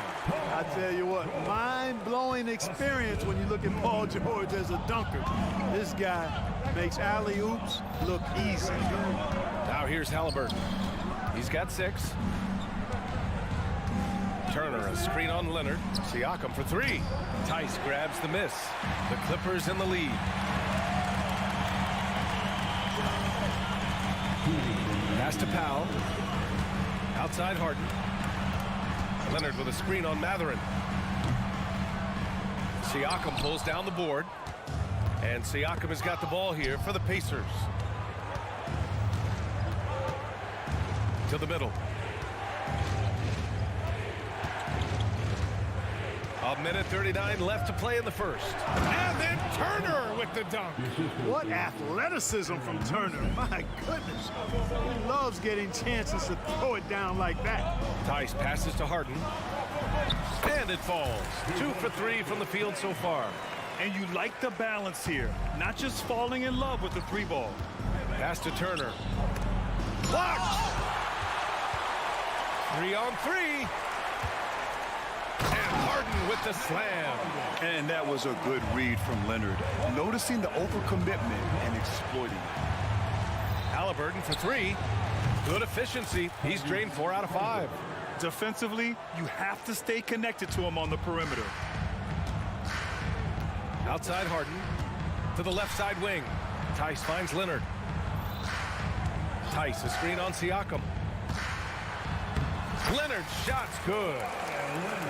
I tell you what, mind-blowing experience when you look at Paul George as a dunker. This guy makes alley-oops look easy. Now here's Halliburton. He's got 6. Turner, a screen on Leonard. Siakam for 3. Tice grabs the miss. The Clippers in the lead. Pass to Powell. Outside Harden. Leonard with a screen on Matherin. Siakam pulls down the board. And Siakam has got the ball here for the Pacers. To the middle. A minute 39 left to play in the first. And then Turner with the dunk. What athleticism from Turner. My goodness. He loves getting chances to throw it down like that. Tice passes to Harden. And it falls. 2 for 3 from the field so far. And you like the balance here. Not just falling in love with the 3-ball. Pass to Turner. Blocked! 3 on 3. And Harden with the slam. And that was a good read from Leonard. Noticing the overcommitment and exploiting it. Halliburton for 3. Good efficiency. He's drained 4 out of 5. Defensively, you have to stay connected to him on the perimeter. Outside Harden. To the left side wing. Tice finds Leonard. Tice, a screen on Siakam. Leonard's shot's good.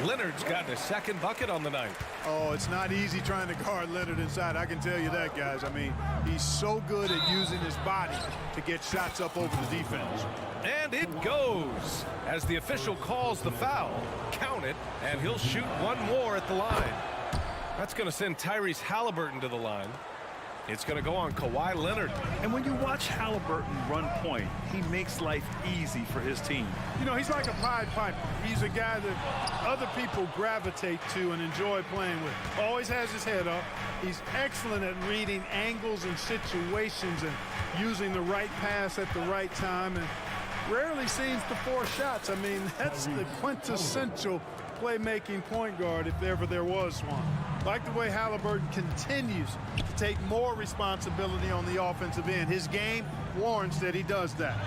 Leonard's gotten his second bucket on the night. Oh, it's not easy trying to guard Leonard inside. I can tell you that, guys. I mean, he's so good at using his body to get shots up over the defense. And it goes. As the official calls the foul, count it, and he'll shoot one more at the line. That's going to send Tyrese Halliburton to the line. It's going to go on Kawhi Leonard. And when you watch Halliburton run point, he makes life easy for his team. You know, he's like a Pied Piper. He's a guy that other people gravitate to and enjoy playing with. Always has his head up. He's excellent at reading angles and situations and using the right pass at the right time, and rarely seems to force shots. I mean, that's the quintessential playmaking point guard if ever there was one. Like the way Halliburton continues to take more responsibility on the offensive end. His game warrants that he does that.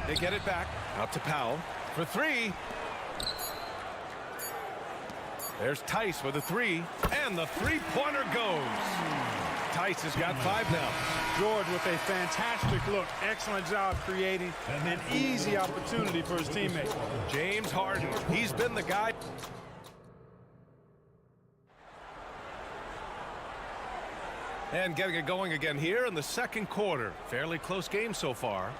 They get it back. Out to Powell for 3. There's Tice with a 3. And the 3-pointer goes. Tice has got 5 now. George with a fantastic look. Excellent job creating an easy opportunity for his teammate. James Harden. He's been the guy. And getting it going again here in the second quarter. Fairly close game so far.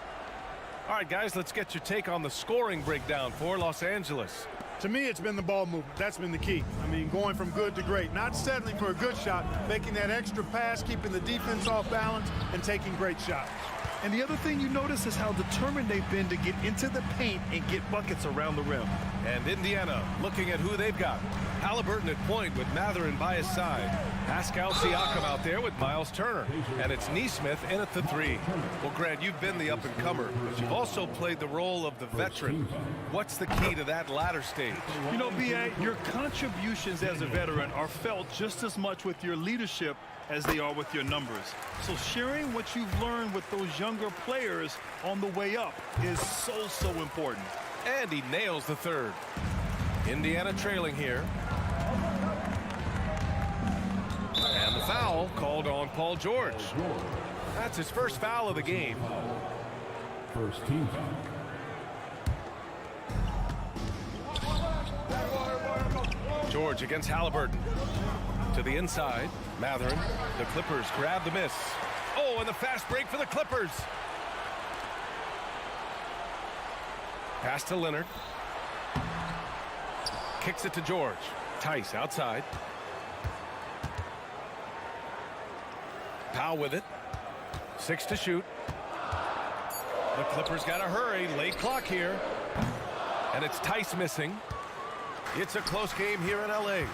All right, guys, let's get your take on the scoring breakdown for Los Angeles. To me, it's been the ball movement. That's been the key. I mean, going from good to great. Not settling for a good shot, making that extra pass, keeping the defense off balance, and taking great shots. And the other thing you notice is how determined they've been to get into the paint and get buckets around the rim. And Indiana looking at who they've got. Halliburton at point with Matherin by his side. Pascal Siakam out there with Miles Turner. And it's Nesmith in at the 3. Well, Grant, you've been the up-and-comer, but you've also played the role of the veteran. What's the key to that latter stage? You know, B.A., your contributions as a veteran are felt just as much with your leadership as they are with your numbers. So sharing what you've learned with those younger players on the way up is so important. And he nails the third. Indiana trailing here. And the foul called on Paul George. That's his first foul of the game. First team foul. George against Halliburton. To the inside. Matherin. The Clippers grab the miss. Oh, and the fast break for the Clippers. Pass to Leonard. Kicks it to George. Tice outside. Powell with it. 6 to shoot. The Clippers got to hurry. Late clock here. And it's Tice missing. It's a close game here in L.A.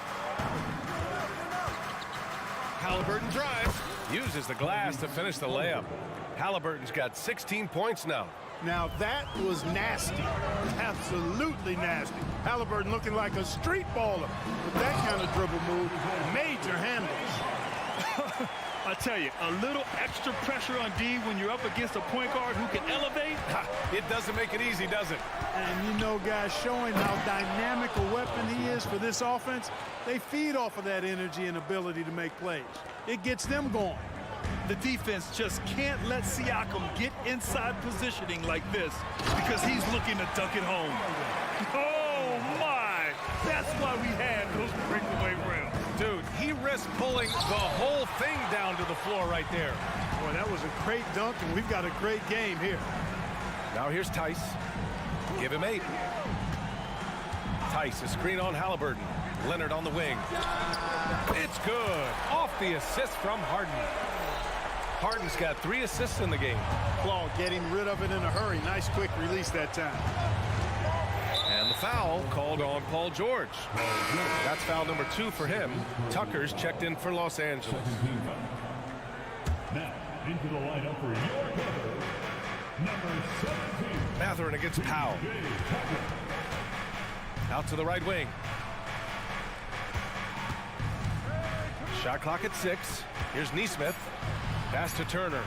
Halliburton drives. Uses the glass to finish the layup. Halliburton's got 16 points now. Now that was nasty. Absolutely nasty. Halliburton looking like a street baller with that kind of dribble move. Major handles. I tell you, a little extra pressure on D when you're up against a point guard who can elevate. It doesn't make it easy, does it? And you know, guys, showing how dynamic a weapon he is for this offense, they feed off of that energy and ability to make plays. It gets them going. The defense just can't let Siakam get inside positioning like this because he's looking to dunk it home. Oh, my! That's why we had those breakaway rims. Dude, he risked pulling the whole thing down to the floor right there. Boy, that was a great dunk, and we've got a great game here. Now here's Tice. Give him 8. Tice, a screen on Halliburton. Leonard on the wing. It's good. Off the assist from Harden. Harden's got 3 assists in the game. Claw getting rid of it in a hurry. Nice quick release that time. And the foul called on Paul George. That's foul number 2 for him. Tucker's checked in for Los Angeles. Now, into the lineup for EuroCup, number 17. Matherin against Powell. Out to the right wing. Shot clock at 6. Here's Nesmith. Pass to Turner.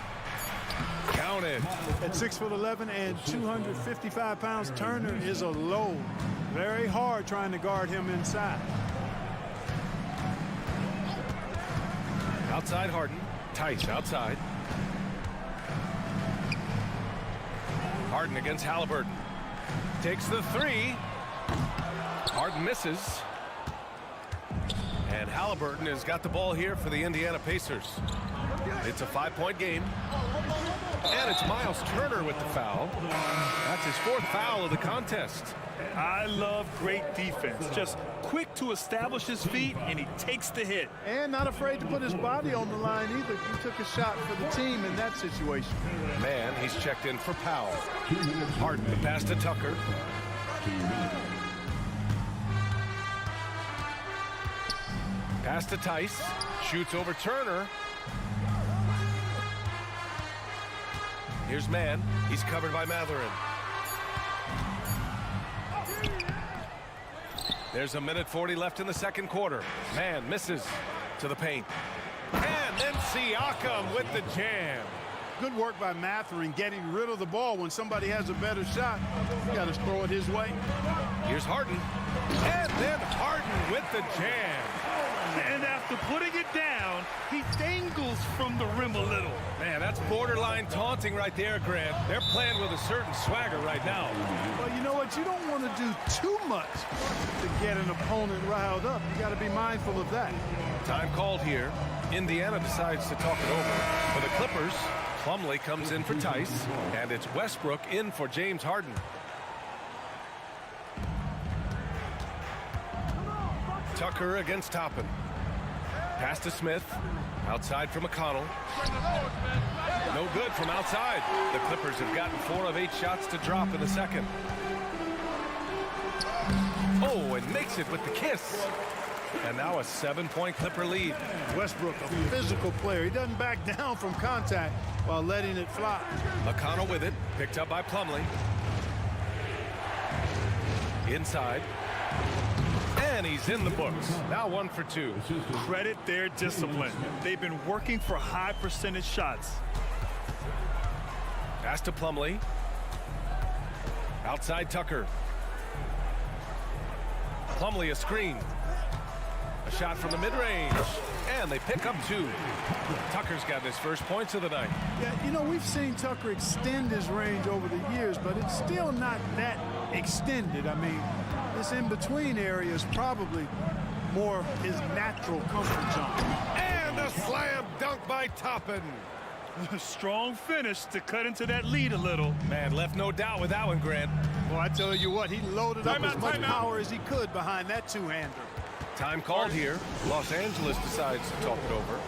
Counted. At 6'11" and 255 pounds, Turner is a load. Very hard trying to guard him inside. Outside Harden. Tice outside. Harden against Halliburton. Takes the 3. Harden misses. And Halliburton has got the ball here for the Indiana Pacers. It's a 5-point game. And it's Miles Turner with the foul. That's his 4th foul of the contest. I love great defense. Just quick to establish his feet, and he takes the hit. And not afraid to put his body on the line either. He took a shot for the team in that situation. Man, he's checked in for Powell. Harden, the pass to Tucker. Pass to Tice. Shoots over Turner. Here's Mann. He's covered by Matherin. There's a minute 40 left in the second quarter. Mann misses to the paint. And then Siakam with the jam. Good work by Matherin getting rid of the ball when somebody has a better shot. You got to throw it his way. Here's Harden. And then Harden with the jam. And after putting it down, he dangles from the rim a little. Man, that's borderline taunting right there, Grant. They're playing with a certain swagger right now. Well, you know what? You don't want to do too much to get an opponent riled up. You got to be mindful of that. Time called here. Indiana decides to talk it over. For the Clippers, Plumlee comes in for Tice, and it's Westbrook in for James Harden. Tucker against Toppin. Pass to Smith. Outside for McConnell. No good from outside. The Clippers have gotten 4 of 8 shots to drop in the second. Oh, and makes it with the kiss. And now a 7-point Clipper lead. Westbrook, a physical player. He doesn't back down from contact while letting it fly. McConnell with it. Picked up by Plumlee. Inside. And he's in the books. Now 1 for 2. Credit their discipline. They've been working for high percentage shots. Pass to Plumlee. Outside Tucker. Plumlee a screen. A shot from the mid-range. And they pick up 2. Tucker's got his first points of the night. Yeah, you know, we've seen Tucker extend his range over the years, but it's still not that extended. I mean, this in-between area is probably more his natural comfort zone. And a slam dunk by Toppin. A strong finish to cut into that lead a little. Man, left no doubt with that one, Grant. Well, I tell you what, he loaded up as much power as he could behind that two-hander. Time called here. Los Angeles decides to talk it over.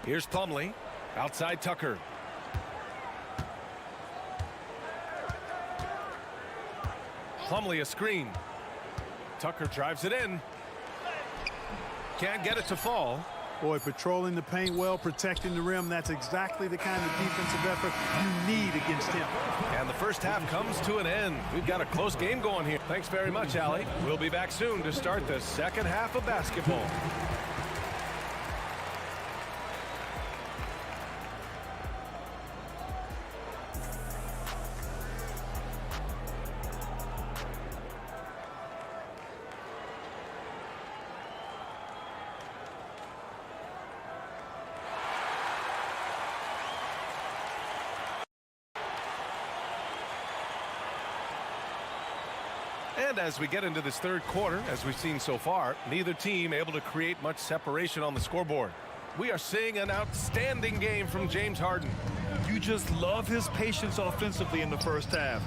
Here's Plumlee. Outside Tucker. Plumlee a screen. Tucker drives it in. Can't get it to fall. Boy, patrolling the paint well, protecting the rim, that's exactly the kind of defensive effort you need against him. And the first half comes to an end. We've got a close game going here. Thanks very much, Allie. We'll be back soon to start the second half of basketball. And as we get into this third quarter, as we've seen so far, neither team able to create much separation on the scoreboard. We are seeing an outstanding game from James Harden. You just love his patience offensively in the first half.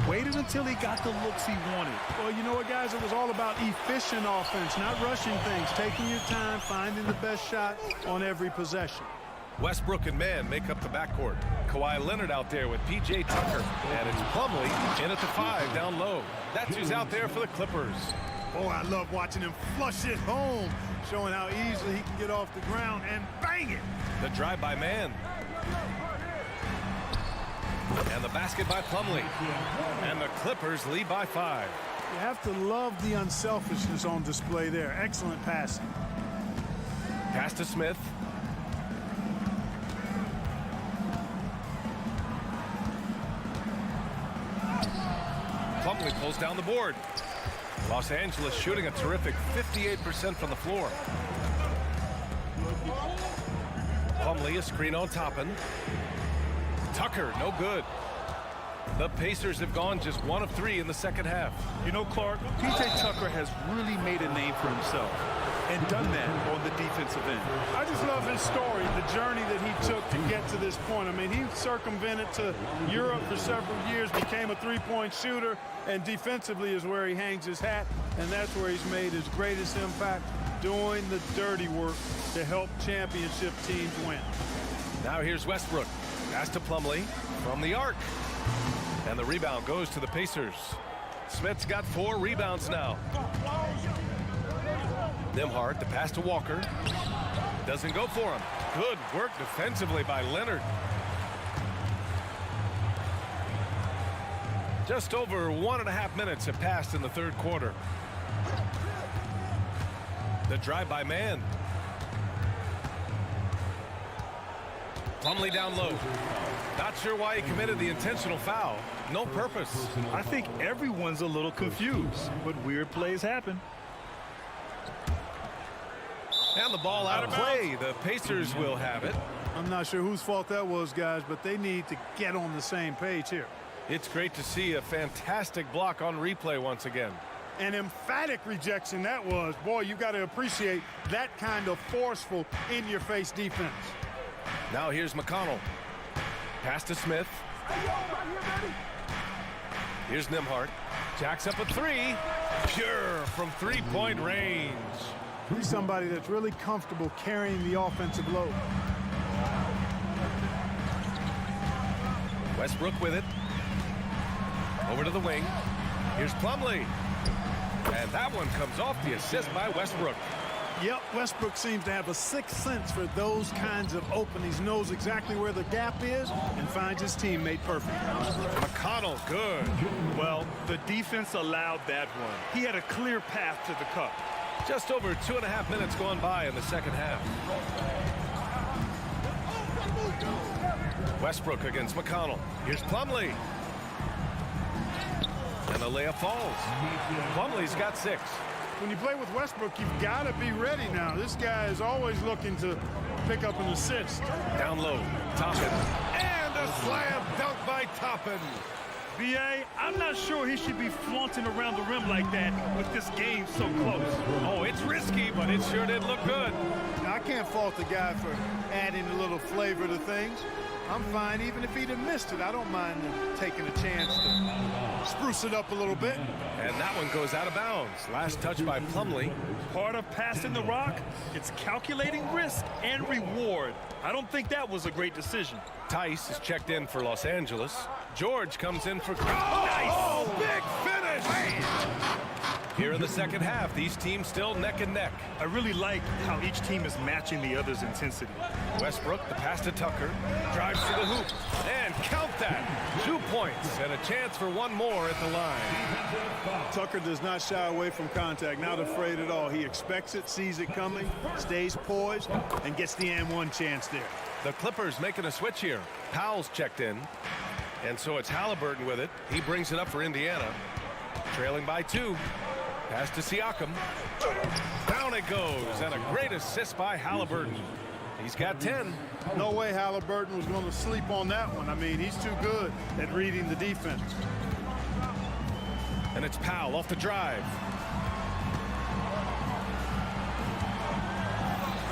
Waited until he got the looks he wanted. Well, you know what, guys? It was all about efficient offense, not rushing things, taking your time, finding the best shot on every possession. Westbrook and Mann make up the backcourt. Kawhi Leonard out there with P.J. Tucker. And it's Plumlee in at the 5 down low. That's who's out there for the Clippers. Oh, I love watching him flush it home, showing how easily he can get off the ground and bang it. The drive by Mann. And the basket by Plumlee. And the Clippers lead by 5. You have to love the unselfishness on display there. Excellent passing. Pass to Smith. Plumlee pulls down the board. Los Angeles shooting a terrific 58% from the floor. Plumlee a screen on Toppin. Tucker, no good. The Pacers have gone just 1 of 3 in the second half. You know, Clark, P.J. Tucker has really made a name for himself and done that on the defensive end. I just love his story, the journey that he took to get to this point. I mean, he circumvented to Europe for several years, became a three-point shooter, and defensively is where he hangs his hat, and that's where he's made his greatest impact, doing the dirty work to help championship teams win. Now here's Westbrook. Pass to Plumlee from the arc. And the rebound goes to the Pacers. Smith's got 4 rebounds now. Nembhard, the pass to Walker. Doesn't go for him. Good work defensively by Leonard. Just over 1.5 minutes have passed in the third quarter. The drive by Mann. Plumlee down low. Not sure why he committed the intentional foul. No purpose. I think everyone's a little confused, but weird plays happen. And the ball out of play. The Pacers will have it. I'm not sure whose fault that was, guys, but they need to get on the same page here. It's great to see a fantastic block on replay once again. An emphatic rejection that was. Boy, you got to appreciate that kind of forceful, in-your-face defense. Now here's McConnell. Pass to Smith. Here's Nembhard. Jacks up a 3. Pure from three-point range. He's somebody that's really comfortable carrying the offensive load. Westbrook with it. Over to the wing. Here's Plumlee. And that one comes off the assist by Westbrook. Yep, Westbrook seems to have a sixth sense for those kinds of openings, knows exactly where the gap is, and finds his teammate perfect. McConnell, good. Well, the defense allowed that one. He had a clear path to the cup. Just over 2.5 minutes gone by in the second half. Westbrook against McConnell. Here's Plumlee. And the layup falls. Plumlee's got 6. When you play with Westbrook, you've got to be ready now. This guy is always looking to pick up an assist. Down low, Toppin. And a slam dunk by Toppin. B.A., I'm not sure he should be flaunting around the rim like that with this game so close. Oh, it's risky, but it sure did look good. Now, I can't fault the guy for adding a little flavor to things. I'm fine even if he'd have missed it. I don't mind taking a chance to spruce it up a little bit. And that one goes out of bounds. Last touch by Plumlee. Part of passing the rock, it's calculating risk and reward. I don't think that was a great decision. Tice is checked in for Los Angeles. George comes in for... Nice! Oh, big finish! Here in the second half, these teams still neck and neck. I really like how each team is matching the other's intensity. Westbrook, the pass to Tucker, drives to the hoop, and count that. 2 points and a chance for one more at the line. Tucker does not shy away from contact, not afraid at all. He expects it, sees it coming, stays poised, and gets the and one chance there. The Clippers making a switch here. Powell's checked in, and so it's Halliburton with it. He brings it up for Indiana, trailing by 2. Pass to Siakam. Down it goes, and a great assist by Halliburton. He's got 10. No way Halliburton was going to sleep on that one. I mean, he's too good at reading the defense. And it's Powell off the drive.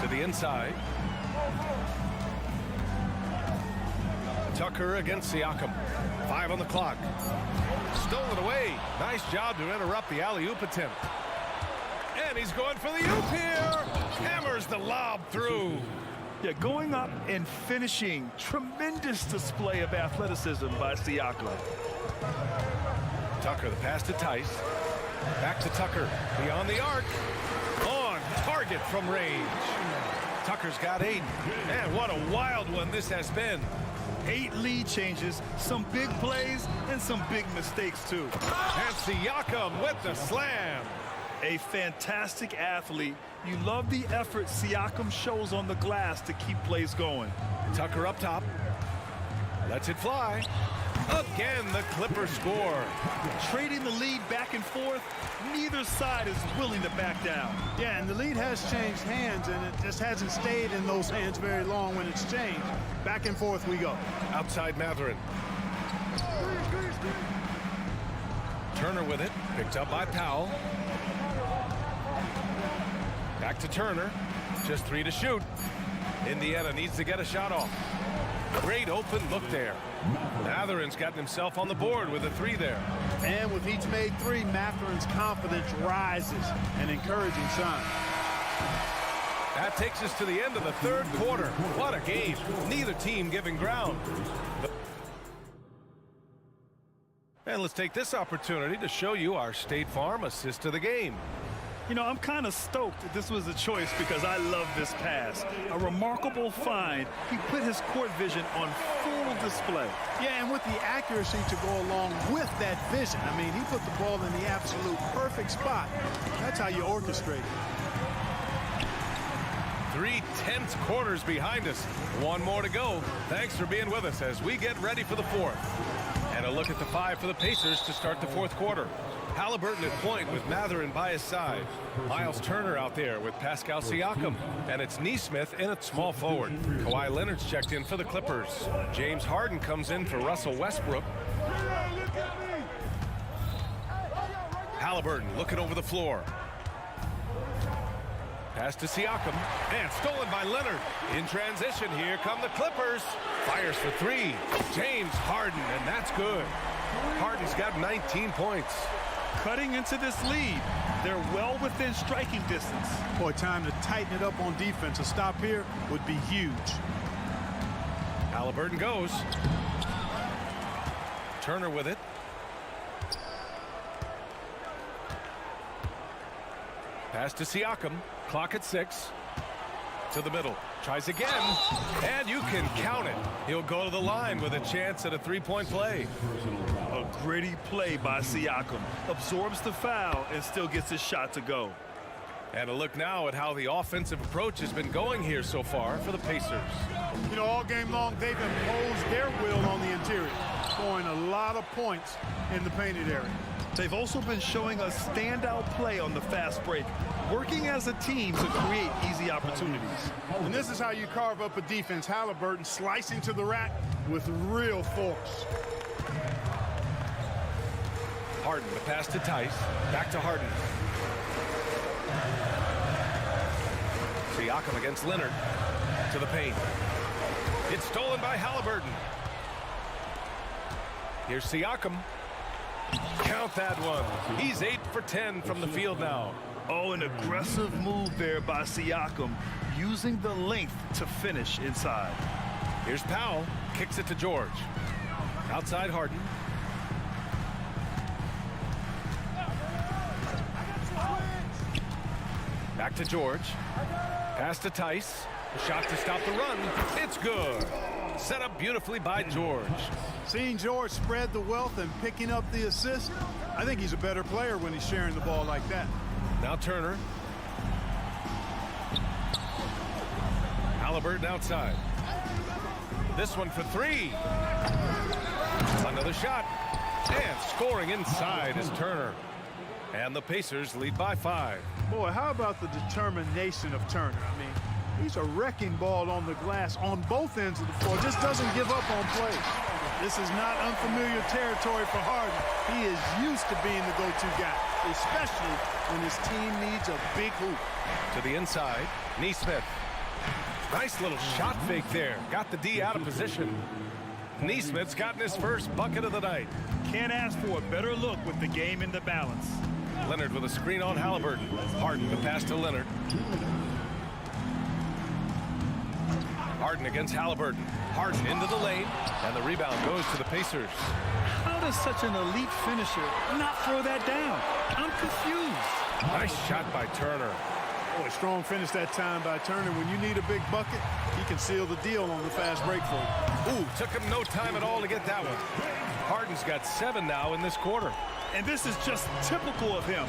To the inside. Tucker against Siakam. 5 on the clock. Stolen away. Nice job to interrupt the alley-oop attempt. And he's going for the oop here. Hammers the lob through. Yeah, going up and finishing. Tremendous display of athleticism by Siakam. Tucker, the pass to Tice. Back to Tucker. Beyond the arc. On target from range. Tucker's got 8. And what a wild one this has been. 8 lead changes, some big plays, and some big mistakes, too. And Siakam with the slam. A fantastic athlete. You love the effort Siakam shows on the glass to keep plays going. Tucker up top. Lets it fly. Again, the Clippers score. Trading the lead back and forth, neither side is willing to back down. Yeah, and the lead has changed hands, and it just hasn't stayed in those hands very long when it's changed. Back and forth we go. Outside Mathurin. Turner with it. Picked up by Powell. Back to Turner. Just 3 to shoot. Indiana needs to get a shot off. Great open look there. Mathurin's gotten himself on the board with a 3 there. And with each made 3, Mathurin's confidence rises, an encouraging sign. That takes us to the end of the third quarter. What a game. Neither team giving ground. And let's take this opportunity to show you our State Farm assist of the game. You know, I'm kind of stoked that this was a choice because I love this pass. A remarkable find. He put his court vision on full display. Yeah, and with the accuracy to go along with that vision. I mean, he put the ball in the absolute perfect spot. That's how you orchestrate it. 3 tense quarters behind us. One more to go. Thanks for being with us as we get ready for the fourth. And a look at the 5 for the Pacers to start the fourth quarter. Halliburton at point with Mathurin by his side. Miles Turner out there with Pascal Siakam. And it's Nesmith in at small forward. Kawhi Leonard's checked in for the Clippers. James Harden comes in for Russell Westbrook. Halliburton looking over the floor. Pass to Siakam. And stolen by Leonard. In transition, here come the Clippers. Fires for 3. James Harden, and that's good. Harden's got 19 points. Cutting into this lead. They're well within striking distance. Boy, time to tighten it up on defense. A stop here would be huge. Halliburton goes. Turner with it. Pass to Siakam. Clock at 6. To the middle. Tries again. And you can count it. He'll go to the line with a chance at a three-point play. A gritty play by Siakam. Absorbs the foul and still gets his shot to go. And a look now at how the offensive approach has been going here so far for the Pacers. You know, all game long, they've imposed their will on the interior, scoring a lot of points in the painted area. They've also been showing a standout play on the fast break, working as a team to create easy opportunities. And this is how you carve up a defense. Halliburton slicing to the rack with real force. Harden, the pass to Tice. Back to Harden. Siakam against Leonard. To the paint. It's stolen by Halliburton. Here's Siakam. Count that one. He's 8 for 10 from the field now. Oh, an aggressive move there by Siakam, using the length to finish inside. Here's Powell. Kicks it to George. Outside Harden. Back to George. Pass to Tice. A shot to stop the run. It's good. Set up beautifully by George. Seeing George spread the wealth and picking up the assist, I think he's a better player when he's sharing the ball like that. Now Turner. Halliburton outside. This one for 3. Another shot. And scoring inside is Turner. And the Pacers lead by 5. Boy, how about the determination of Turner? I mean, he's a wrecking ball on the glass on both ends of the floor. Just doesn't give up on plays. This is not unfamiliar territory for Harden. He is used to being the go-to guy, especially when his team needs a big hoop. To the inside, Nesmith. Nice little shot fake there. Got the D out of position. Nesmith's gotten his first bucket of the night. Can't ask for a better look with the game in the balance. Leonard with a screen on Halliburton. Harden the pass to Leonard. Harden against Halliburton. Harden into the lane, and the rebound goes to the Pacers. How does such an elite finisher not throw that down? I'm confused. Nice shot by Turner. Boy, strong finish that time by Turner. When you need a big bucket, he can seal the deal on the fast break for you. Ooh, took him no time at all to get that one. Harden's got 7 now in this quarter. And this is just typical of him.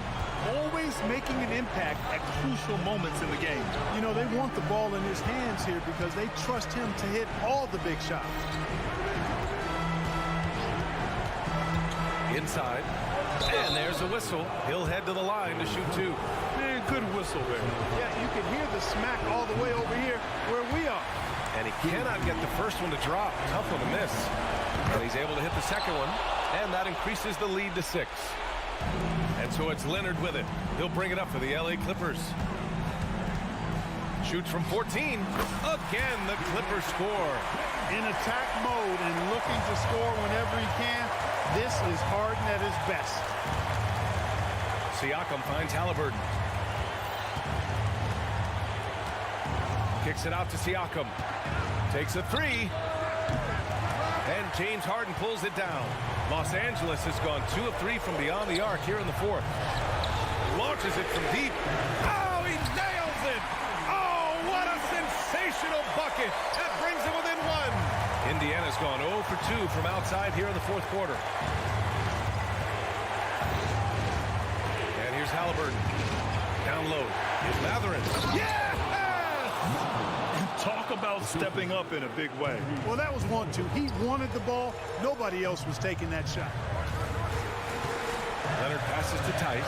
Always making an impact at crucial moments in the game. You know, they want the ball in his hands here because they trust him to hit all the big shots. Inside. And there's a whistle. He'll head to the line to shoot 2. Man, good whistle there. Yeah, you can hear the smack all the way over here where we are. And he cannot get the first one to drop. Tough one to miss. And he's able to hit the second one. And that increases the lead to 6. And so it's Leonard with it. He'll bring it up for the LA Clippers. Shoots from 14. Again, the Clippers score. In attack mode and looking to score whenever he can. This is Harden at his best. Siakam finds Halliburton. Kicks it out to Siakam. Takes a 3. And James Harden pulls it down. Los Angeles has gone 2 of 3 from beyond the arc here in the 4th. Launches it from deep. Oh, he nails it! Oh, what a sensational bucket! That brings him within 1. Indiana's gone 0 for 2 from outside here in the 4th quarter. And here's Halliburton. Down low. Here's Matherin. Yes! Talk about stepping up in a big way. Well, that was 1-2. He wanted the ball. Nobody else was taking that shot. Leonard passes to Tice.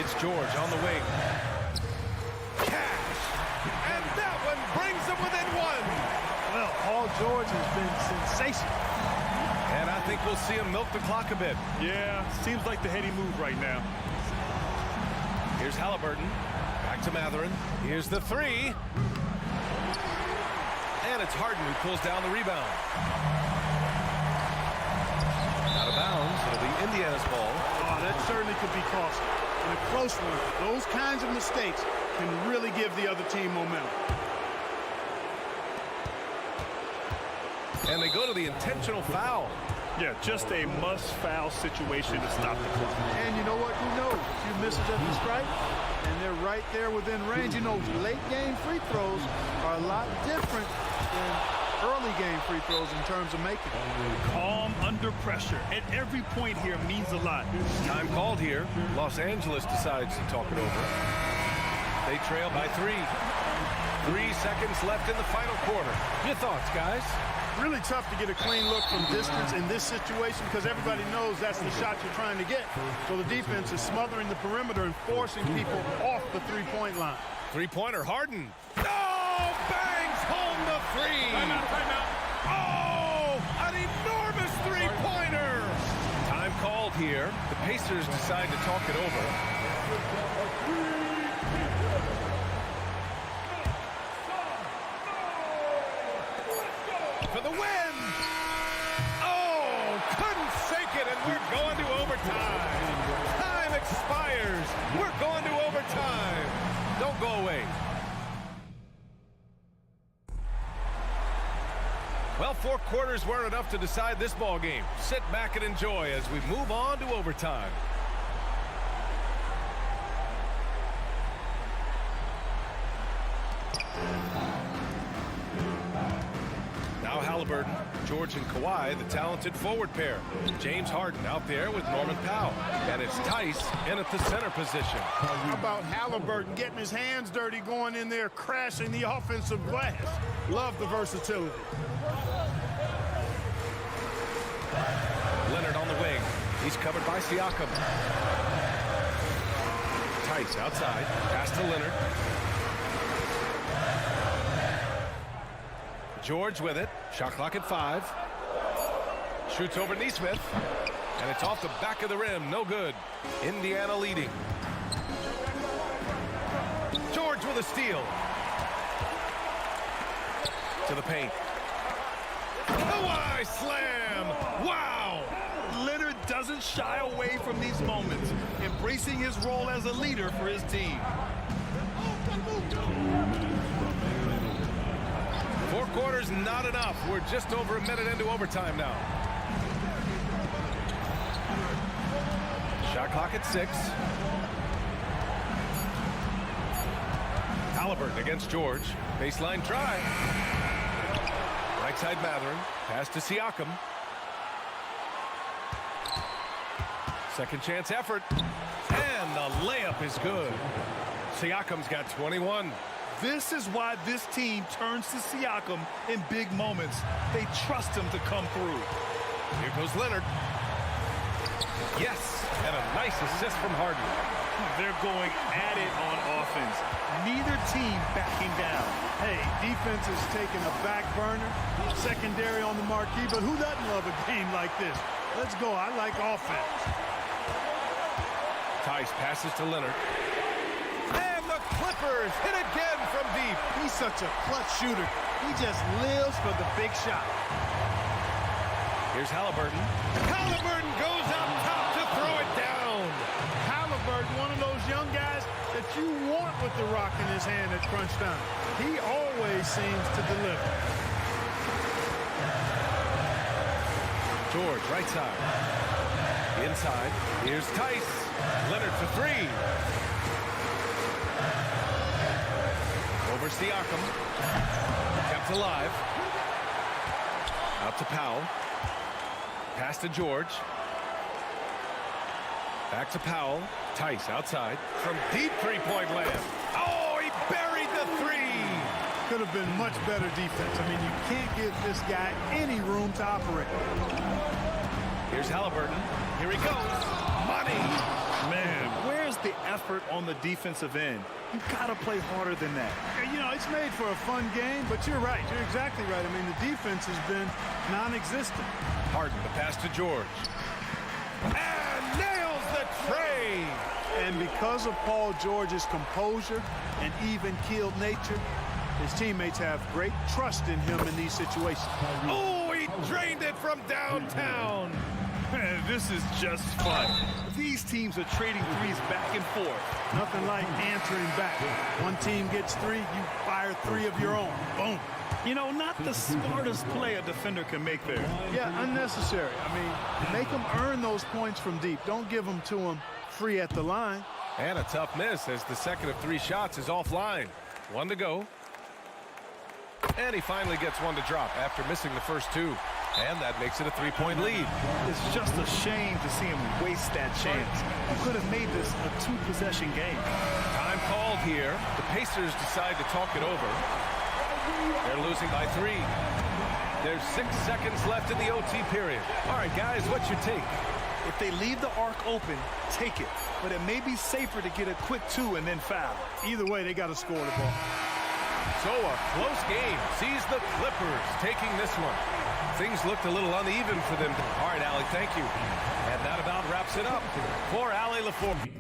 It's George on the wing. Cash! And that one brings them within 1. Well, Paul George has been sensational. And I think we'll see him milk the clock a bit. Yeah, seems like the heady move right now. Here's Halliburton. Back to Matherin. Here's the 3. And it's Harden who pulls down the rebound. Out of bounds. It'll be Indiana's ball. Oh, that certainly could be costly. In a close one, those kinds of mistakes can really give the other team momentum. And they go to the intentional foul. Yeah, just a must-foul situation to stop the clock. And you know what? Who knows? A few misses at the stripe, and they're right there within range. You know, late game free throws are a lot different than early game free throws in terms of making. Calm under pressure at every point here means a lot. Time called here. Los Angeles decides to talk it over. They trail by 3. 3 seconds left in the final quarter. Your thoughts, guys? Really tough to get a clean look from distance in this situation because everybody knows that's the shot you're trying to get. So the defense is smothering the perimeter and forcing people off the three-point line. Three-pointer, Harden. Oh, bangs home the 3. Timeout. Oh, an enormous three-pointer. Time called here. The Pacers decide to talk it over. For the win! Oh, couldn't sink it, and we're going to overtime. Time expires. We're going to overtime. Don't go away. Well, 4 quarters weren't enough to decide this ball game. Sit back and enjoy as we move on to overtime. Now Halliburton, George and Kawhi, the talented forward pair. James Harden out there with Norman Powell. And it's Tice in at the center position. How about Halliburton getting his hands dirty, going in there, crashing the offensive glass? Love the versatility. Leonard on the wing. He's covered by Siakam. Tice outside. Pass to Leonard. George with it. Shot clock at 5. Shoots over Nesmith. And it's off the back of the rim. No good. Indiana leading. George with a steal. To the paint. Kawhi slam! Wow! Leonard doesn't shy away from these moments, embracing his role as a leader for his team. 4 quarters, not enough. We're just over a minute into overtime now. Shot clock at 6. Halliburton against George. Baseline try. Right side Matherin. Pass to Siakam. Second chance effort. And the layup is good. Siakam's got 21. This is why this team turns to Siakam in big moments. They trust him to come through. Here goes Leonard. Yes, and a nice assist from Harden. They're going at it on offense. Neither team backing down. Hey, defense is taking a back burner, secondary on the marquee, but who doesn't love a game like this? Let's go. I like offense. Tice passes to Leonard. And the Clippers hit again from deep. He's such a clutch shooter. He just lives for the big shot. Here's Halliburton. Halliburton goes up top to throw it down. Halliburton, one of those young guys that you want with the rock in his hand at crunch time. He always seems to deliver. George, right side. Inside. Here's Tice. Leonard for 3. Over Siakam. Kept alive. Out to Powell. Pass to George. Back to Powell. Tice outside. From deep three-point land. Oh, he buried the 3. Could have been much better defense. I mean, you can't give this guy any room to operate. Here's Halliburton. Here he goes. Money. Man, where's the effort on the defensive end? You gotta play harder than that. You know, it's made for a fun game, but you're right. You're exactly right. I mean, the defense has been non-existent. Harden, the pass to George. And nails the tray. And because of Paul George's composure and even-keeled nature, his teammates have great trust in him in these situations. Oh, he drained it from downtown. This is just fun. These teams are trading threes back and forth. Nothing like answering back. One team gets 3, you fire 3 of your own. Boom. You know, not the smartest play a defender can make there. Yeah, unnecessary. I mean, make them earn those points from deep. Don't give them to them free at the line. And a tough miss as the second of 3 shots is offline. 1 to go. And he finally gets 1 to drop after missing the first 2. And that makes it a 3-point lead. It's just a shame to see him waste that chance. He could have made this a 2-possession game. Time called here. The Pacers decide to talk it over. They're losing by 3. There's 6 seconds left in the OT period. All right, guys, what's your take? If they leave the arc open, take it. But it may be safer to get a quick 2 and then foul. Either way, they got to score the ball. So a close game sees the Clippers taking this one. Things looked a little uneven for them. All right, Allie, thank you. And that about wraps it up for Allie LaForge.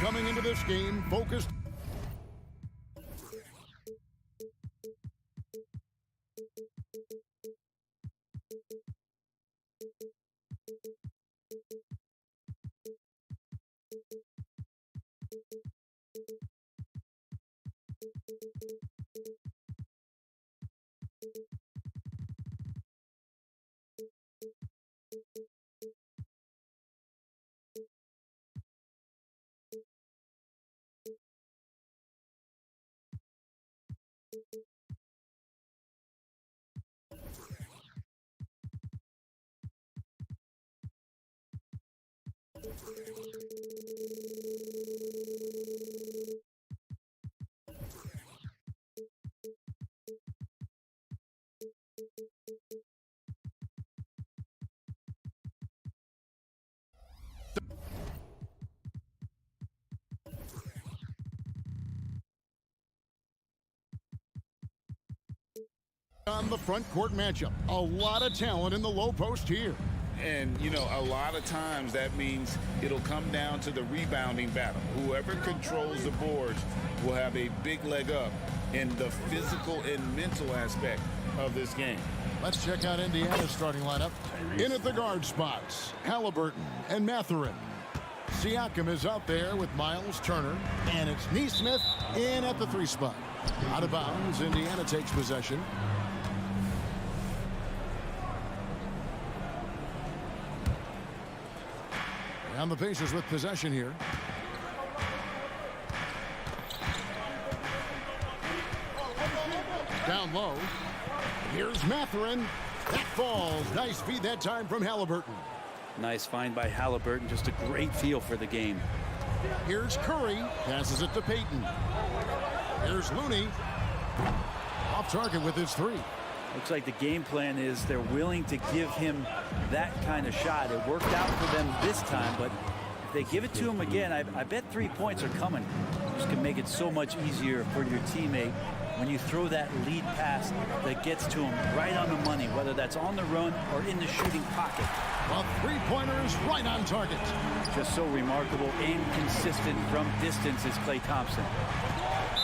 Coming into this game, focused. On the front court matchup, a lot of talent in the low post here. And, you know, a lot of times that means it'll come down to the rebounding battle. Whoever controls the boards will have a big leg up in the physical and mental aspect of this game. Let's check out Indiana's starting lineup. In at the guard spots, Halliburton and Mathurin. Siakam is out there with Miles Turner, and it's Neesmith in at the 3 spot. Out of bounds, Indiana takes possession. And the Pacers with possession here. Down low. Here's Mathurin. That falls. Nice feed that time from Halliburton. Nice find by Halliburton. Just a great feel for the game. Here's Curry. Passes it to Payton. Here's Looney. Off target with his 3. Looks like the game plan is they're willing to give him that kind of shot. It worked out for them this time, but if they give it to him again, I bet 3 points are coming. Just can make it so much easier for your teammate when you throw that lead pass that gets to him right on the money, whether that's on the run or in the shooting pocket. A 3-pointer is right on target. Just so remarkable and consistent from distance is Klay Thompson.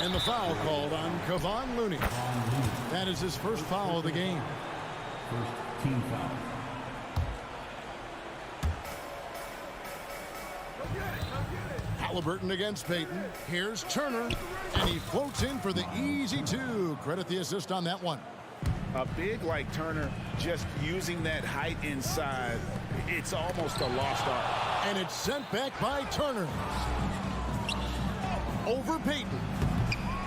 And the foul called on Kevon Looney. That is his first foul of the game. First team foul. Halliburton against Payton. Here's Turner, and he floats in for the easy 2. Credit the assist on that one. A big like Turner, just using that height inside, it's almost a lost art. And it's sent back by Turner. Over Payton.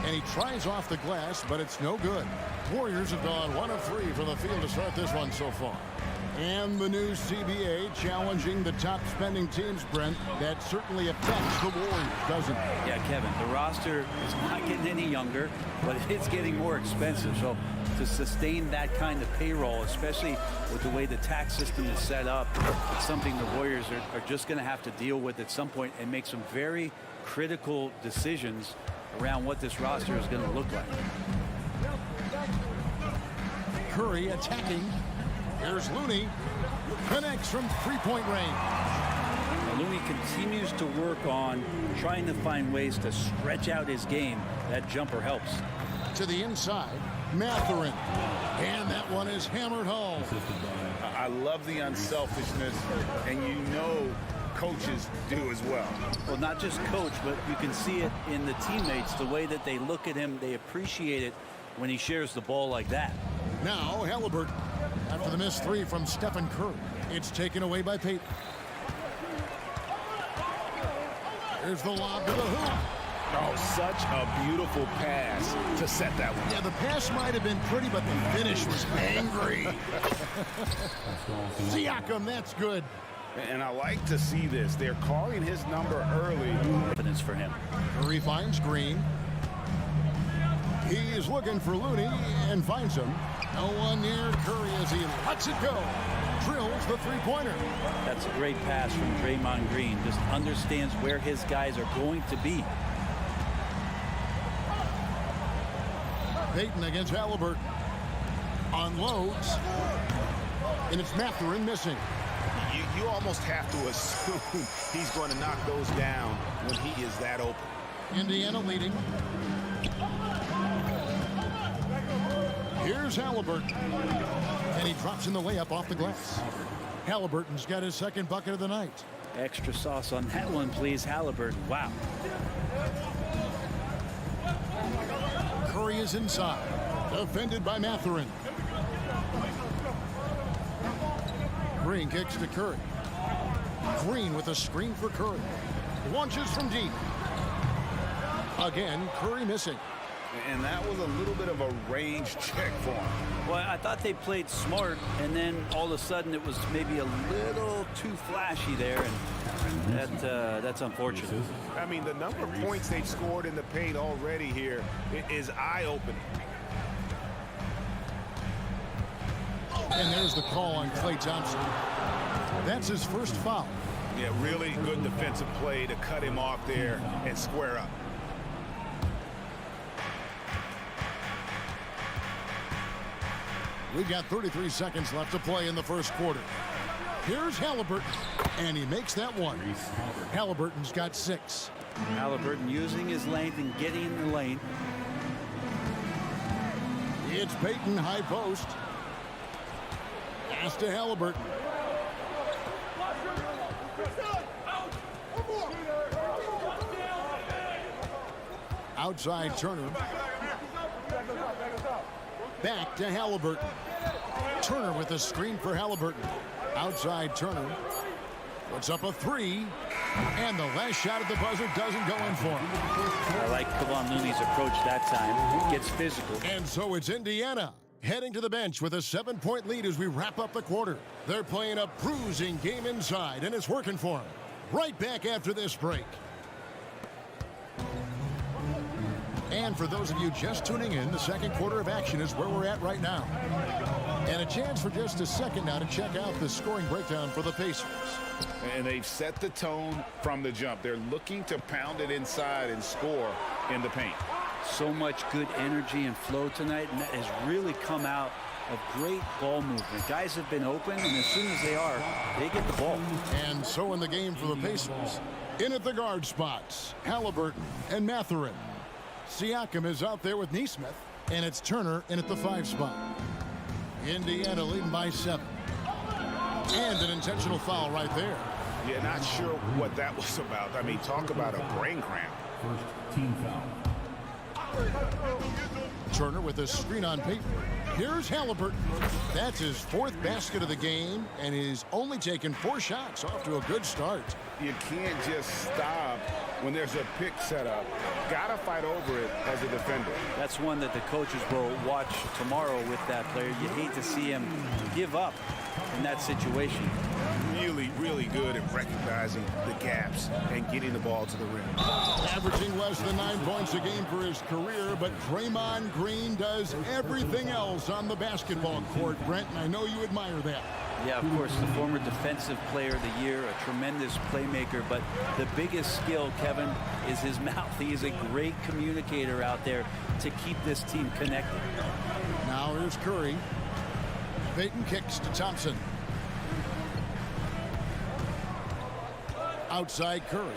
And he tries off the glass, but it's no good. Warriors have gone 1 of 3 from the field to start this one so far. And the new CBA challenging the top spending teams, Brent. That certainly affects the Warriors, doesn't it? Yeah, Kevin, the roster is not getting any younger, but it's getting more expensive. So to sustain that kind of payroll, especially with the way the tax system is set up, it's something the Warriors are just going to have to deal with at some point and make some very critical decisions around what this roster is going to look like. Curry attacking. Here's Looney. Connects from 3-point range. Now, Looney continues to work on trying to find ways to stretch out his game. That jumper helps. To the inside, Mathurin. And that one is hammered home. I love the unselfishness, and you know coaches do as well. Well, not just coach, but you can see it in the teammates, the way that they look at him. They appreciate it when he shares the ball like that. Now Halliburton. After the missed 3 from Stephen Curry. It's taken away by Payton. Here's the lob to the hoop. Oh, such a beautiful pass to set that one. Yeah, the pass might have been pretty, but the finish was angry. Siakam, that's good. And I like to see this. They're calling his number early. Confidence for him. Curry finds Green. He is looking for Looney and finds him. No one near Curry as he lets it go. Drills the 3-pointer. That's a great pass from Draymond Green. Just understands where his guys are going to be. Payton against Halliburton. Unloads. And it's Mathurin missing. You almost have to assume he's going to knock those down when he is that open. Indiana leading. Here's Halliburton. And he drops in the layup off the glass. Halliburton's got his second bucket of the night. Extra sauce on that one, please, Halliburton. Wow. Curry is inside. Defended by Mathurin. Green kicks to Curry. Green with a screen for Curry. Launches from deep. Again, Curry missing. And that was a little bit of a range check for him. Well, I thought they played smart, and then all of a sudden it was maybe a little too flashy there, and that's unfortunate. I mean, the number of points they've scored in the paint already here is eye-opening. And there's the call on Klay Thompson. That's his first foul. Yeah, really good defensive play to cut him off there and square up. We've got 33 seconds left to play in the first quarter. Here's Halliburton, and he makes that one. Halliburton's got 6. Halliburton using his length and getting in the lane. It's Payton, high post. Pass to Halliburton. Outside Turner. Back to Halliburton. Turner with a screen for Halliburton. Outside Turner. Puts up a three. And the last shot at the buzzer doesn't go in for him. I like Kevon Looney's approach that time. He gets physical. And so it's Indiana heading to the bench with a 7-point lead as we wrap up the quarter. They're playing a bruising game inside, and it's working for them. Right back after this break. And for those of you just tuning in, the second quarter of action is where we're at right now. And a chance for just a second now to check out the scoring breakdown for the Pacers. And they've set the tone from the jump. They're looking to pound it inside and score in the paint. So much good energy and flow tonight, and that has really come out of great ball movement. Guys have been open, and as soon as they are, they get the ball. And so in the game for the Pacers, in at the guard spots, Halliburton and Mathurin. Siakam is out there with Nesmith, and it's Turner in at the 5 spot. Indiana leading by 7. And an intentional foul right there. Yeah, not sure what that was about. I mean, talk about a brain cramp. First team foul. Turner with a screen on Payton. Here's Halliburton. That's his 4th basket of the game, and he's only taken 4 shots. Off to a good start. You can't just stop when there's a pick set up. Gotta fight over it as a defender. That's one that the coaches will watch tomorrow with that player. You hate to see him give up in that situation. Really, really good at recognizing the gaps and getting the ball to the rim. Averaging less than 9 points a game for his career, but Draymond Green does everything else on the basketball court, Brent, and I know you admire that. Yeah, of course, the former defensive player of the year, a tremendous playmaker, but the biggest skill, Kevin, is his mouth. He is a great communicator out there to keep this team connected. Now here's Curry. Payton kicks to Thompson. Outside Curry.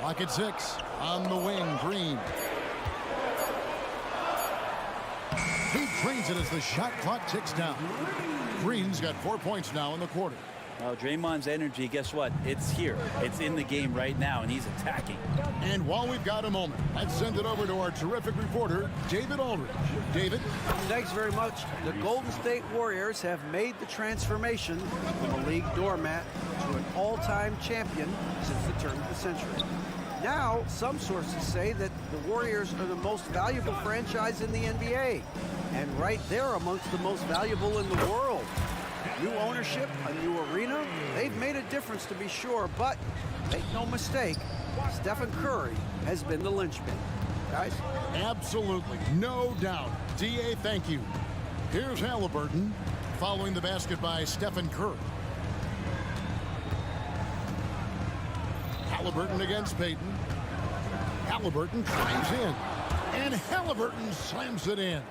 Clock at 6. On the wing, Green. He drains it as the shot clock ticks down. Green's got 4 points now in the quarter. Well, Draymond's energy, guess what? It's here. It's in the game right now, and he's attacking. And while we've got a moment, let's send it over to our terrific reporter, David Aldridge. David? Thanks very much. The Golden State Warriors have made the transformation from a league doormat to an all-time champion since the turn of the century. Now, some sources say that the Warriors are the most valuable franchise in the NBA. And right there amongst the most valuable in the world. New ownership, a new arena, they've made a difference to be sure, but make no mistake, Stephen Curry has been the linchpin. Guys? Absolutely, no doubt. D.A., thank you. Here's Halliburton, following the basket by Stephen Curry. Halliburton against Payton. Halliburton drives in, and Halliburton slams it in.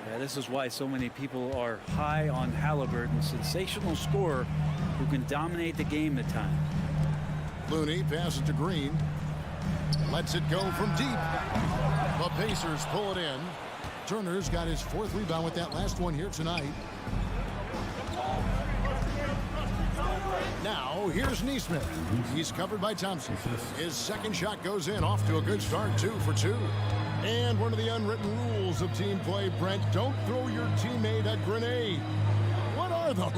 Yeah, this is why so many people are high on Halliburton. Sensational scorer who can dominate the game at times. Looney passes to Green. Lets it go from deep. The Pacers pull it in. Turner's got his 4th rebound with that last one here tonight. Now, here's Nesmith. He's covered by Thompson. His 2nd shot goes in, off to a good start, 2 for 2. And one of the unwritten rules of team play, Brent, don't throw your teammate a grenade. What are those?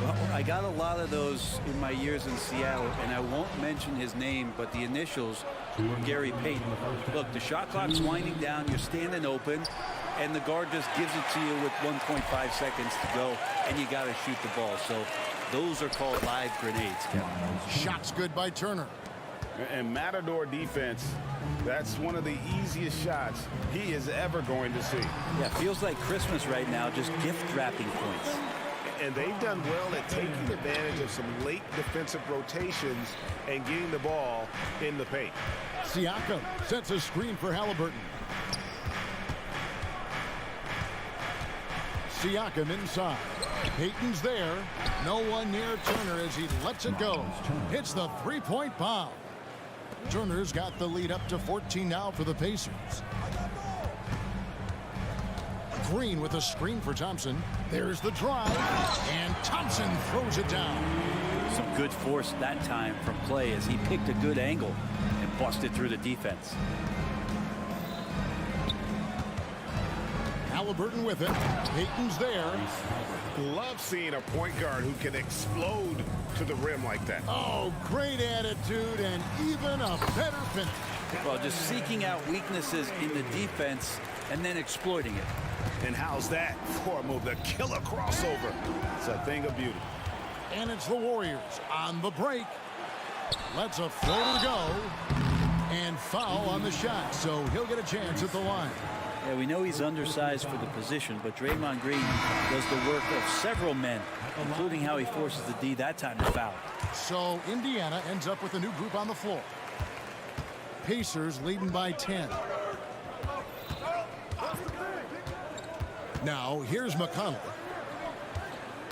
Well, I got a lot of those in my years in Seattle, and I won't mention his name, but the initials were Gary Payton. Look, the shot clock's winding down, you're standing open, and the guard just gives it to you with 1.5 seconds to go, and you got to shoot the ball. So those are called live grenades, Kevin. Shots good by Turner. And Matador defense, that's one of the easiest shots he is ever going to see. Yeah, feels like Christmas right now, just gift wrapping points. And they've done well at taking advantage of some late defensive rotations and getting the ball in the paint. Siakam sets a screen for Halliburton. Siakam inside. Payton's there. No one near Turner as he lets it go. Hits the 3-point bomb. Turner's got the lead up to 14 now for the Pacers. Green with a screen for Thompson. There's the drive, and Thompson throws it down. Some good force that time from Clay as he picked a good angle and busted through the defense. Halliburton with it. Payton's there. Love seeing a point guard who can explode to the rim like that. Oh, great attitude and even a better finish. Well, just seeking out weaknesses in the defense and then exploiting it. And how's that for a move? The killer crossover. It's a thing of beauty. And it's the Warriors on the break. Lets a floater go. And foul on the shot, so he'll get a chance at the line. Yeah, we know he's undersized for the position, but Draymond Green does the work of several men, including how he forces the D that time to foul. So Indiana ends up with a new group on the floor. Pacers leading by 10. Now here's McConnell.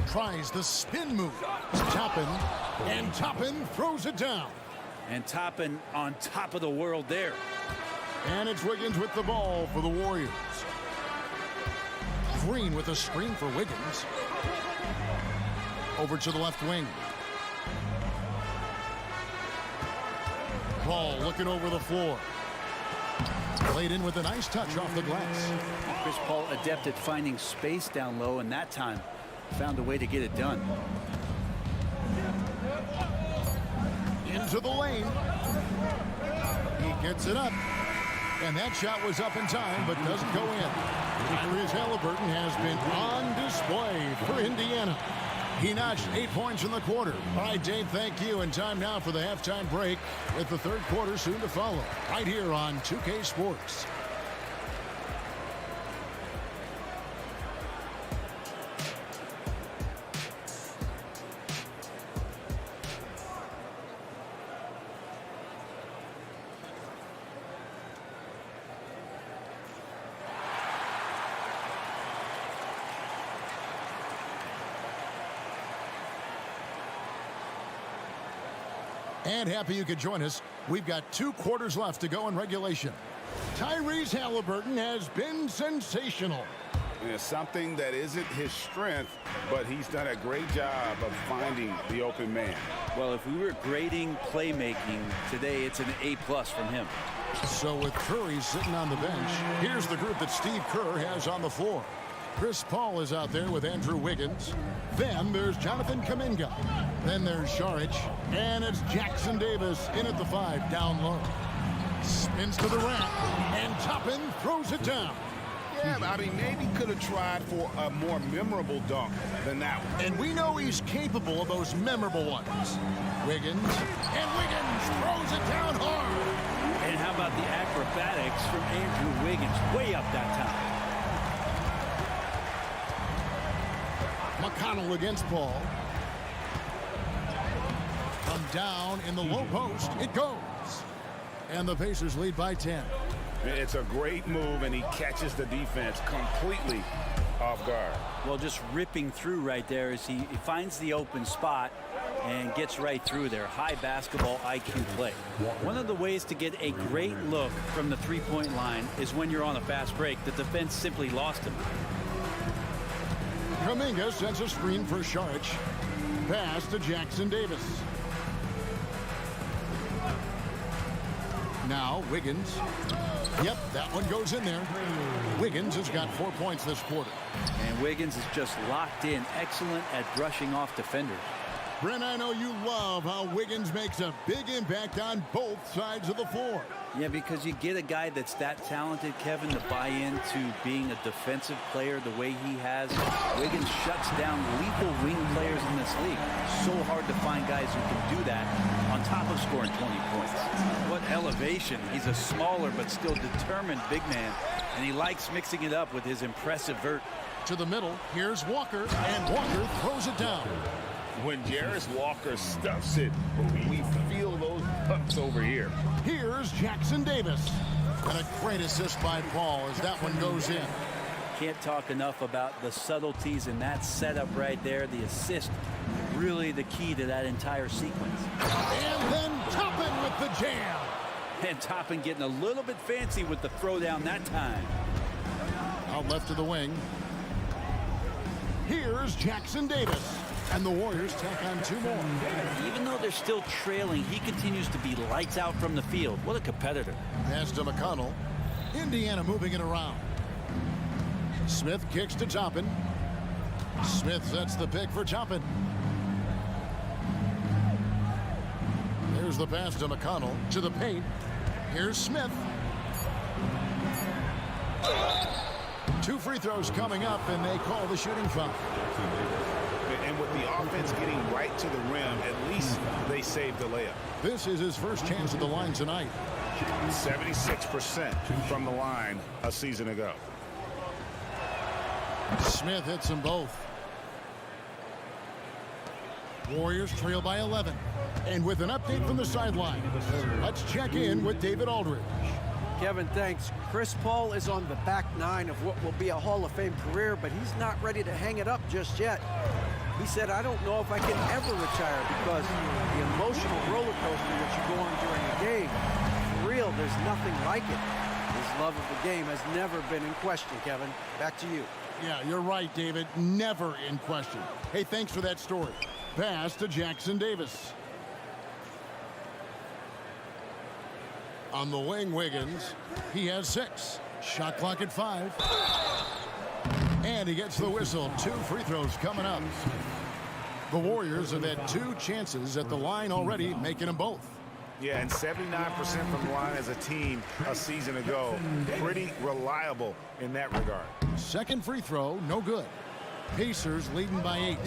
Tries the spin move. Toppin, and Toppin throws it down. And Toppin on top of the world there. And it's Wiggins with the ball for the Warriors. Green with a screen for Wiggins. Over to the left wing. Ball looking over the floor. Played in with a nice touch off the glass. Chris Paul adept at finding space down low, and that time found a way to get it done. Into the lane. He gets it up. And that shot was up in time, but doesn't go in. Tyrese Halliburton has been on display for Indiana. He notched 8 points in the quarter. All right, Dave, thank you. And time now for the halftime break with the third quarter soon to follow. Right here on 2K Sports. And happy you could join us. We've got 2 quarters left to go in regulation. Tyrese Halliburton has been sensational. It's something that isn't his strength, but he's done a great job of finding the open man. Well, if we were grading playmaking today, it's an A+ from him. So with Curry sitting on the bench, here's the group that Steve Kerr has on the floor. Chris Paul is out there with Andrew Wiggins. Then there's Jonathan Kuminga. Then there's Saric. And it's Jackson Davis in at the 5 down low. Spins to the rack. And Toppin throws it down. Yeah, I mean, maybe could have tried for a more memorable dunk than that one. And we know he's capable of those memorable ones. Wiggins. And Wiggins throws it down hard. And how about the acrobatics from Andrew Wiggins? Way up that time. McConnell against Paul. From down in the low post, it goes. And the Pacers lead by 10. It's a great move, and he catches the defense completely off guard. Well, just ripping through right there as he finds the open spot and gets right through there. High basketball IQ play. One of the ways to get a great look from the three-point line is when you're on a fast break. The defense simply lost him. Kuminga sends a screen for Saric. Pass to Jackson Davis. Now Wiggins. Yep, that one goes in there. Wiggins has got 4 points this quarter. And Wiggins is just locked in. Excellent at brushing off defenders. Brent, I know you love how Wiggins makes a big impact on both sides of the floor. Yeah, because you get a guy that's that talented, Kevin, to buy into being a defensive player the way he has. Wiggins shuts down lethal wing players in this league. So hard to find guys who can do that on top of scoring 20 points. What elevation. He's a smaller but still determined big man, and he likes mixing it up with his impressive vert. To the middle, here's Walker, and Walker throws it down. When Jarris Walker stuffs it, we feel those pucks over here. Here's Jackson Davis. And a great assist by Paul as that one goes in. Can't talk enough about the subtleties in that setup right there. The assist, really the key to that entire sequence. And then Toppin with the jam. And Toppin getting a little bit fancy with the throwdown that time. Out left to the wing. Here's Jackson Davis. And the Warriors tack on 2 more. Even though they're still trailing, he continues to be lights out from the field. What a competitor. Pass to McConnell. Indiana moving it around. Smith kicks to Toppin. Smith sets the pick for Toppin. There's the pass to McConnell to the paint. Here's Smith. 2 free throws coming up, and they call the shooting foul. And with the offense getting right to the rim, at least they saved the layup. This is his first chance at the line tonight. 76% from the line a season ago. Smith hits them both. Warriors trail by 11. And with an update from the sideline, let's check in with David Aldridge. Kevin, thanks. Chris Paul is on the back nine of what will be a Hall of Fame career, but he's not ready to hang it up just yet. He said, I don't know if I can ever retire because the emotional roller coaster that you go on during a game, for real, there's nothing like it. His love of the game has never been in question, Kevin. Back to you. Yeah, you're right, David. Never in question. Hey, thanks for that story. Pass to Jackson Davis. On the wing, Wiggins. He has 6. Shot clock at 5. And he gets the whistle. 2 free throws coming up. The Warriors have had 2 chances at the line already, making them both. Yeah, and 79% from the line as a team a season ago. Pretty reliable in that regard. Second free throw, no good. Pacers leading by 8.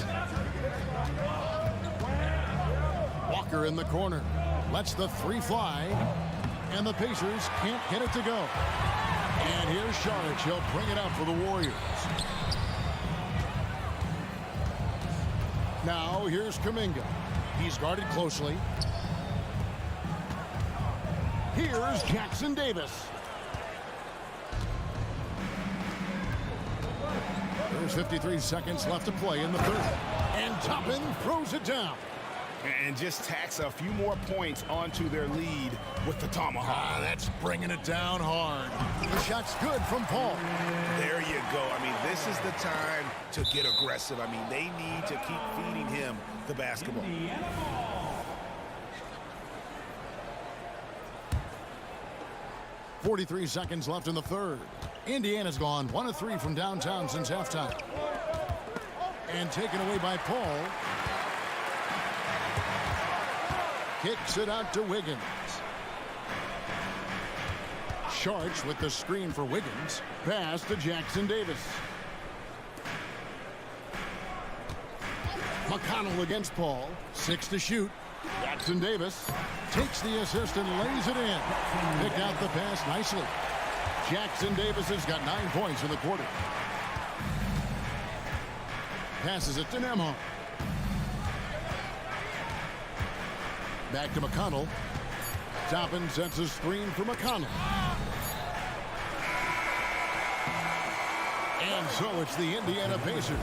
Walker in the corner. Lets the 3 fly. And the Pacers can't get it to go. And here's Sharge. He'll bring it up for the Warriors. Now here's Kuminga. He's guarded closely. Here's Jackson Davis. There's 53 seconds left to play in the third. And Toppin throws it down. And just tacks a few more points onto their lead with the tomahawk. That's bringing it down hard. The shot's good from Paul. There you go. I mean, this is the time to get aggressive. I mean, they need to keep feeding him the basketball. 43 seconds left in the third. Indiana's gone 1 of 3 from downtown since halftime. And taken away by Paul. Kicks it out to Wiggins. Sharch with the screen for Wiggins. Pass to Jackson Davis. McConnell against Paul. 6 to shoot. Jackson Davis takes the assist and lays it in. Picked out the pass nicely. Jackson Davis has got 9 points in the quarter. Passes it to Nembhard. Back to McConnell. Toppin sets a screen for McConnell. And so it's the Indiana Pacers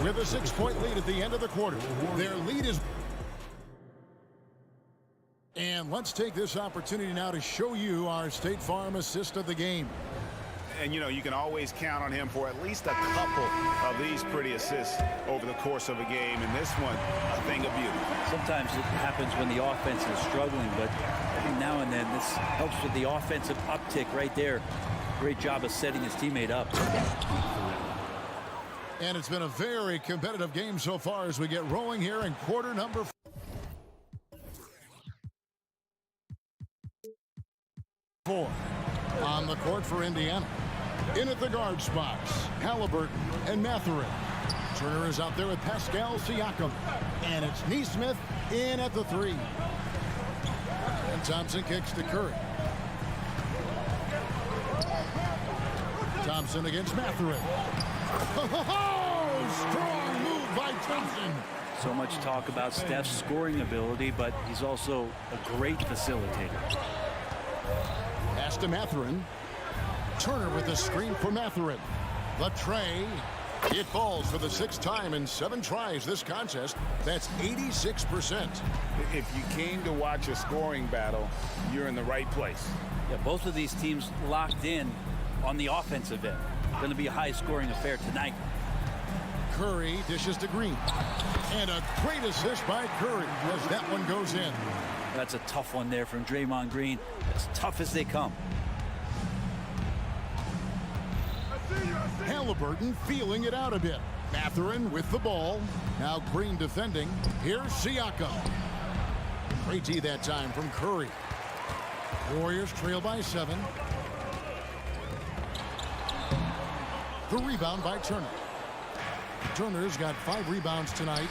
with a 6-point lead at the end of the quarter. Their lead is... And let's take this opportunity now to show you our State Farm assist of the game. And, you know, you can always count on him for at least a couple of these pretty assists over the course of a game. And this one, a thing of beauty. Sometimes it happens when the offense is struggling, but every now and then this helps with the offensive uptick right there. Great job of setting his teammate up. And it's been a very competitive game so far as we get rolling here in quarter number 4. On the court for Indiana. In at the guard spots, Halliburton and Mathurin. Turner is out there with Pascal Siakam. And it's Nesmith in at the 3. And Thompson kicks to Curry. Thompson against Mathurin. Oh, strong move by Thompson. So much talk about Steph's scoring ability, but he's also a great facilitator. Pass to Mathurin. Turner with the screen for Mathurin. The tray. It falls for the 6th time in 7 tries this contest. That's 86%. If you came to watch a scoring battle, you're in the right place. Yeah, both of these teams locked in on the offensive end. Going to be a high-scoring affair tonight. Curry dishes to Green. And a great assist by Curry as that one goes in. That's a tough one there from Draymond Green. As tough as they come. Halliburton feeling it out a bit. Mathurin with the ball. Now Green defending. Here's Siakam. Great D that time from Curry. Warriors trail by 7. The rebound by Turner. Turner's got 5 rebounds tonight.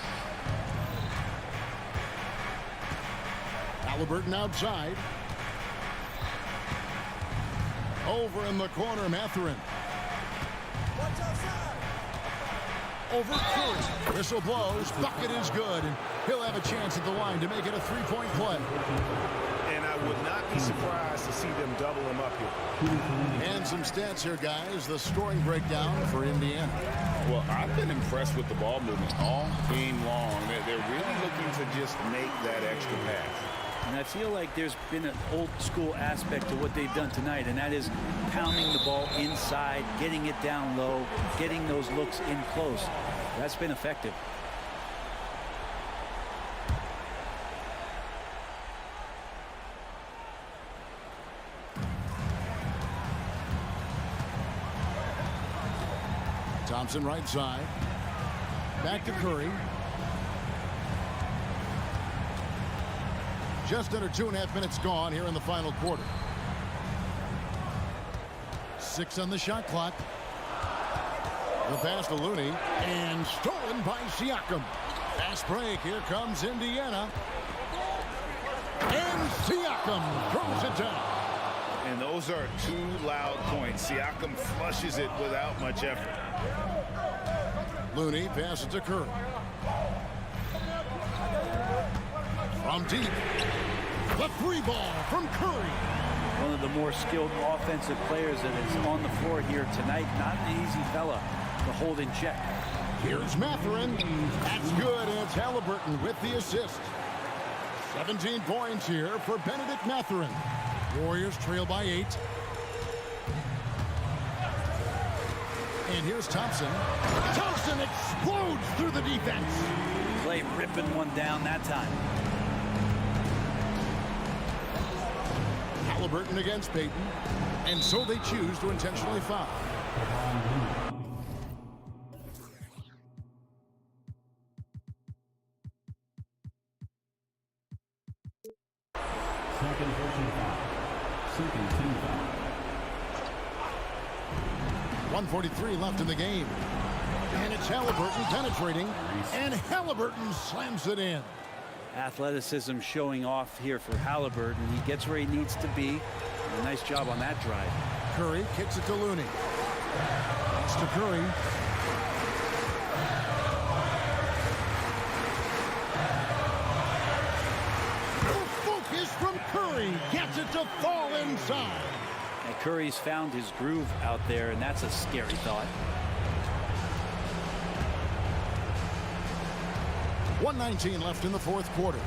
Halliburton outside. Over in the corner, Mathurin. Over Curry. Whistle blows. Bucket is good. And he'll have a chance at the line to make it a 3-point play. And I would not be surprised to see them double him up here. And some stats here, guys. The scoring breakdown for Indiana. Well, I've been impressed with the ball movement all game long. They're really looking to just make that extra pass. And I feel like there's been an old school aspect to what they've done tonight, and that is pounding the ball inside, getting it down low, getting those looks in close. That's been effective. Thompson right side. Back to Curry. Just under 2.5 minutes gone here in the final quarter. 6 on the shot clock. The pass to Looney and stolen by Siakam. Fast break. Here comes Indiana. And Siakam throws it down. And those are 2 loud points. Siakam flushes it without much effort. Looney passes to Curry. From deep. The 3 ball from Curry. One of the more skilled offensive players that is on the floor here tonight. Not an easy fella to hold in check. Here's Mathurin. That's good, and it's Halliburton with the assist. 17 points here for Benedict Mathurin. Warriors trail by 8. And here's Thompson. Thompson explodes through the defense. Clay ripping one down that time. Halliburton against Payton. And so they choose to intentionally foul. Second personal foul. Second team foul. 1:43 left in the game. And it's Halliburton penetrating. And Halliburton slams it in. Athleticism showing off here for Halliburton. He gets where he needs to be. A nice job on that drive. Curry kicks it to Looney. It's to Curry. The focus from Curry gets it to fall inside. And Curry's found his groove out there, and that's a scary thought. 1:19 left in the 4th quarter.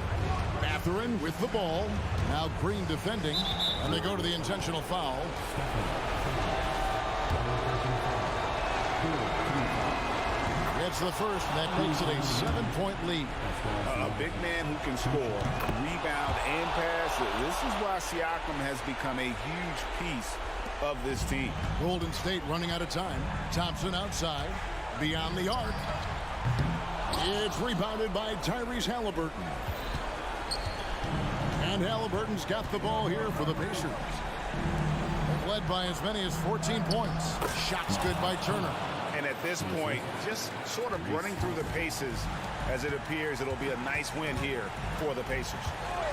Mathurin with the ball. Now Green defending. And they go to the intentional foul. It's the first, and that makes it a 7-point lead. A big man who can score, rebound, and pass. This is why Siakam has become a huge piece of this team. Golden State running out of time. Thompson outside. Beyond the arc. It's rebounded by Tyrese Halliburton. And Halliburton's got the ball here for the Pacers. Led by as many as 14 points. Shots good by Turner. And at this point, just sort of running through the paces as it appears it'll be a nice win here for the Pacers.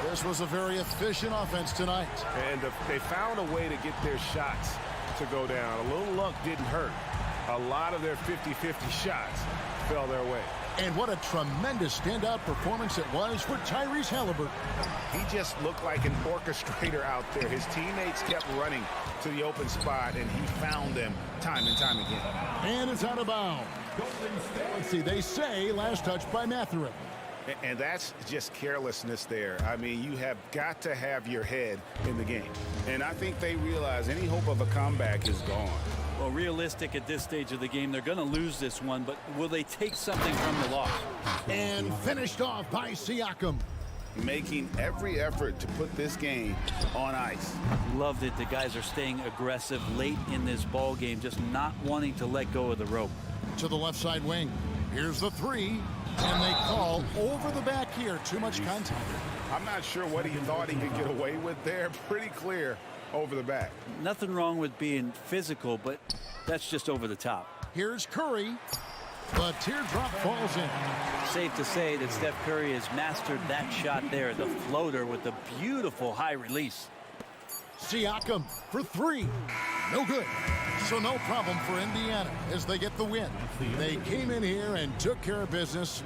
This was a very efficient offense tonight. And they found a way to get their shots to go down. A little luck didn't hurt. A lot of their 50-50 shots fell their way. And what a tremendous standout performance it was for Tyrese Halliburton. He just looked like an orchestrator out there. His teammates kept running to the open spot, and he found them time and time again. And it's out of bounds. Let's see, they say last touch by Mathurin. And that's just carelessness there. I mean, you have got to have your head in the game. And I think they realize any hope of a comeback is gone. Well, realistic at this stage of the game, they're going to lose this one, but will they take something from the loss? And finished off by Siakam. making every effort to put this game on ice. Loved it. The guys are staying aggressive late in this ball game, just not wanting to let go of the rope. To the left side wing. Here's the three, and they call over the back here. Too much contact. I'm not sure what he thought he could get away with there. Pretty clear over the back. Nothing wrong with being physical, but that's just over the top. Here's Curry. The teardrop falls in. Safe to say that Steph Curry has mastered that shot there, the floater with the beautiful high release. Siakam for three. No good. So no problem for Indiana as they get the win. They came in here and took care of business.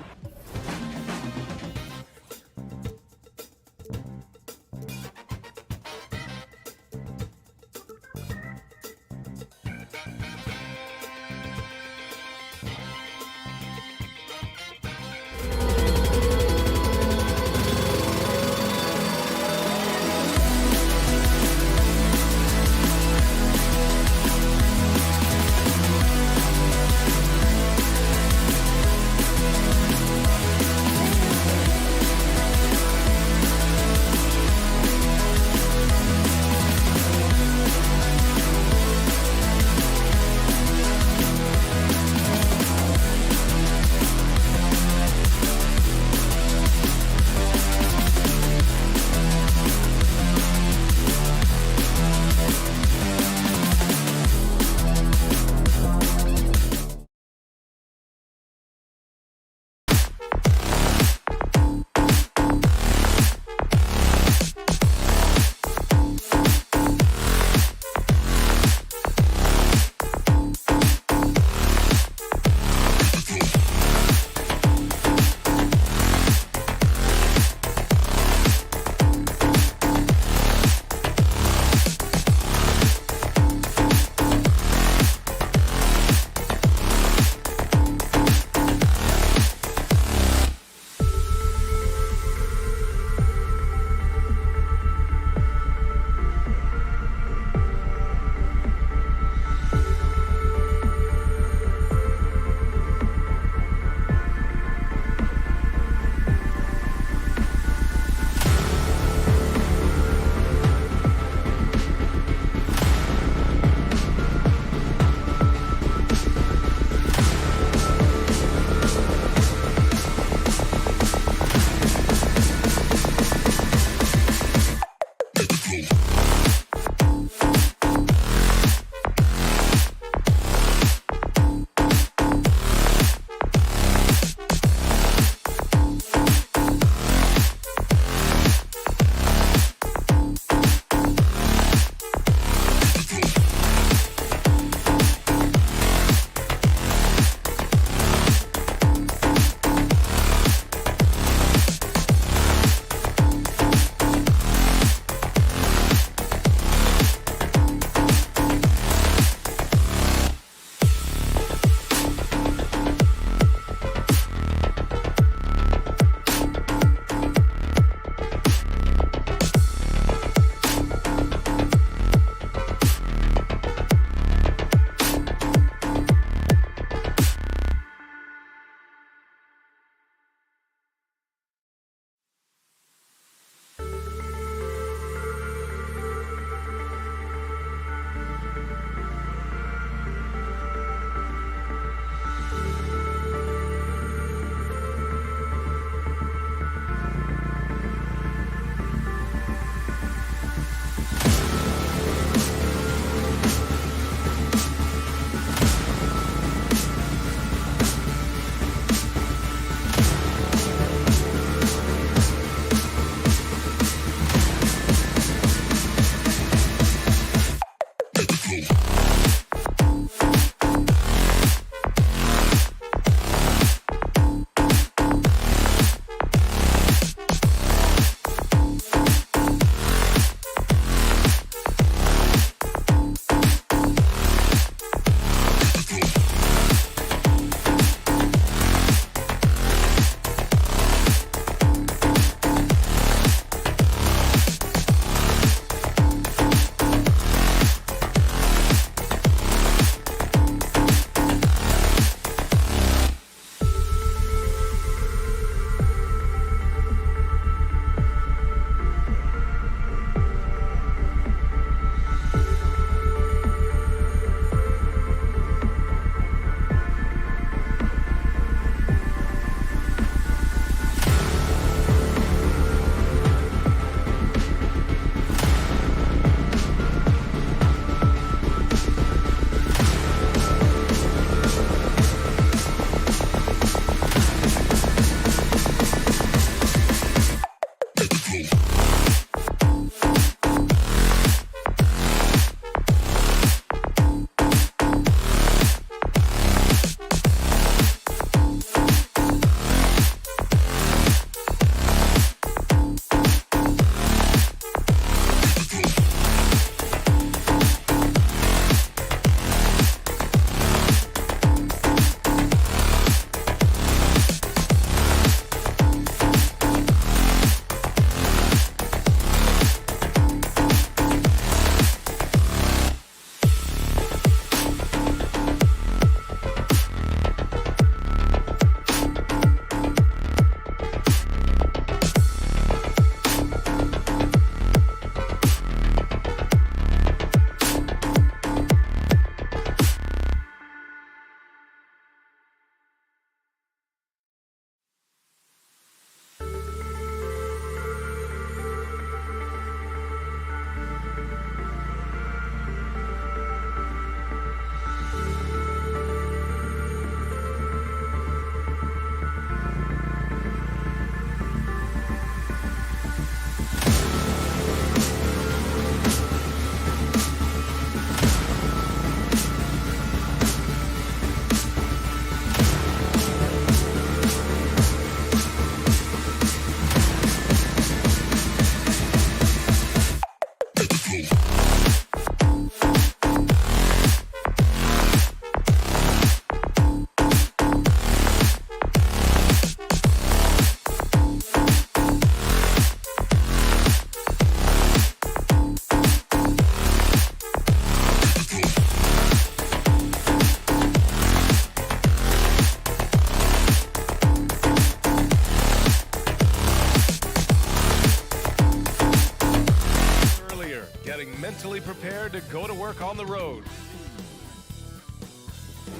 go to work on the road.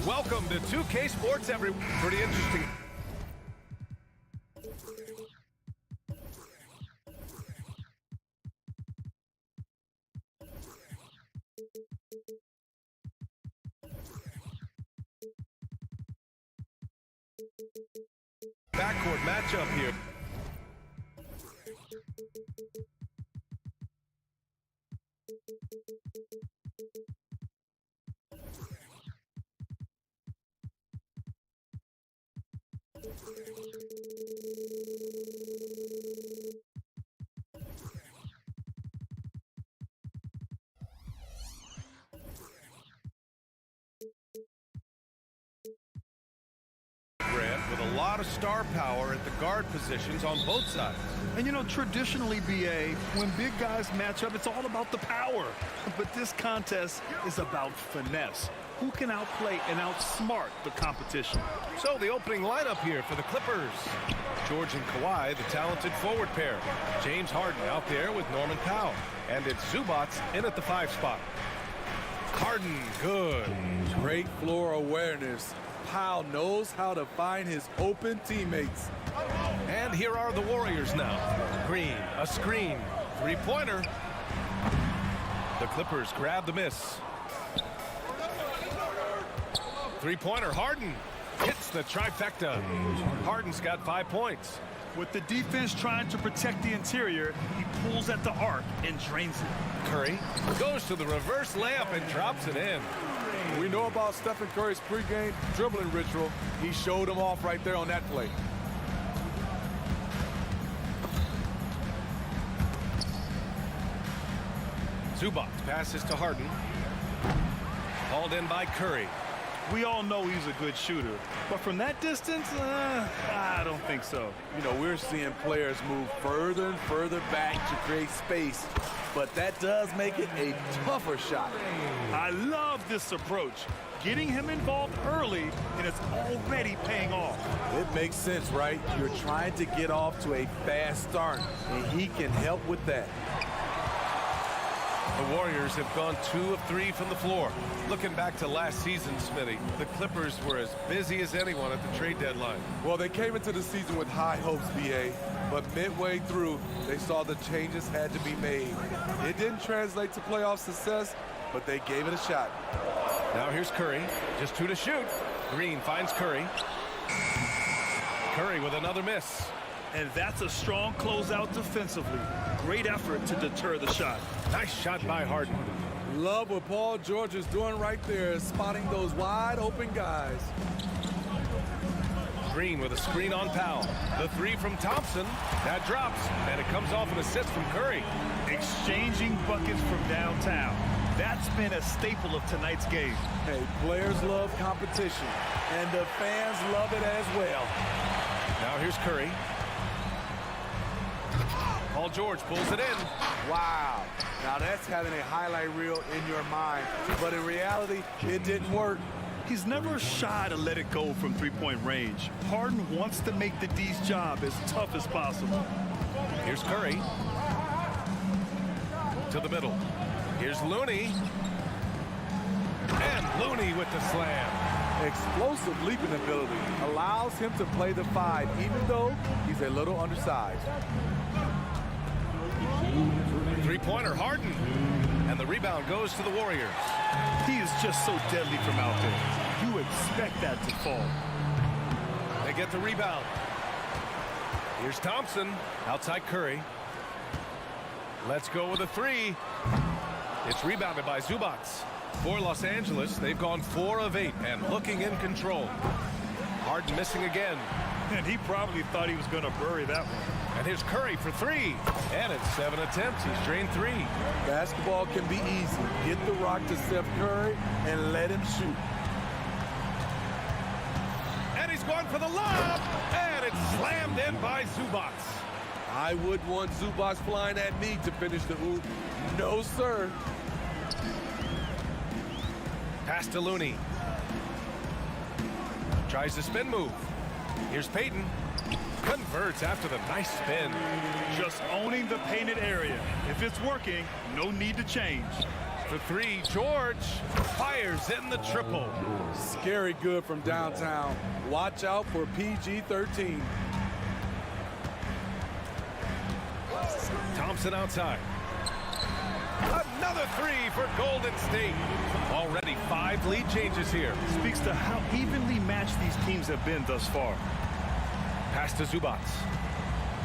Welcome to 2K Sports, everyone. Pretty interesting. Backcourt matchup here. With a lot of star power at the guard positions on both sides. And you know, traditionally, BA, when big guys match up, it's all about the power. But this contest is about finesse. Who can outplay and outsmart the competition? So the opening lineup here for the Clippers. George and Kawhi, the talented forward pair. James Harden out there with Norman Powell. And it's Zubac in at the 5 spot. Harden, good. Great floor awareness. Powell knows how to find his open teammates. And here are the Warriors now. Green, a screen, 3-pointer. The Clippers grab the miss. 3-pointer, Harden hits the trifecta. Harden's got 5 points. With the defense trying to protect the interior, he pulls at the arc and drains it. Curry goes to the reverse layup and drops it in. We know about Stephen Curry's pregame dribbling ritual. He showed him off right there on that play. Zubac passes to Harden. Hauled in by Curry. We all know he's a good shooter, but from that distance, I don't think so. You know, we're seeing players move further and further back to create space, but that does make it a tougher shot. I love this approach. Getting him involved early, and it's already paying off. It makes sense, right? You're trying to get off to a fast start, and he can help with that. The Warriors have gone 2 of 3 from the floor. Looking back to last season, Smitty, the Clippers were as busy as anyone at the trade deadline. Well, they came into the season with high hopes, BA, but midway through, they saw the changes had to be made. It didn't translate to playoff success, but they gave it a shot. Now here's Curry, just 2 to shoot. Green finds Curry. Curry with another miss. And that's a strong closeout defensively. Great effort to deter the shot. Nice shot by Harden. Love what Paul George is doing right there, spotting those wide open guys. Green with a screen on Powell. The 3 from Thompson. That drops, and it comes off an assist from Curry. Exchanging buckets from downtown. That's been a staple of tonight's game. Hey, players love competition, and the fans love it as well. Now here's Curry. Paul George pulls it in. Wow. Now that's having a highlight reel in your mind, but in reality, it didn't work. He's never shy to let it go from three-point range. Harden wants to make the D's job as tough as possible. Here's Curry. To the middle. Here's Looney. And Looney with the slam. Explosive leaping ability allows him to play the 5, even though he's a little undersized. 3-pointer, Harden. And the rebound goes to the Warriors. He is just so deadly from out there. You expect that to fall. They get the rebound. Here's Thompson. Outside Curry. Let's go with a 3. It's rebounded by Zubac. For Los Angeles, they've gone 4 of 8 and looking in control. Harden missing again. And he probably thought he was going to bury that one. And here's Curry for 3. And in 7 attempts, he's drained 3. Basketball can be easy. Get the rock to Steph Curry and let him shoot. And he's going for the lob. And it's slammed in by Zubac. I would want Zubac flying at me to finish the hoop. No, sir. Pass to Looney. Tries the spin move. Here's Payton. Converts after the nice spin. Just owning the painted area. If it's working, no need to change. For three, George fires in the triple. Scary good from downtown. Watch out for PG-13. Thompson outside. Another three for Golden State. Already 5 lead changes here. Speaks to how evenly matched these teams have been thus far. Pass to Zubac.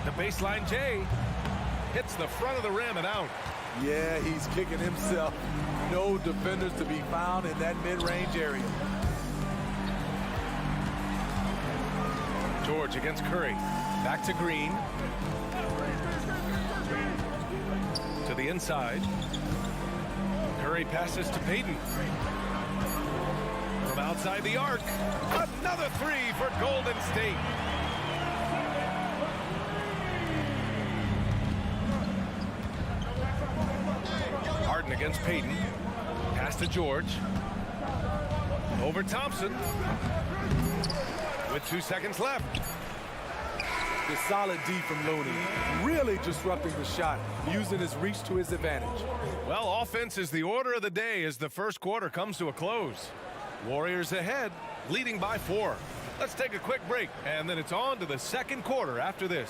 The baseline J hits the front of the rim and out. Yeah, he's kicking himself. No defenders to be found in that mid-range area. George against Curry. Back to Green. To the inside. Curry passes to Payton. From outside the arc. Another three for Golden State. Harden against Payton. Pass to George. Over Thompson. With 2 seconds left. The solid D from Looney, really disrupting the shot, using his reach to his advantage. Well, offense is the order of the day as the first quarter comes to a close. Warriors ahead, leading by 4. Let's take a quick break, and then it's on to the second quarter after this.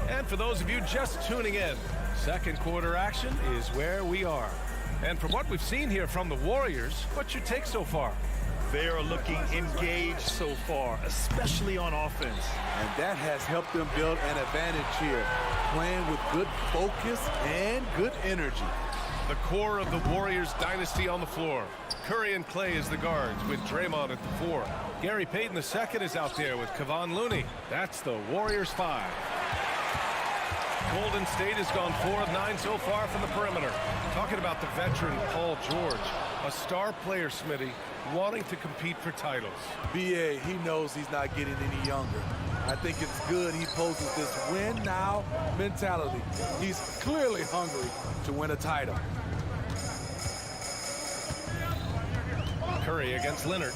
And for those of you just tuning in, second quarter action is where we are. And from what we've seen here from the Warriors, what's your take so far? They are looking engaged so far, especially on offense. And that has helped them build an advantage here, playing with good focus and good energy. The core of the Warriors dynasty on the floor. Curry and Clay as the guards with Draymond at the 4. Gary Payton II is out there with Kevon Looney. That's the Warriors 5. Golden State has gone 4 of 9 so far from the perimeter. Talking about the veteran Paul George, a star player, Smitty, wanting to compete for titles. BA, he knows he's not getting any younger. I think it's good he poses this win now mentality. He's clearly hungry to win a title. Curry against Leonard.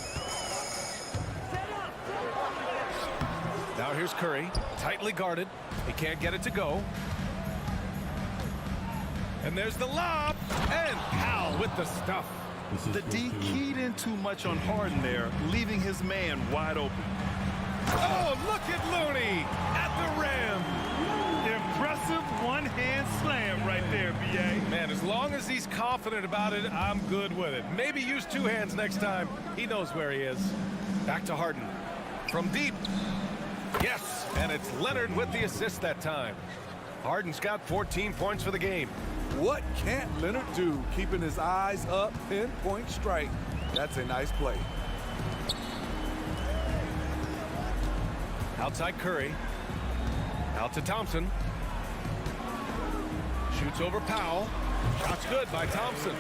Now here's Curry, tightly guarded. He can't get it to go. And there's the lob, and Powell with the stuff. The D keyed in too much on Harden there, leaving his man wide open. Oh, look at Looney at the rim. Impressive one-hand slam right there, B.A. Man, as long as he's confident about it, I'm good with it. Maybe use 2 hands next time. He knows where he is. Back to Harden. From deep. Yes, and it's Leonard with the assist that time. Harden's got 14 points for the game. What can't Leonard do? Keeping his eyes up, pinpoint strike. That's a nice play. Outside Curry. Out to Thompson. Shoots over Powell. Shot's good by Thompson.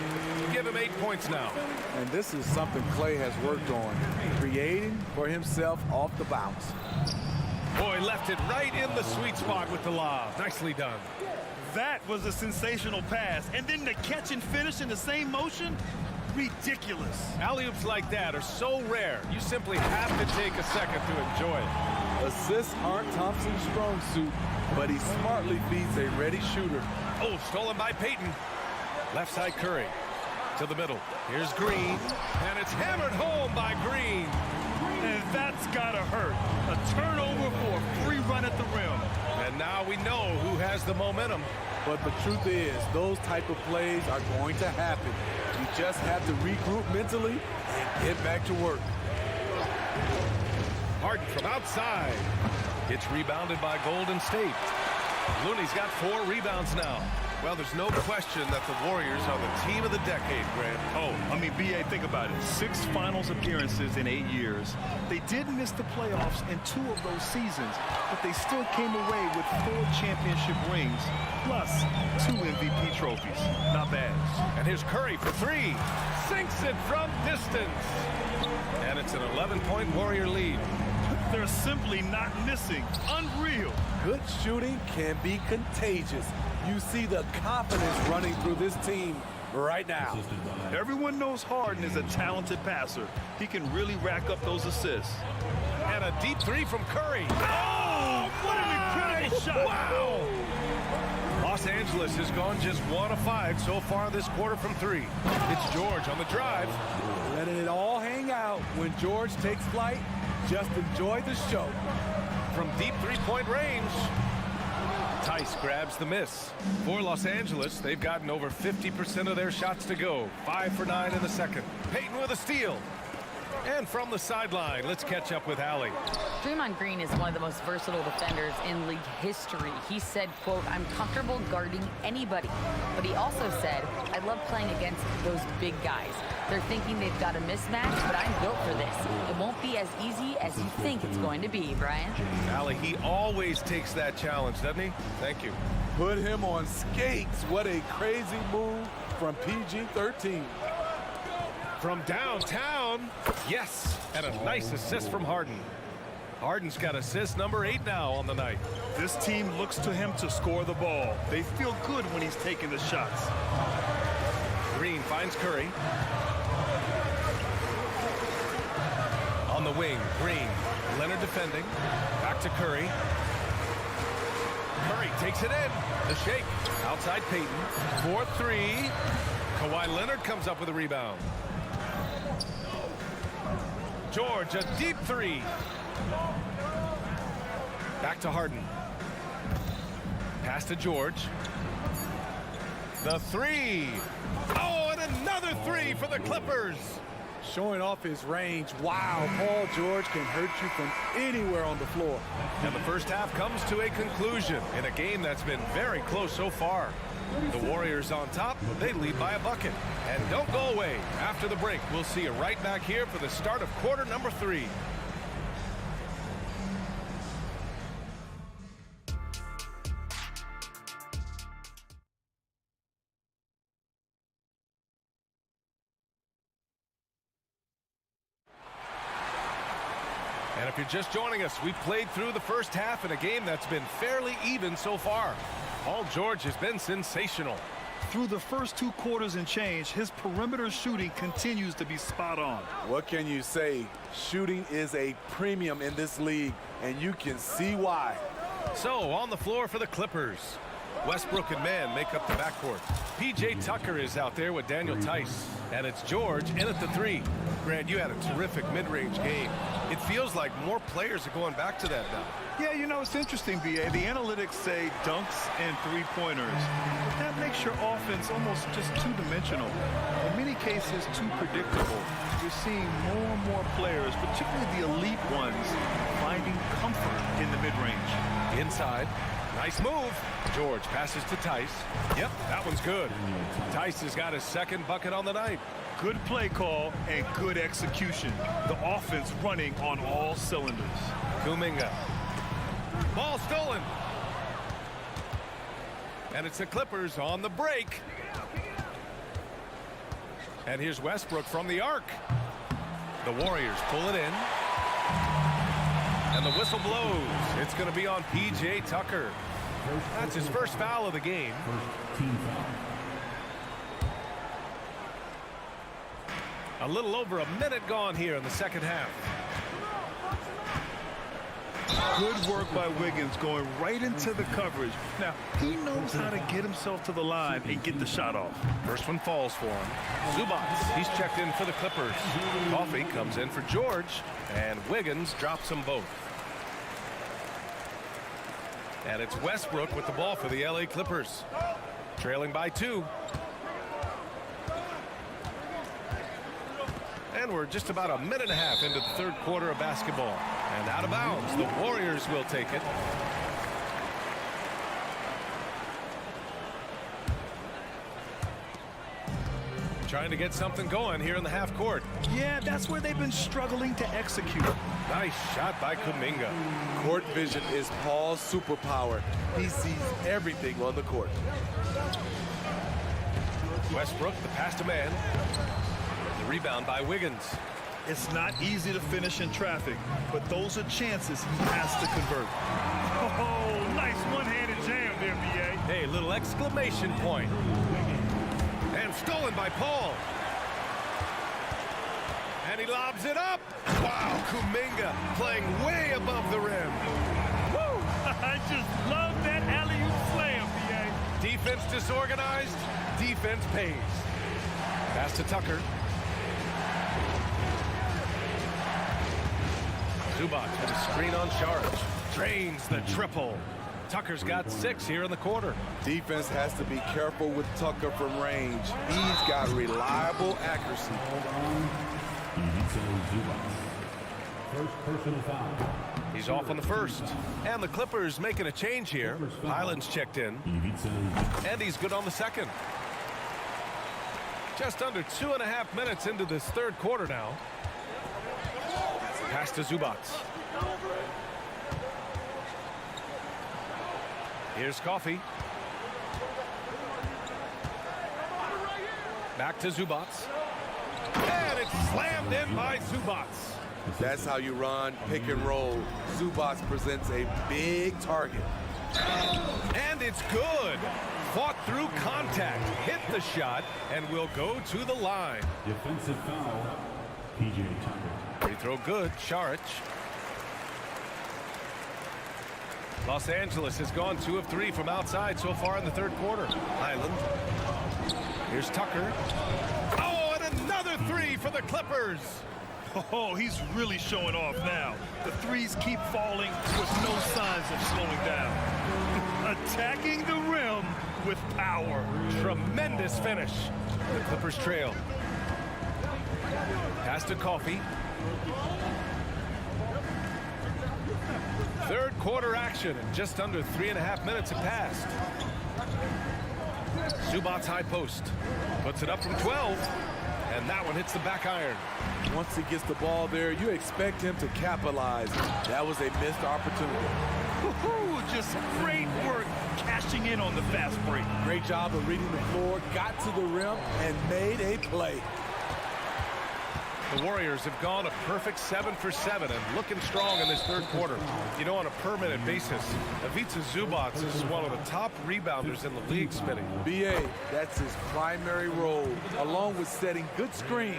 Give him 8 points now. And this is something Clay has worked on, creating for himself off the bounce. Boy, left it right in the sweet spot with the lob. Nicely done. That was a sensational pass. And then the catch and finish in the same motion? Ridiculous. Alley-oops like that are so rare, you simply have to take a second to enjoy it. Assists aren't Thompson's strong suit, but he smartly feeds a ready shooter. Oh, stolen by Payton. Left side Curry. To the middle. Here's Green. And it's hammered home by Green. And that's gotta hurt. A turnover for a free run at the rim. And now we know who has the momentum. But the truth is, those type of plays are going to happen. You just have to regroup mentally and get back to work. Harden from outside. It's rebounded by Golden State. Looney's got 4 rebounds now. Well, there's no question that the Warriors are the team of the decade, Grant. Oh, I mean, B.A., think about it. 6 finals appearances in 8 years. They did miss the playoffs in 2 of those seasons, but they still came away with 4 championship rings, plus 2 MVP trophies. Not bad. And here's Curry for 3. Sinks it from distance. And it's an 11-point Warrior lead. They're simply not missing. Unreal. Good shooting can be contagious. You see the confidence running through this team right now. Everyone knows Harden is a talented passer. He can really rack up those assists. And a deep 3 from Curry. Oh, what an incredible shot. Wow. Lost Los Angeles has gone just 1 of 5 so far this quarter from 3. It's George on the drive. Letting it all hang out when George takes flight. Just enjoy the show. From deep three-point range, Tice grabs the miss. For Los Angeles, they've gotten over 50% of their shots to go. 5 for 9 in the second. Payton with a steal. And from the sideline, let's catch up with Allie. Draymond Green is one of the most versatile defenders in league history. He said, quote, "I'm comfortable guarding anybody." But he also said, "I love playing against those big guys. They're thinking they've got a mismatch, but I'm built for this. It won't be as easy as you think it's going to be," Brian. Allie, he always takes that challenge, doesn't he? Thank you. Put him on skates. What a crazy move from PG-13. From downtown, yes, and a nice assist from Harden. Harden's got assist number 8 now on the night. This team looks to him to score the ball. They feel good when he's taking the shots. Green finds Curry. On the wing, Green. Leonard defending. Back to Curry. Curry takes it in. The shake. Outside Payton. 4-3. Kawhi Leonard comes up with a rebound. George, a deep 3. Back to Harden. Pass to George. The 3. Oh, and another 3 for the Clippers. Showing off his range. Wow, Paul George can hurt you from anywhere on the floor. And the first half comes to a conclusion in a game that's been very close so far. The Warriors on top, they lead by a bucket. And don't go away. After the break, we'll see you right back here for the start of quarter number 3. And if you're just joining us, we played through the first half in a game that's been fairly even so far. Paul George has been sensational. Through the first 2 quarters and change, his perimeter shooting continues to be spot on. What can you say? Shooting is a premium in this league, and you can see why. So, on the floor for the Clippers. Westbrook and Mann make up the backcourt. P.J. Tucker is out there with Daniel Tice. And it's George in at the 3. Grant, you had a terrific mid-range game. It feels like more players are going back to that now. Yeah, you know, it's interesting, B.A. The analytics say dunks and three-pointers. That makes your offense almost just two-dimensional. In many cases, too predictable. You're seeing more and more players, particularly the elite ones, finding comfort in the mid-range. Inside. Nice move. George passes to Tice. Yep, that one's good. Tice has got his second bucket on the night. Good play call and good execution. The offense running on all cylinders. Kuminga. Ball stolen. And it's the Clippers on the break. And here's Westbrook from the arc. The Warriors pull it in. And the whistle blows. It's going to be on P.J. Tucker. That's his first foul of the game. A little over a minute gone here in the second half. Good work by Wiggins going right into the coverage. Now, he knows how to get himself to the line and get the shot off. First one falls for him. Zubac, he's checked in for the Clippers. Coffey comes in for George, and Wiggins drops them both. And it's Westbrook with the ball for the LA Clippers. Trailing by 2. And we're just about a minute and a half into the third quarter of basketball. And out of bounds, the Warriors will take it. Trying to get something going here in the half court. Yeah, that's where they've been struggling to execute. Nice shot by Kuminga. Court vision is Paul's superpower. He sees everything on the court. Westbrook, the pass to Mann. The rebound by Wiggins. It's not easy to finish in traffic, but those are chances he has to convert. Oh, nice one-handed jam there, B.A. Hey, little exclamation point. And stolen by Paul. And he lobs it up. Wow, Kuminga playing way above the rim. Woo! I just love that alley-oop slam, B.A. Offense disorganized, defense pays. Pass to Tucker. Zubac with a screen on Sharp. Drains the triple. Tucker's got 6 here in the quarter. Defense has to be careful with Tucker from range. He's got reliable accuracy. First personal foul. He's off on the first. And the Clippers making a change here. Highland's checked in. And he's good on the second. Just under 2.5 minutes into this third quarter now. Pass to Zubac. Here's Coffey. Back to Zubac. And it's slammed in by Zubac. That's how you run pick and roll. Zubac presents a big target. And it's good. Fought through contact, hit the shot, and will go to the line. Defensive foul, P.J. Tucker. Free throw good, Saric. Los Angeles has gone 2 of 3 from outside so far in the third quarter. Highland. Here's Tucker. Oh, and another 3 for the Clippers. Oh, he's really showing off now. The threes keep falling with no signs of slowing down. Attacking the rim with power. Tremendous finish. The Clippers trail. Pass to Coffey. Third quarter action, and just under 3.5 minutes have passed. Zubac's high post. Puts it up from 12. And that one hits the back iron. Once he gets the ball there, you expect him to capitalize. That was a missed opportunity. Just great work cashing in on the fast break. Great job of reading the floor, got to the rim, and made a play. The Warriors have gone a perfect 7 for 7 and looking strong in this third quarter. You know, on a permanent basis, Ivica Zubac is one of the top rebounders in the league spinning. B.A., that's his primary role, along with setting good screens.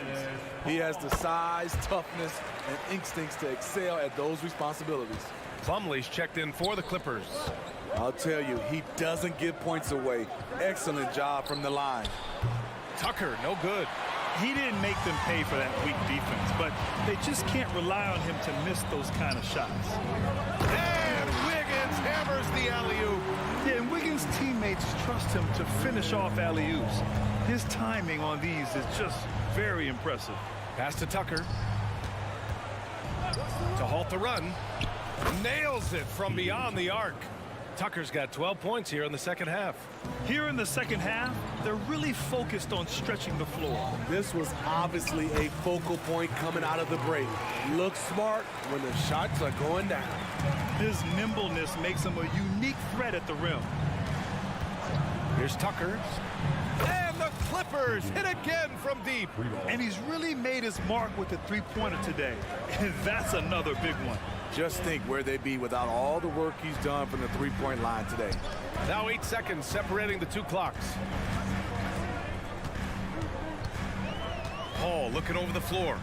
He has the size, toughness, and instincts to excel at those responsibilities. Plumlee's checked in for the Clippers. I'll tell you, he doesn't give points away. Excellent job from the line. Tucker, no good. He didn't make them pay for that weak defense, but they just can't rely on him to miss those kind of shots. And Wiggins hammers the alley-oop. Yeah, and Wiggins' teammates trust him to finish off alley-oops. His timing on these is just very impressive. Pass to Tucker. To halt the run. Nails it from beyond the arc. Tucker's got 12 points here in the second half. Here in the second half, they're really focused on stretching the floor. This was obviously a focal point coming out of the break. Looks smart when the shots are going down. His nimbleness makes him a unique threat at the rim. Here's Tucker. And the Clippers hit again from deep. And he's really made his mark with the three-pointer today. And that's another big one. Just think where they'd be without all the work he's done from the three-point line today. Now 8 seconds separating the two clocks. Hall looking over the floor.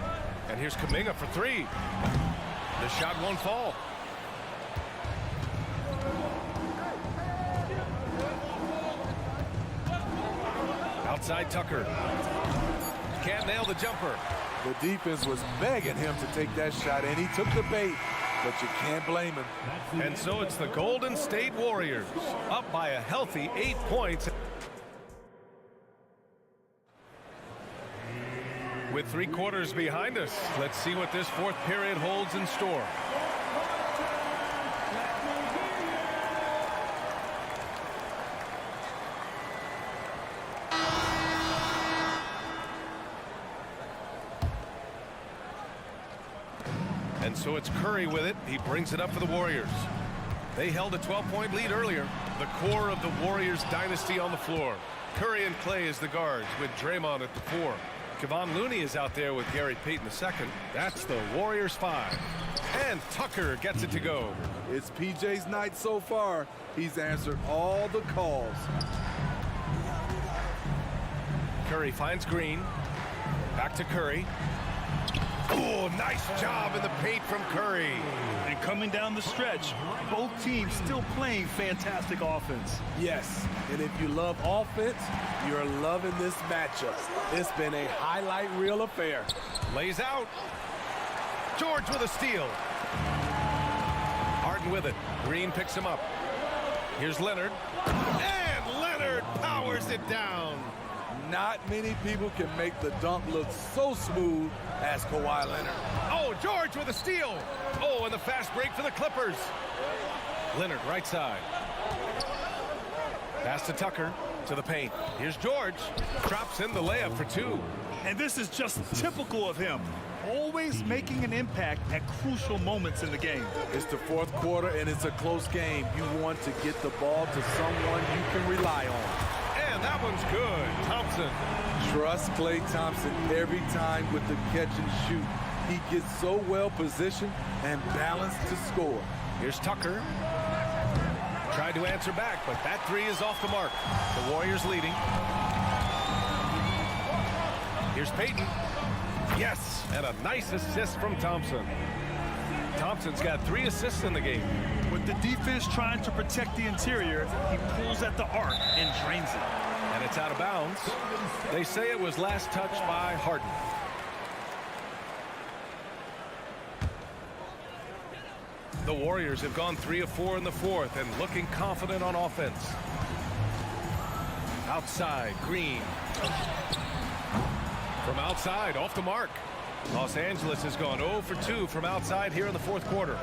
And here's Kuminga for 3. The shot won't fall. Outside Tucker. Can't nail the jumper. The defense was begging him to take that shot, and he took the bait. But you can't blame him. And so it's the Golden State Warriors up by a healthy 8 points. With 3 quarters behind us, let's see what this fourth period holds in store. And so it's Curry with it. He brings it up for the Warriors. They held a 12-point lead earlier. The core of the Warriors dynasty on the floor. Curry and Clay as the guards with Draymond at the 4. Kevon Looney is out there with Gary Payton II. That's the Warriors 5. And Tucker gets it to go. It's PJ's night so far. He's answered all the calls. Curry finds Green. Back to Curry. Oh, nice job in the paint from Curry. And coming down the stretch, both teams still playing fantastic offense. Yes, and if you love offense, you're loving this matchup. It's been a highlight reel affair. Lays out. George with a steal. Harden with it. Green picks him up. Here's Leonard. And Leonard powers it down. Not many people can make the dunk look so smooth as Kawhi Leonard. Oh, George with a steal. Oh, and the fast break for the Clippers. Leonard right side. Pass to Tucker to the paint. Here's George. Drops in the layup for two. And this is just typical of him. Always making an impact at crucial moments in the game. It's the fourth quarter and it's a close game. You want to get the ball to someone you can rely on. And that one's good. Thompson. Trust Klay Thompson every time with the catch and shoot. He gets so well positioned and balanced to score. Here's Tucker. Tried to answer back, but that three is off the mark. The Warriors leading. Here's Payton. Yes, and a nice assist from Thompson. Thompson's got 3 assists in the game. With the defense trying to protect the interior, he pulls at the arc and drains it. And it's out of bounds. They say it was last touched by Harden. The Warriors have gone 3 of 4 in the fourth and looking confident on offense. Outside, Green. From outside, off the mark. Los Angeles has gone 0 for 2 from outside here in the fourth quarter.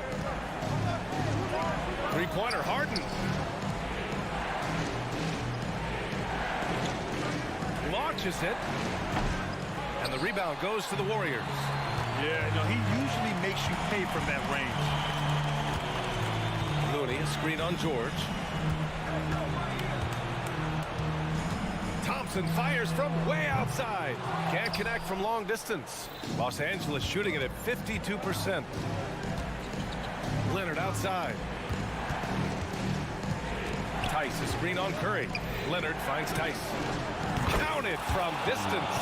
Three-pointer, Harden. Launches it. And the rebound goes to the Warriors. Yeah, no, he usually makes you pay from that range. Looney, a screen on George. Thompson fires from way outside. Can't connect from long distance. Los Angeles shooting it at 52%. Leonard outside. Tice, a screen on Curry. Leonard finds Tice. Counted from distance.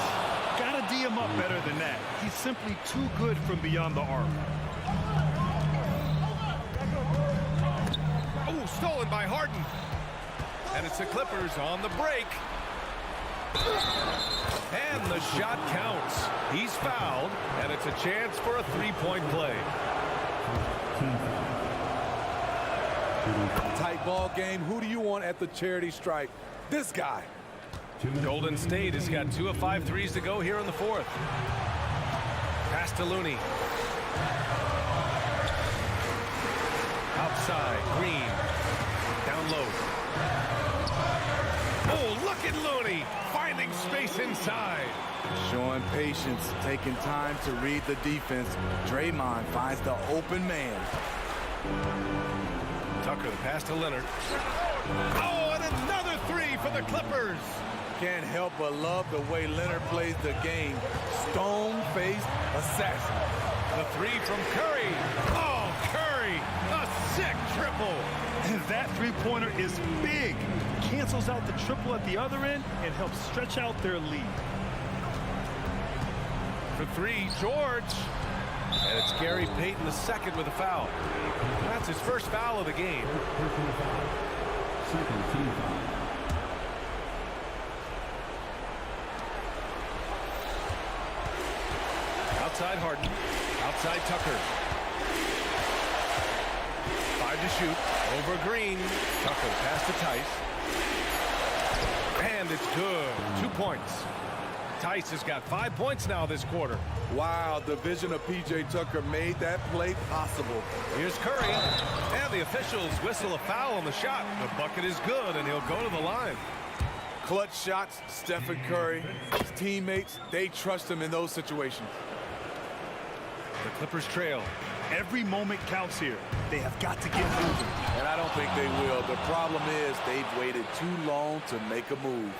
Gotta D him up better than that. He's simply too good from beyond the arc. Oh, stolen by Harden. And it's the Clippers on the break. And the shot counts. He's fouled, and it's a chance for a three-point play. Tight ball game. Who do you want at the charity stripe? This guy. Golden State has got 2 of 5 threes to go here in the fourth. Pass to Looney. Outside, Green. Down low. Oh, look at Looney finding space inside. Showing patience, taking time to read the defense. Draymond finds the open man. Tucker, the pass to Leonard. Oh, and another three for the Clippers. Can't help but love the way Leonard plays the game. Stone-faced assassin. The three from Curry. Oh, Curry, a sick triple. And that three-pointer is big. Cancels out the triple at the other end and helps stretch out their lead. For three, George. And it's Gary Payton II with a foul. That's his first foul of the game. Second team foul. Outside Harden. Outside Tucker. 5 to shoot. Over Green. Tucker pass to Tice. And it's good. 2 points. Tice has got 5 points now this quarter. Wow, the vision of P.J. Tucker made that play possible. Here's Curry. And the officials whistle a foul on the shot. The bucket is good, and he'll go to the line. Clutch shots, Stephen Curry. His teammates, they trust him in those situations. The Clippers trail. Every moment counts here. They have got to get moving. And I don't think they will. The problem is they've waited too long to make a move.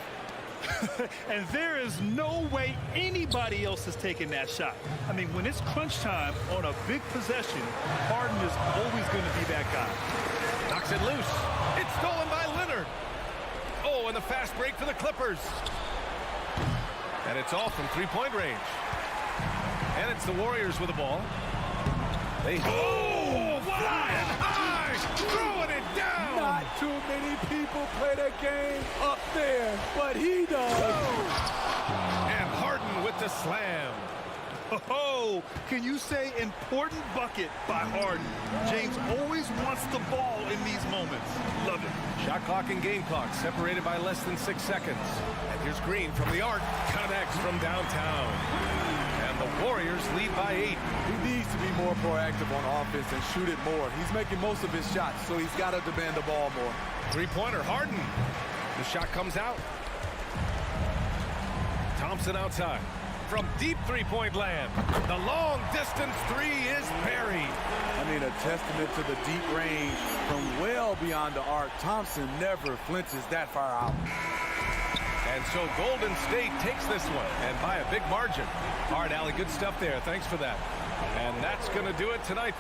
And there is no way anybody else is taking that shot. I mean, when it's crunch time on a big possession, Harden is always going to be that guy. Knocks it loose. It's stolen by Leonard. Oh, and the fast break for the Clippers. And it's off from three-point range. And it's the Warriors with the ball. They flying high, throwing it down. Not too many people play that game up there, but he does. And Harden with the slam. Oh, can you say important bucket by Harden? James always wants the ball in these moments. Love it. Shot clock and game clock separated by less than 6 seconds. And here's Green from the arc. Connects from downtown. And the Warriors lead by 8. He needs to be more proactive on offense and shoot it more. He's making most of his shots, so he's got to demand the ball more. Three-pointer, Harden. The shot comes out. Thompson outside. From deep three-point land. The long-distance three is buried. I mean, a testament to the deep range from well beyond the arc. Thompson never flinches that far out. And so Golden State takes this one, and by a big margin. All right, Allie, good stuff there. Thanks for that. And that's going to do it tonight.